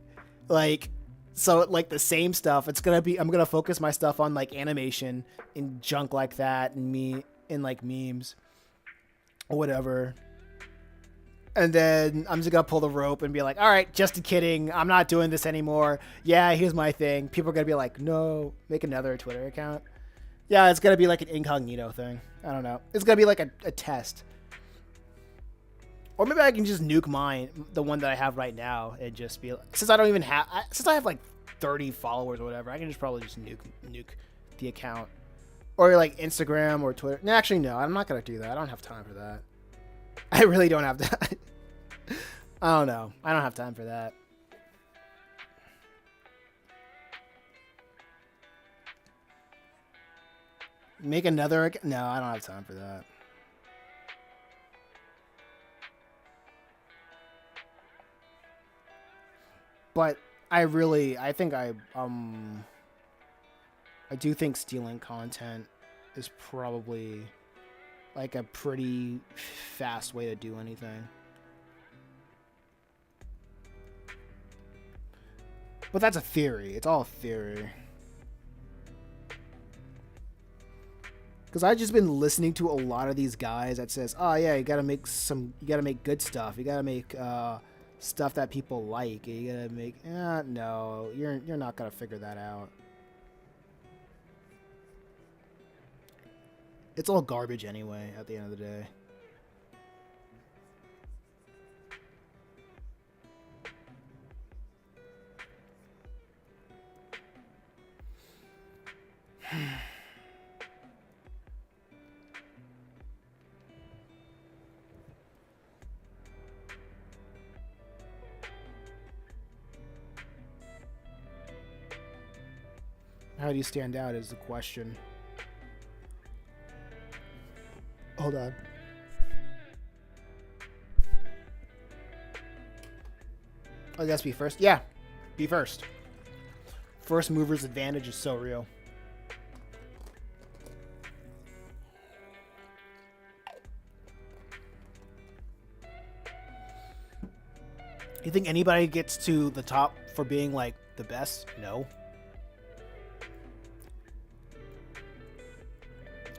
the same stuff. I'm going to focus my stuff on like animation and junk like that and like memes or whatever. And then I'm just going to pull the rope and be like, all right, just kidding. I'm not doing this anymore. Yeah, here's my thing. People are going to be like, no, make another Twitter account. Yeah, it's going to be like an incognito thing. I don't know. It's going to be like a test. Or maybe I can just nuke the one that I have right now, and just be like, since I have like 30 followers or whatever, I can probably just nuke the account. Or like Instagram or Twitter. No, actually, no, I'm not going to do that. I don't have time for that. I really don't have that. I don't know. I don't have time for that. Make another... No, I don't have time for that. But I do think stealing content is probably like a pretty fast way to do anything. But that's a theory. It's all a theory. Because I've just been listening to a lot of these guys that says, oh yeah, you gotta make good stuff. You gotta make stuff that people like. You gotta make, no, you're not gonna figure that out. It's all garbage anyway, at the end of the day. How do you stand out is the question. Hold on. Oh, that's be first? Yeah, be first. First mover's advantage is so real. You think anybody gets to the top for being like the best? No.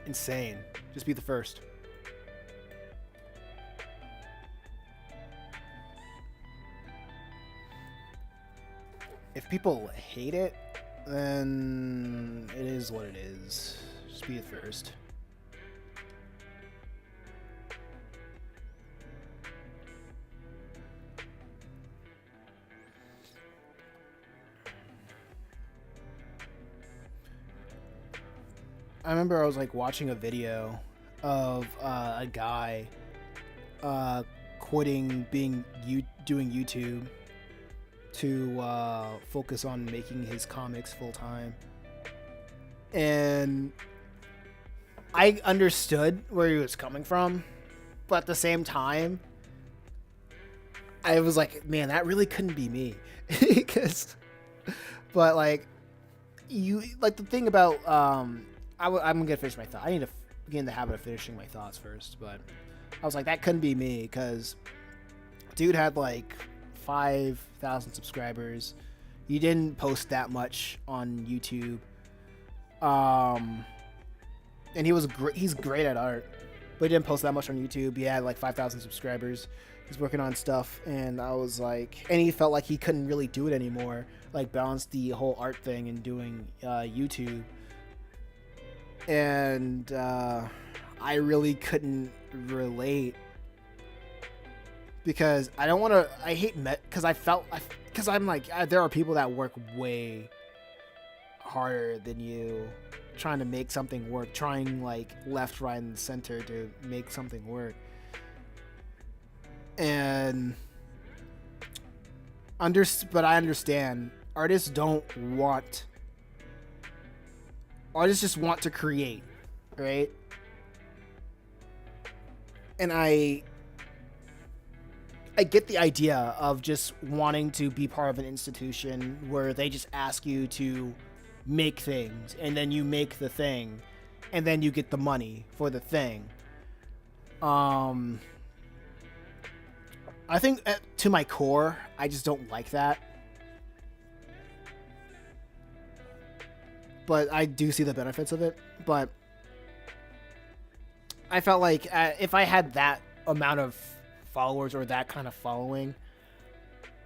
Insane. Just be the first. If people hate it, then it is what it is. Just be the first. I remember I was like watching a video of a guy quitting doing YouTube to focus on making his comics full time, and I understood where he was coming from, but at the same time, I was like, man, that really couldn't be me, but like the thing about I'm gonna finish my thought. I need to get in the habit of finishing my thoughts first, but I was like, that couldn't be me, because dude had like 5,000 subscribers. He didn't post that much on YouTube, and he's great at art, but he didn't post that much on YouTube. He had like 5,000 subscribers. He's working on stuff, and I was like, and he felt like he couldn't really do it anymore, like balance the whole art thing and doing YouTube. And I really couldn't relate, because I don't want to. I hate because I'm like, there are people that work way harder than you, trying to make something work, trying like left, right, and center to make something work. And but I understand artists just want to create, right? And I get the idea of just wanting to be part of an institution where they just ask you to make things, and then you make the thing, and then you get the money for the thing. I think to my core, I just don't like that. But I do see the benefits of it. But I felt like if I had that amount of followers or that kind of following,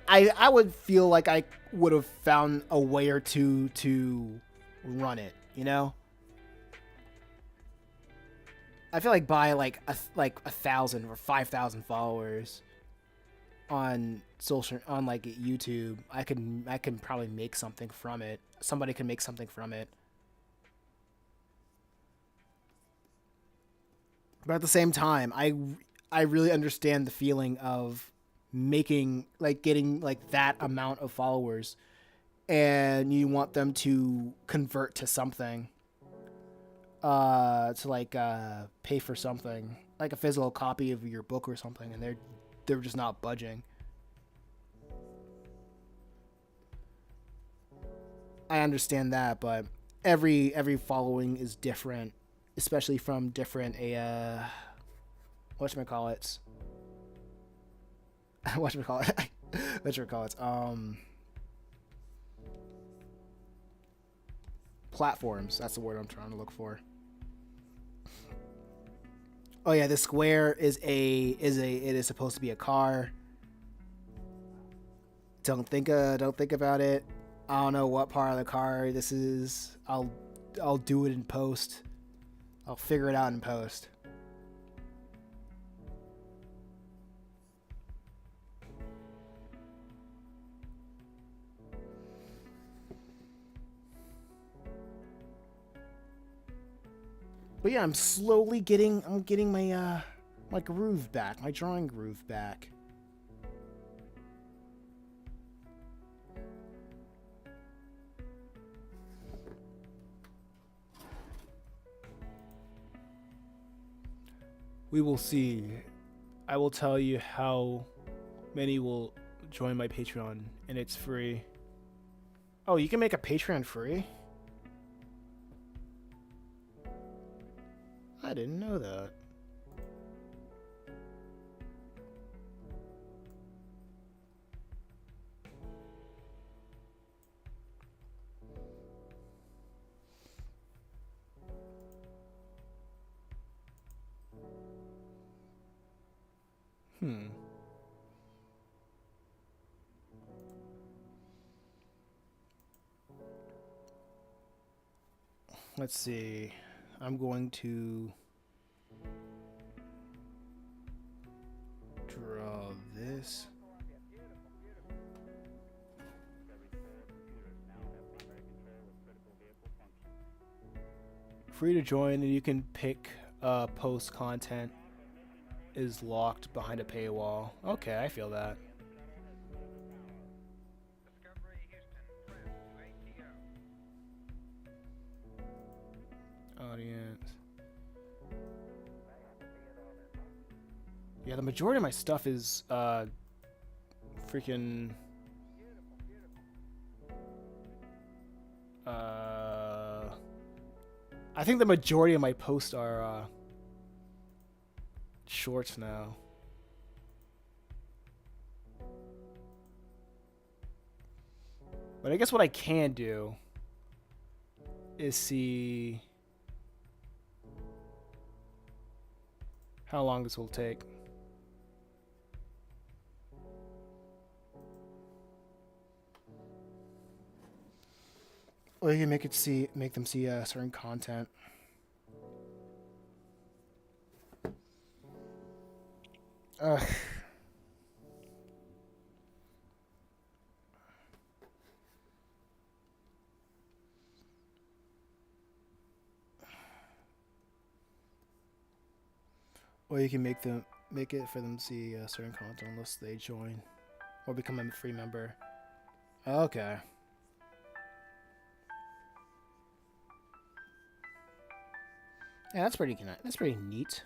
I would feel like I would have found a way or two to run it, you know? I feel like by like 1,000 or 5,000 followers on like YouTube, I can probably make something from it. Somebody can make something from it. But at the same time, I really understand the feeling of getting like that amount of followers, and you want them to convert to something, to like pay for something, like a physical copy of your book or something, and they're just not budging. I understand that, but every following is different, especially from different whatchamacallits. platforms. That's the word I'm trying to look for. Oh yeah, the square it is supposed to be a car. Don't think about it. I don't know what part of the car this is. I'll do it in post. I'll figure it out in post. But yeah, I'm getting my my groove back, my drawing groove back. We will see. I will tell you how many will join my Patreon, and it's free. Oh, you can make a Patreon free? I didn't know that. Let's see. I'm going to draw this. Free to join, and you can pick post content is locked behind a paywall. Okay, I feel that. Audience. Yeah, the majority of my stuff is freaking I think the majority of my posts are shorts now. But I guess what I can do is see how long this will take. Or you can make them see certain content. Ugh. Or you can make it for them to see certain content unless they join or become a free member. Okay. Yeah, that's pretty neat.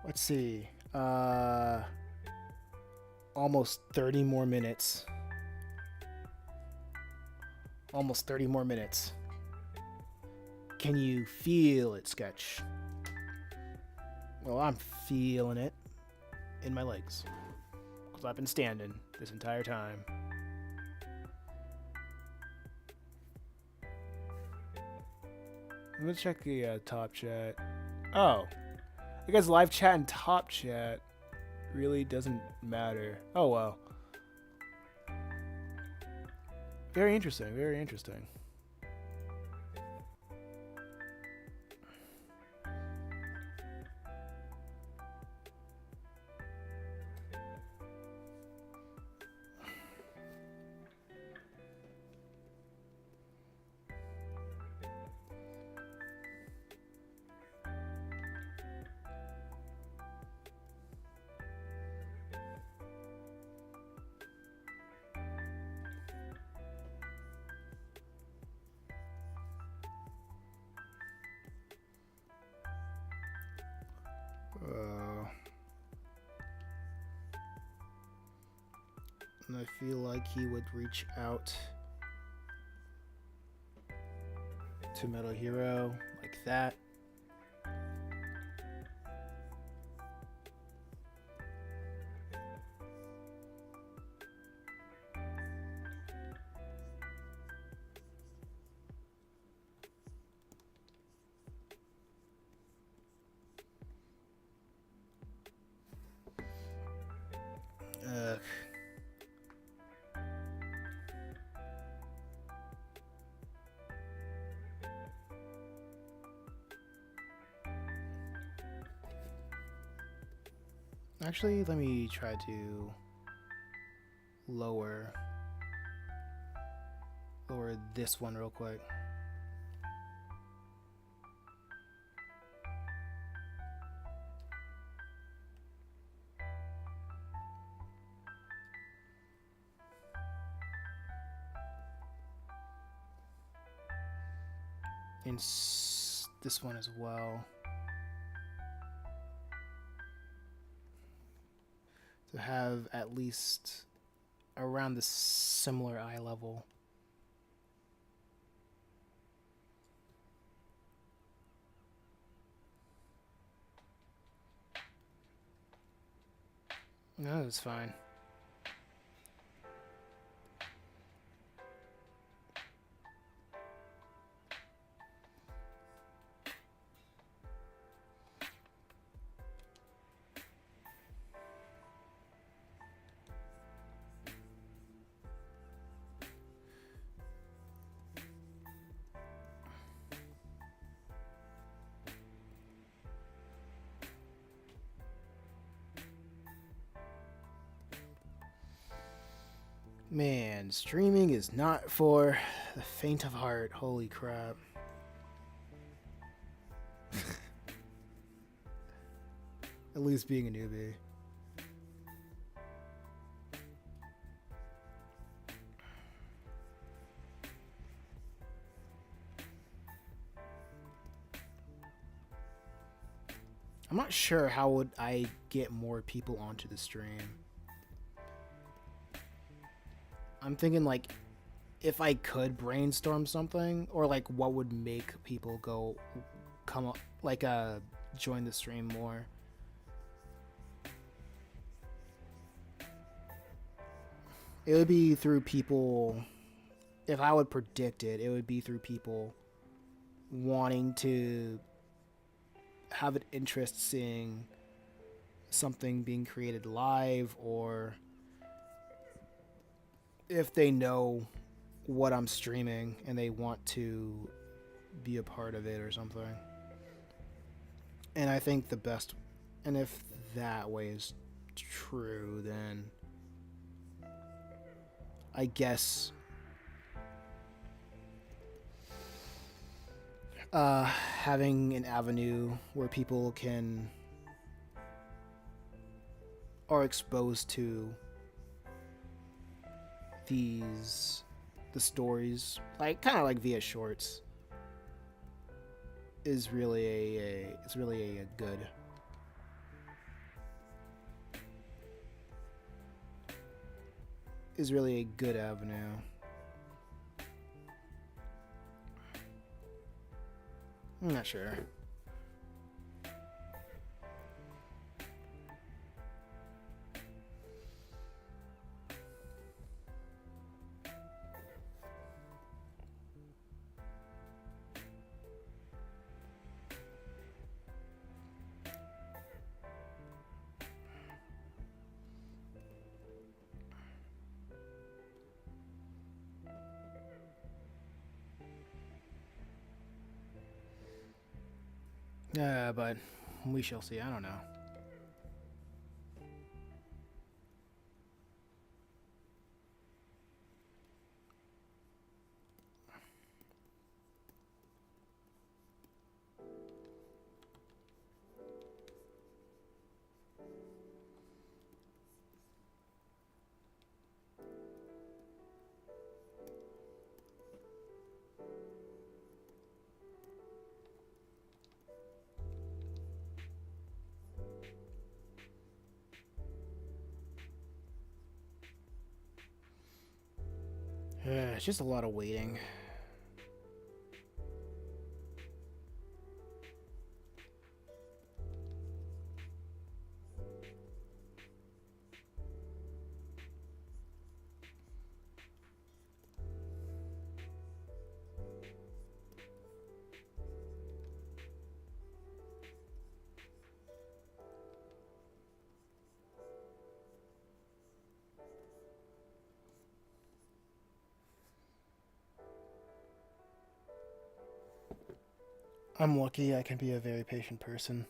Let's see. Almost 30 more minutes. Almost 30 more minutes. Can you feel it, Sketch? Well, I'm feeling it in my legs. Because I've been standing this entire time. Let's check the top chat. Oh. I guess live chat and top chat really doesn't matter. Oh, well. Very interesting, very interesting. And I feel like he would reach out to Metal Hero like that. Ugh. Actually, let me try to lower this one real quick. And this one as well. To have at least around the similar eye level. No, that's fine. Man, streaming is not for the faint of heart. Holy crap. At least being a newbie. I'm not sure how would I get more people onto the stream. I'm thinking like if I could brainstorm something, or like what would make people come up, like join the stream more. It would be through people. If I would predict it, it would be through people wanting to have an interest seeing something being created live, or if they know what I'm streaming and they want to be a part of it or something. And I think the best, and if that way is true, then I guess having an avenue where people are exposed to the stories, like kind of like via shorts, is really a good avenue. I'm not sure. But we shall see. I don't know. It's just a lot of waiting. I'm lucky I can be a very patient person.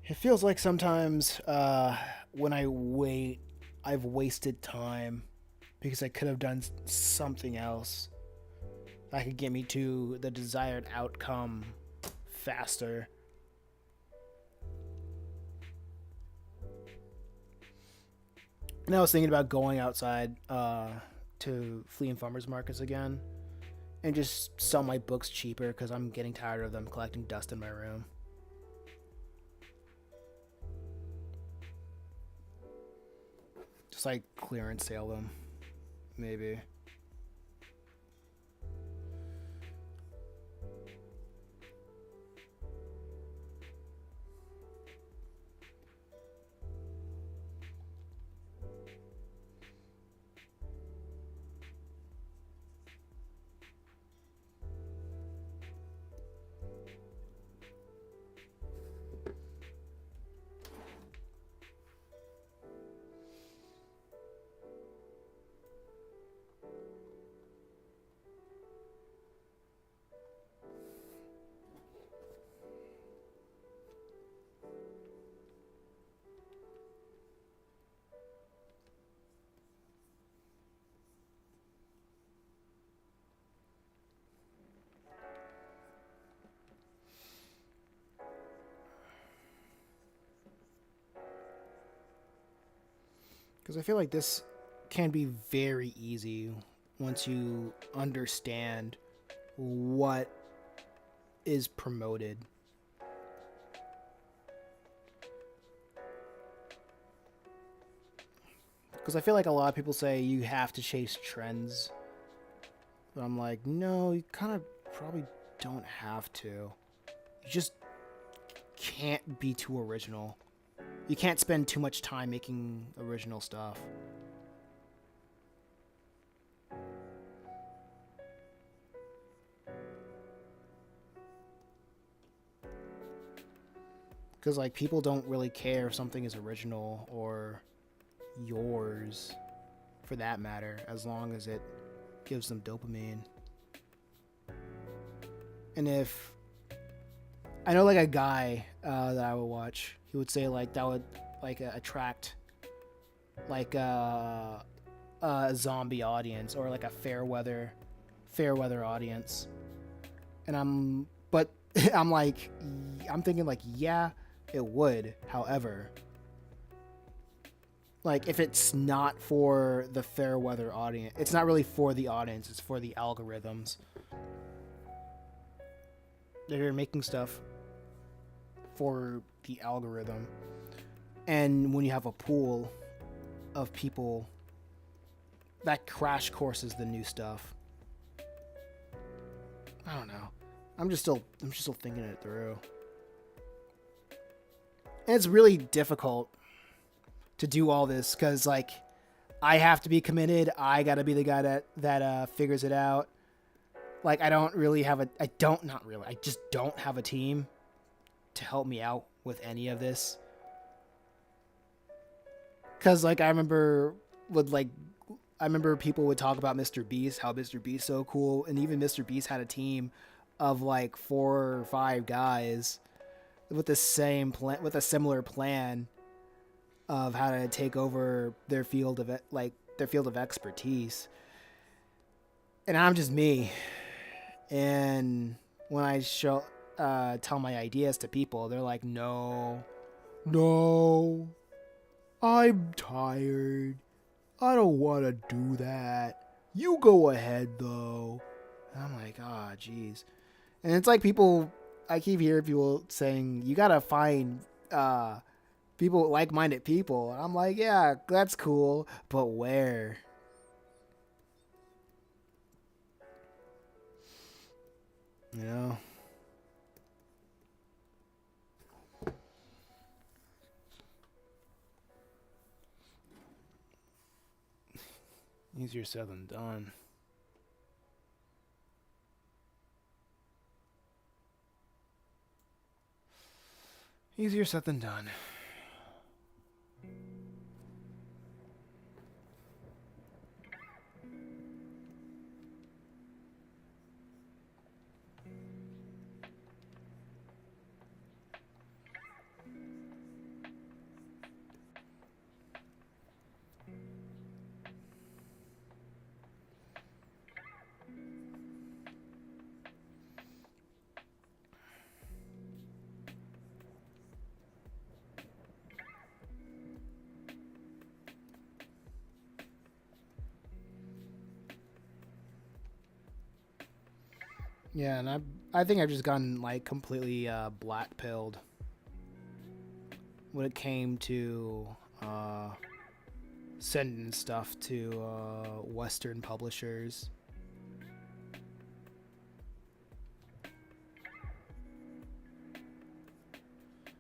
It feels like sometimes when I wait, I've wasted time because I could have done something else that could get me to the desired outcome faster. And I was thinking about going outside to flea and farmers markets again and just sell my books cheaper because I'm getting tired of them collecting dust in my room. Just like clearance sale them, maybe. Because I feel like this can be very easy once you understand what is promoted. Because I feel like a lot of people say you have to chase trends. But I'm like, no, you kind of probably don't have to. You just can't be too original. You can't spend too much time making original stuff. Because, like, people don't really care if something is original or yours, for that matter, as long as it gives them dopamine. And if... I know, like, a guy that I would watch, he would say, like, that would, like, attract, like, a zombie audience or, like, a fair weather audience. And I'm thinking, like, yeah, it would. However, like, if it's not for the fair weather audience, it's not really for the audience, it's for the algorithms. They're making stuff for the algorithm. And when you have a pool of people, that crash courses the new stuff. I don't know. I'm just still thinking it through. And it's really difficult to do all this because, like, I have to be committed. I gotta be the guy that figures it out. Like, I just don't have a team to help me out with any of this. Because, like, I remember people would talk about Mr. Beast, how Mr. Beast's so cool, and even Mr. Beast had a team of, like, 4 or 5 guys with the similar plan of how to take over their field of expertise. And I'm just me. And when I tell my ideas to people, they're like, no. I'm tired. I don't want to do that. You go ahead, though. And I'm like, oh, jeez. And it's like people, I keep hearing people saying, you got to find people, like-minded people. And I'm like, yeah, that's cool. But where? You know? Easier said than done. Easier said than done. Yeah, and I think I've just gotten like completely black pilled when it came to sending stuff to Western publishers.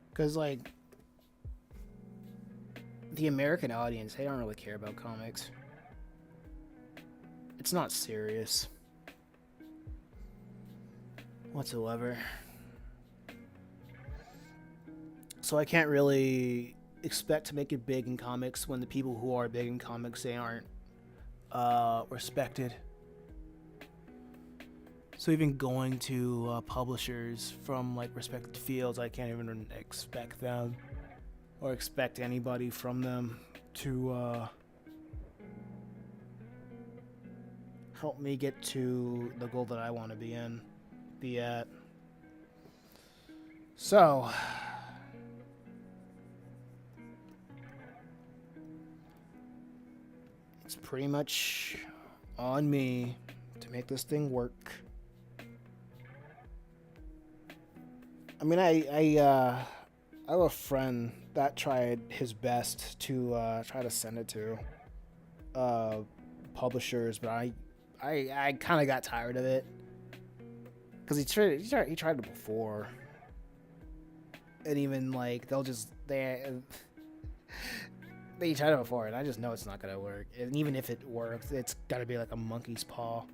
Because like the American audience, they don't really care about comics. It's not serious whatsoever. So I can't really expect to make it big in comics when the people who are big in comics, they aren't respected. So even going to publishers from like respected fields, I can't even expect them or expect anybody from them to help me get to the goal that I want to be at. So it's pretty much on me to make this thing work. I mean, I have a friend that tried his best to try to send it to publishers, but I kind of got tired of it because he tried it before, and even like they tried it before, and I just know it's not gonna work. And even if it works, it's gotta be like a monkey's paw.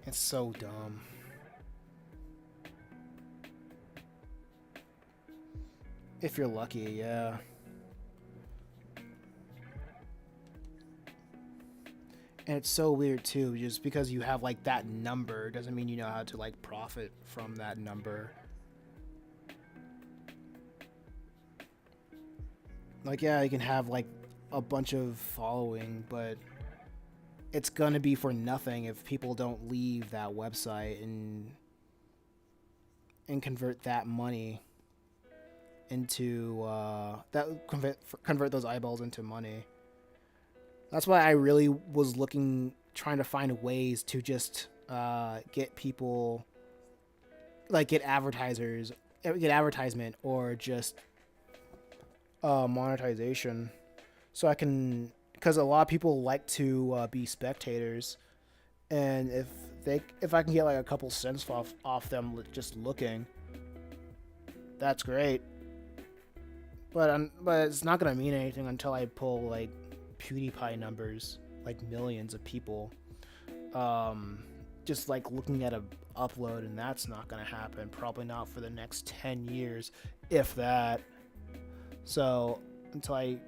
It's so dumb. If you're lucky, yeah. And it's so weird too, just because you have like that number doesn't mean you know how to like profit from that number. Like, yeah, you can have like a bunch of following, but it's gonna be for nothing if people don't leave that website and convert that money into convert those eyeballs into money. That's why I really was trying to find ways to just get people, like get advertisement or just monetization, so I can, because a lot of people like to be spectators, and if I can get like a couple cents off them just looking, that's great. But it's not gonna mean anything until I pull like PewDiePie numbers, like millions of people, just like looking at a upload, and that's not gonna happen. Probably not for the next 10 years, if that. So until I'm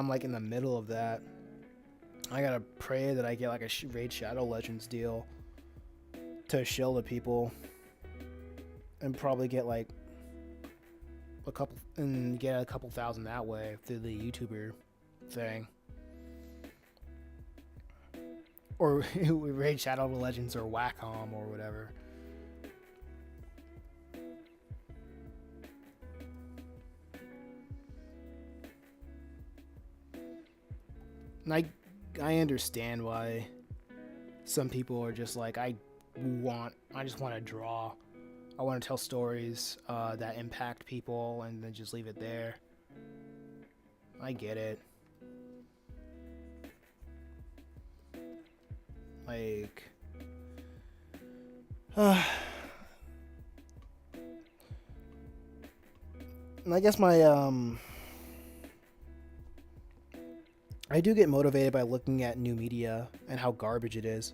like in the middle of that, I gotta pray that I get like a Raid Shadow Legends deal to shill to people, and probably get like a couple thousand that way through the YouTuber thing, or Raid Shadow Legends or Wacom or whatever. And I understand why some people are just like, I just want to draw. I want to tell stories that impact people and then just leave it there. I get it. Like, and I guess I do get motivated by looking at new media and how garbage it is.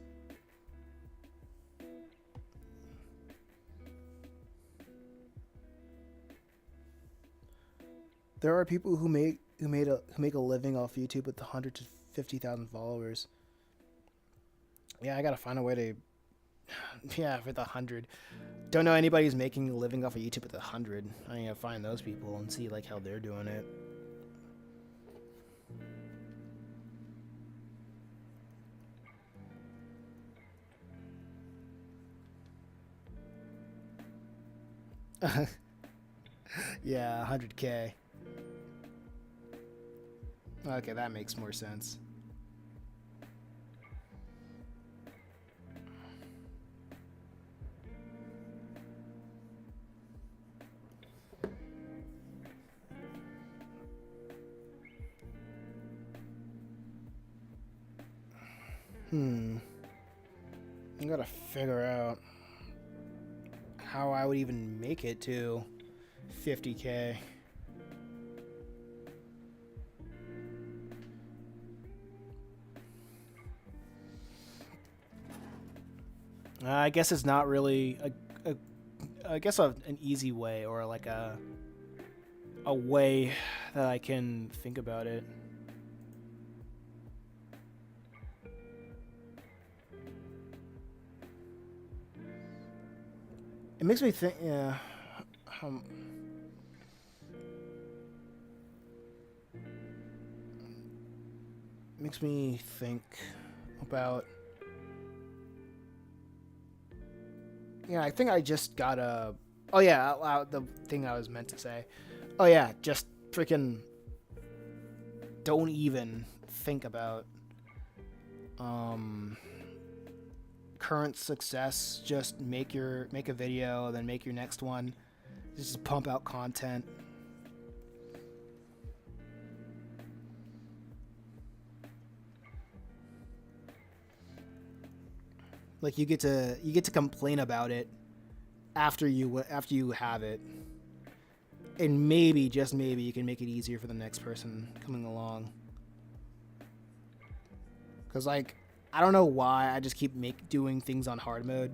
There are people who make a living off YouTube with 100 to 50,000 followers. Yeah, I gotta find a way to. Yeah, with 100. Don't know anybody who's making a living off of YouTube with 100. I gotta find those people and see like how they're doing it. Yeah, 100K. Okay, that makes more sense. I gotta figure out how I would even make it to 50K. I guess it's not really an easy way or like a way that I can think about it. It makes me think, yeah. Makes me think about. Yeah, I think I just got a. Oh yeah, the thing I was meant to say. Oh yeah, just freaking. Don't even think about. Current success. Just make a video, then make your next one. Just pump out content. Like you get to complain about it after you have it, and maybe just maybe you can make it easier for the next person coming along. Cause like I don't know why I just keep doing things on hard mode.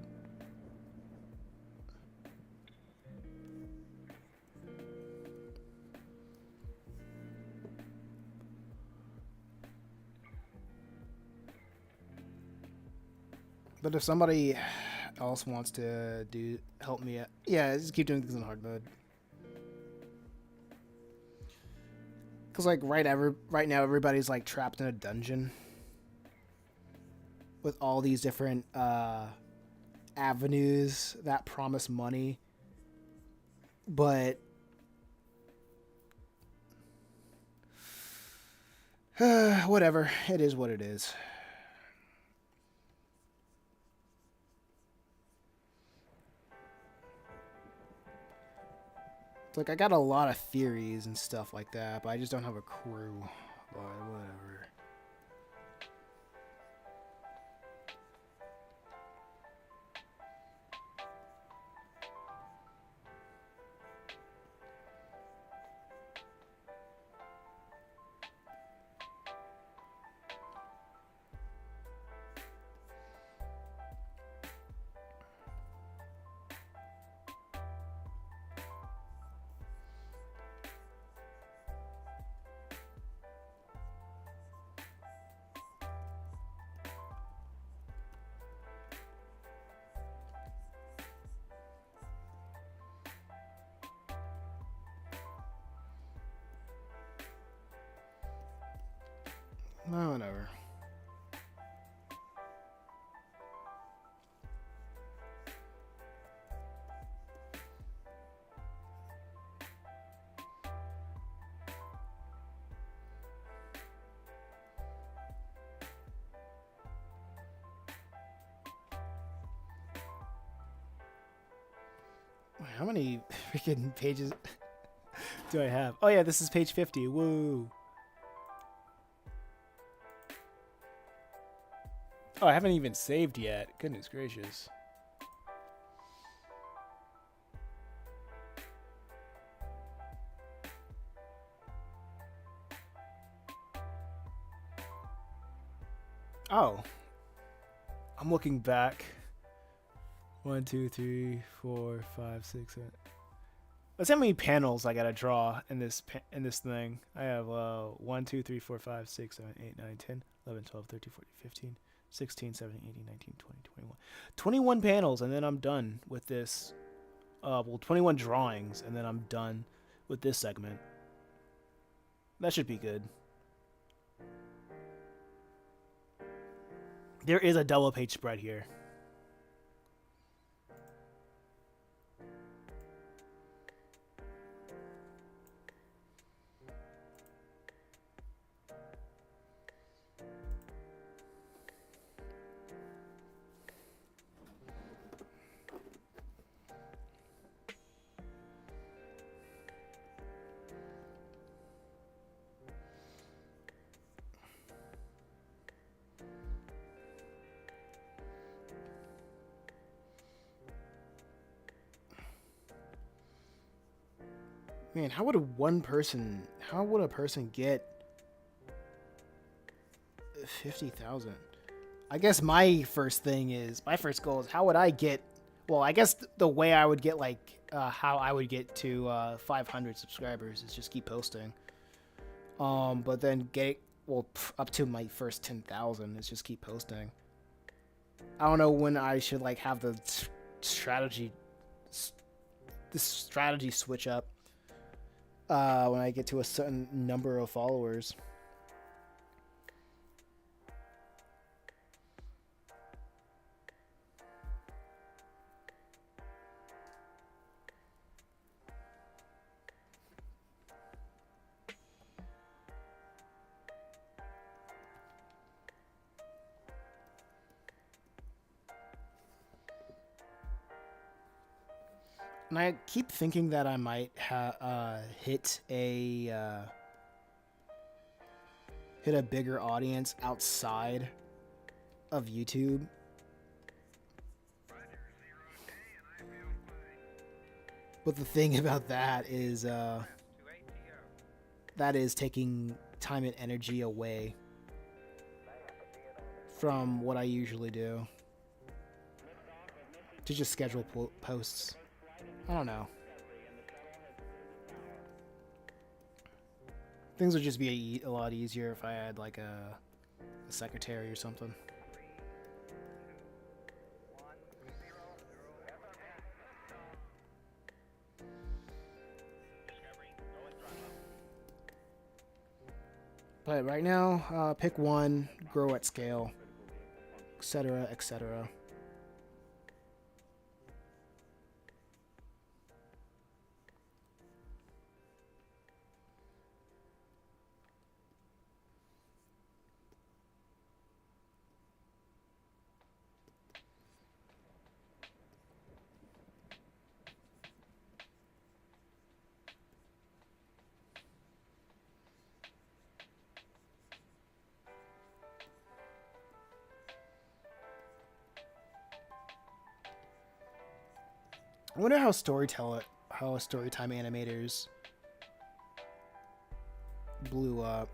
But if somebody else wants to help me, yeah, just keep doing things on hard mode. Cause like right now everybody's like trapped in a dungeon with all these different avenues that promise money, but whatever, it is what it is. Like I got a lot of theories and stuff like that, but I just don't have a crew. But whatever. No, whatever. How many freaking pages do I have? Oh yeah, this is page 50. Woo! Oh, I haven't even saved yet. Goodness gracious. Oh. I'm looking back. 1, 2, 3, 4, 5, 6, 7. Let's see how many panels I gotta draw in this thing. I have 1, 2, 3, 4, 5, 6, 7, 8, 9, 10, 11, 12, 13, 14, 15, 16, 17, 18, 19, 20, 21. 21 panels, and then I'm done with this. Well, 21 drawings, and then I'm done with this segment. That should be good. There is a double page spread here. Man, how would a person get 50,000? I guess my first goal is how would I get, well, I guess the way I would get how I would get to 500 subscribers is just keep posting. But then up to my first 10,000 is just keep posting. I don't know when I should have the strategy switch up. When I get to a certain number of followers. And I keep thinking that I might hit a bigger audience outside of YouTube. But the thing about that is taking time and energy away from what I usually do to just schedule posts. I don't know. Things would just be a lot easier if I had a secretary or something. But right now, pick one, grow at scale, etc., etc. I wonder how storytime animators blew up.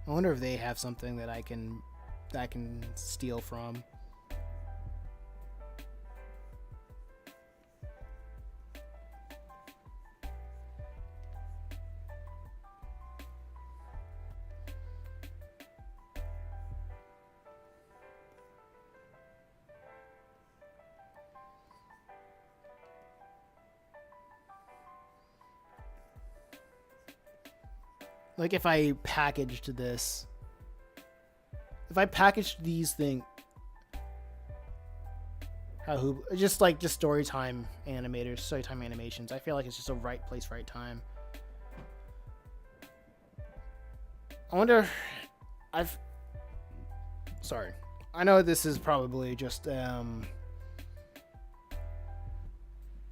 I wonder if they have something that I can steal from. Like if I packaged these things, just storytime animations. I feel like it's just a right place, right time. I I know this is probably just I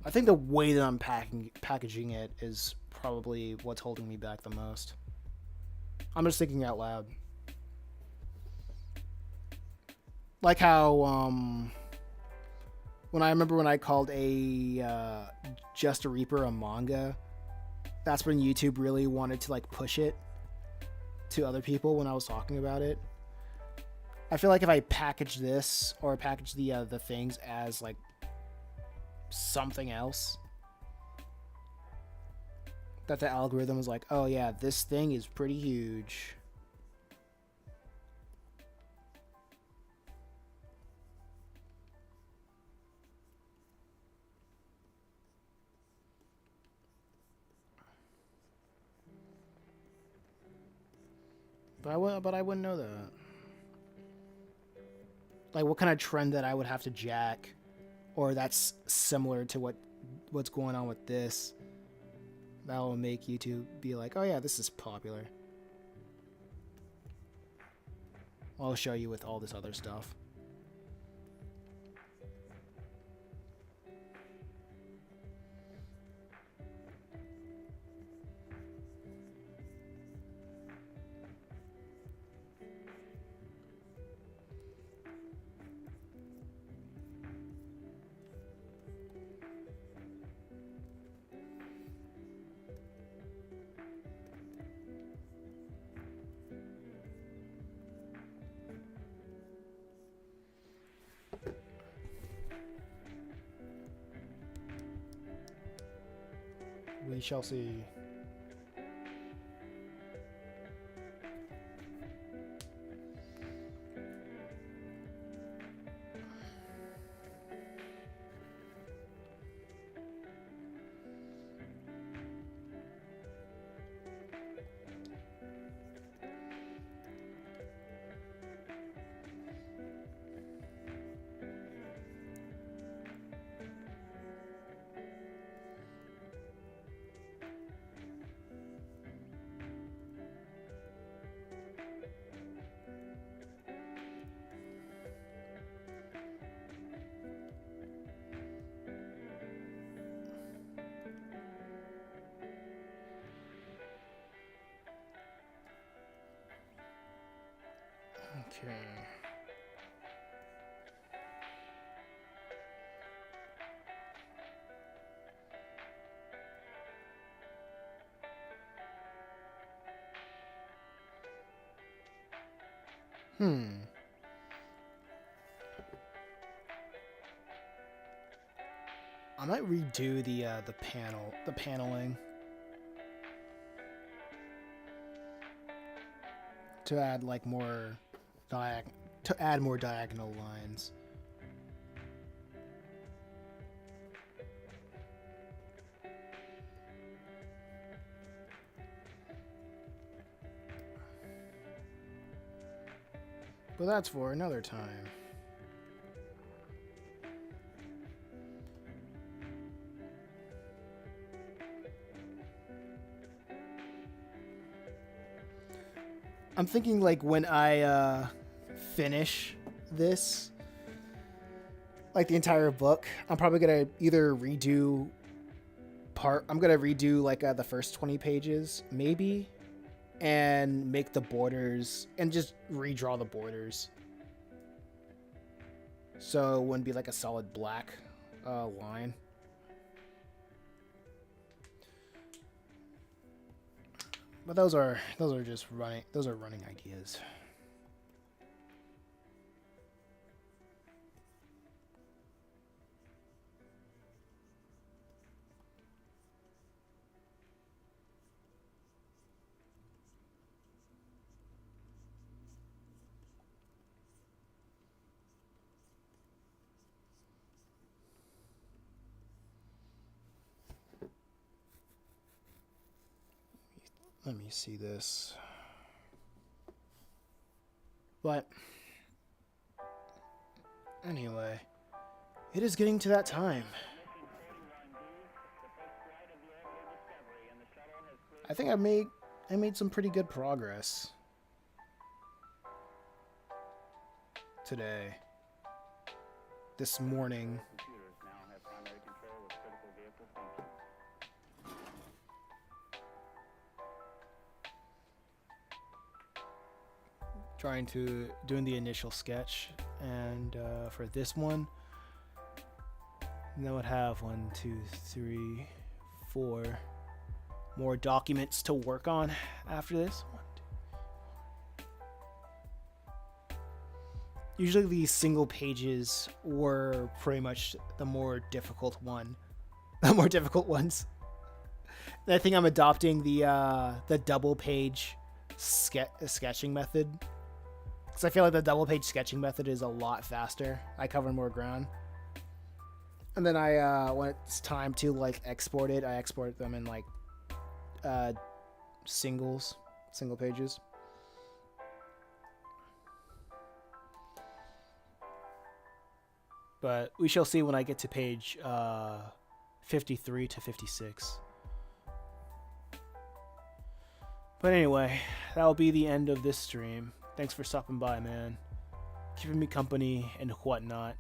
think the way that I'm packaging it is probably what's holding me back the most. I'm just thinking out loud. Like how when I called a Just a Reaper a manga, that's when YouTube really wanted to like push it to other people when I was talking about it. I feel like if I package this or package the things as like something else, that the algorithm is like, oh yeah, this thing is pretty huge. But I wouldn't know that. Like what kind of trend that I would have to jack, or that's similar to what's going on with this, that will make YouTube be like, oh yeah, this is popular. I'll show you with all this other stuff. We shall see. Okay. I might redo the paneling to add like more more diagonal lines. But that's for another time. I'm thinking like when I finish this, like the entire book, I'm probably gonna either redo like the first 20 pages, maybe, and make the borders and just redraw the borders, so it wouldn't be like a solid black line. But those are just running ideas. Let me see this. But anyway, it is getting to that time. I think I made some pretty good progress. today. This morning. Computers now have primary control of critical vehicle functions. Doing the initial sketch, and for this one, and then would have 1, 2, 3, 4 more documents to work on after this. Usually these single pages were pretty much the more difficult ones. And I think I'm adopting the double page sketching method, because I feel like the double page sketching method is a lot faster. I cover more ground. And then when it's time to like export it, I export them in like single pages. But we shall see when I get to page 53 to 56. But anyway, that'll be the end of this stream. Thanks for stopping by, man. Keeping me company and whatnot.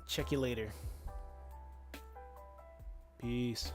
Check you later. Peace.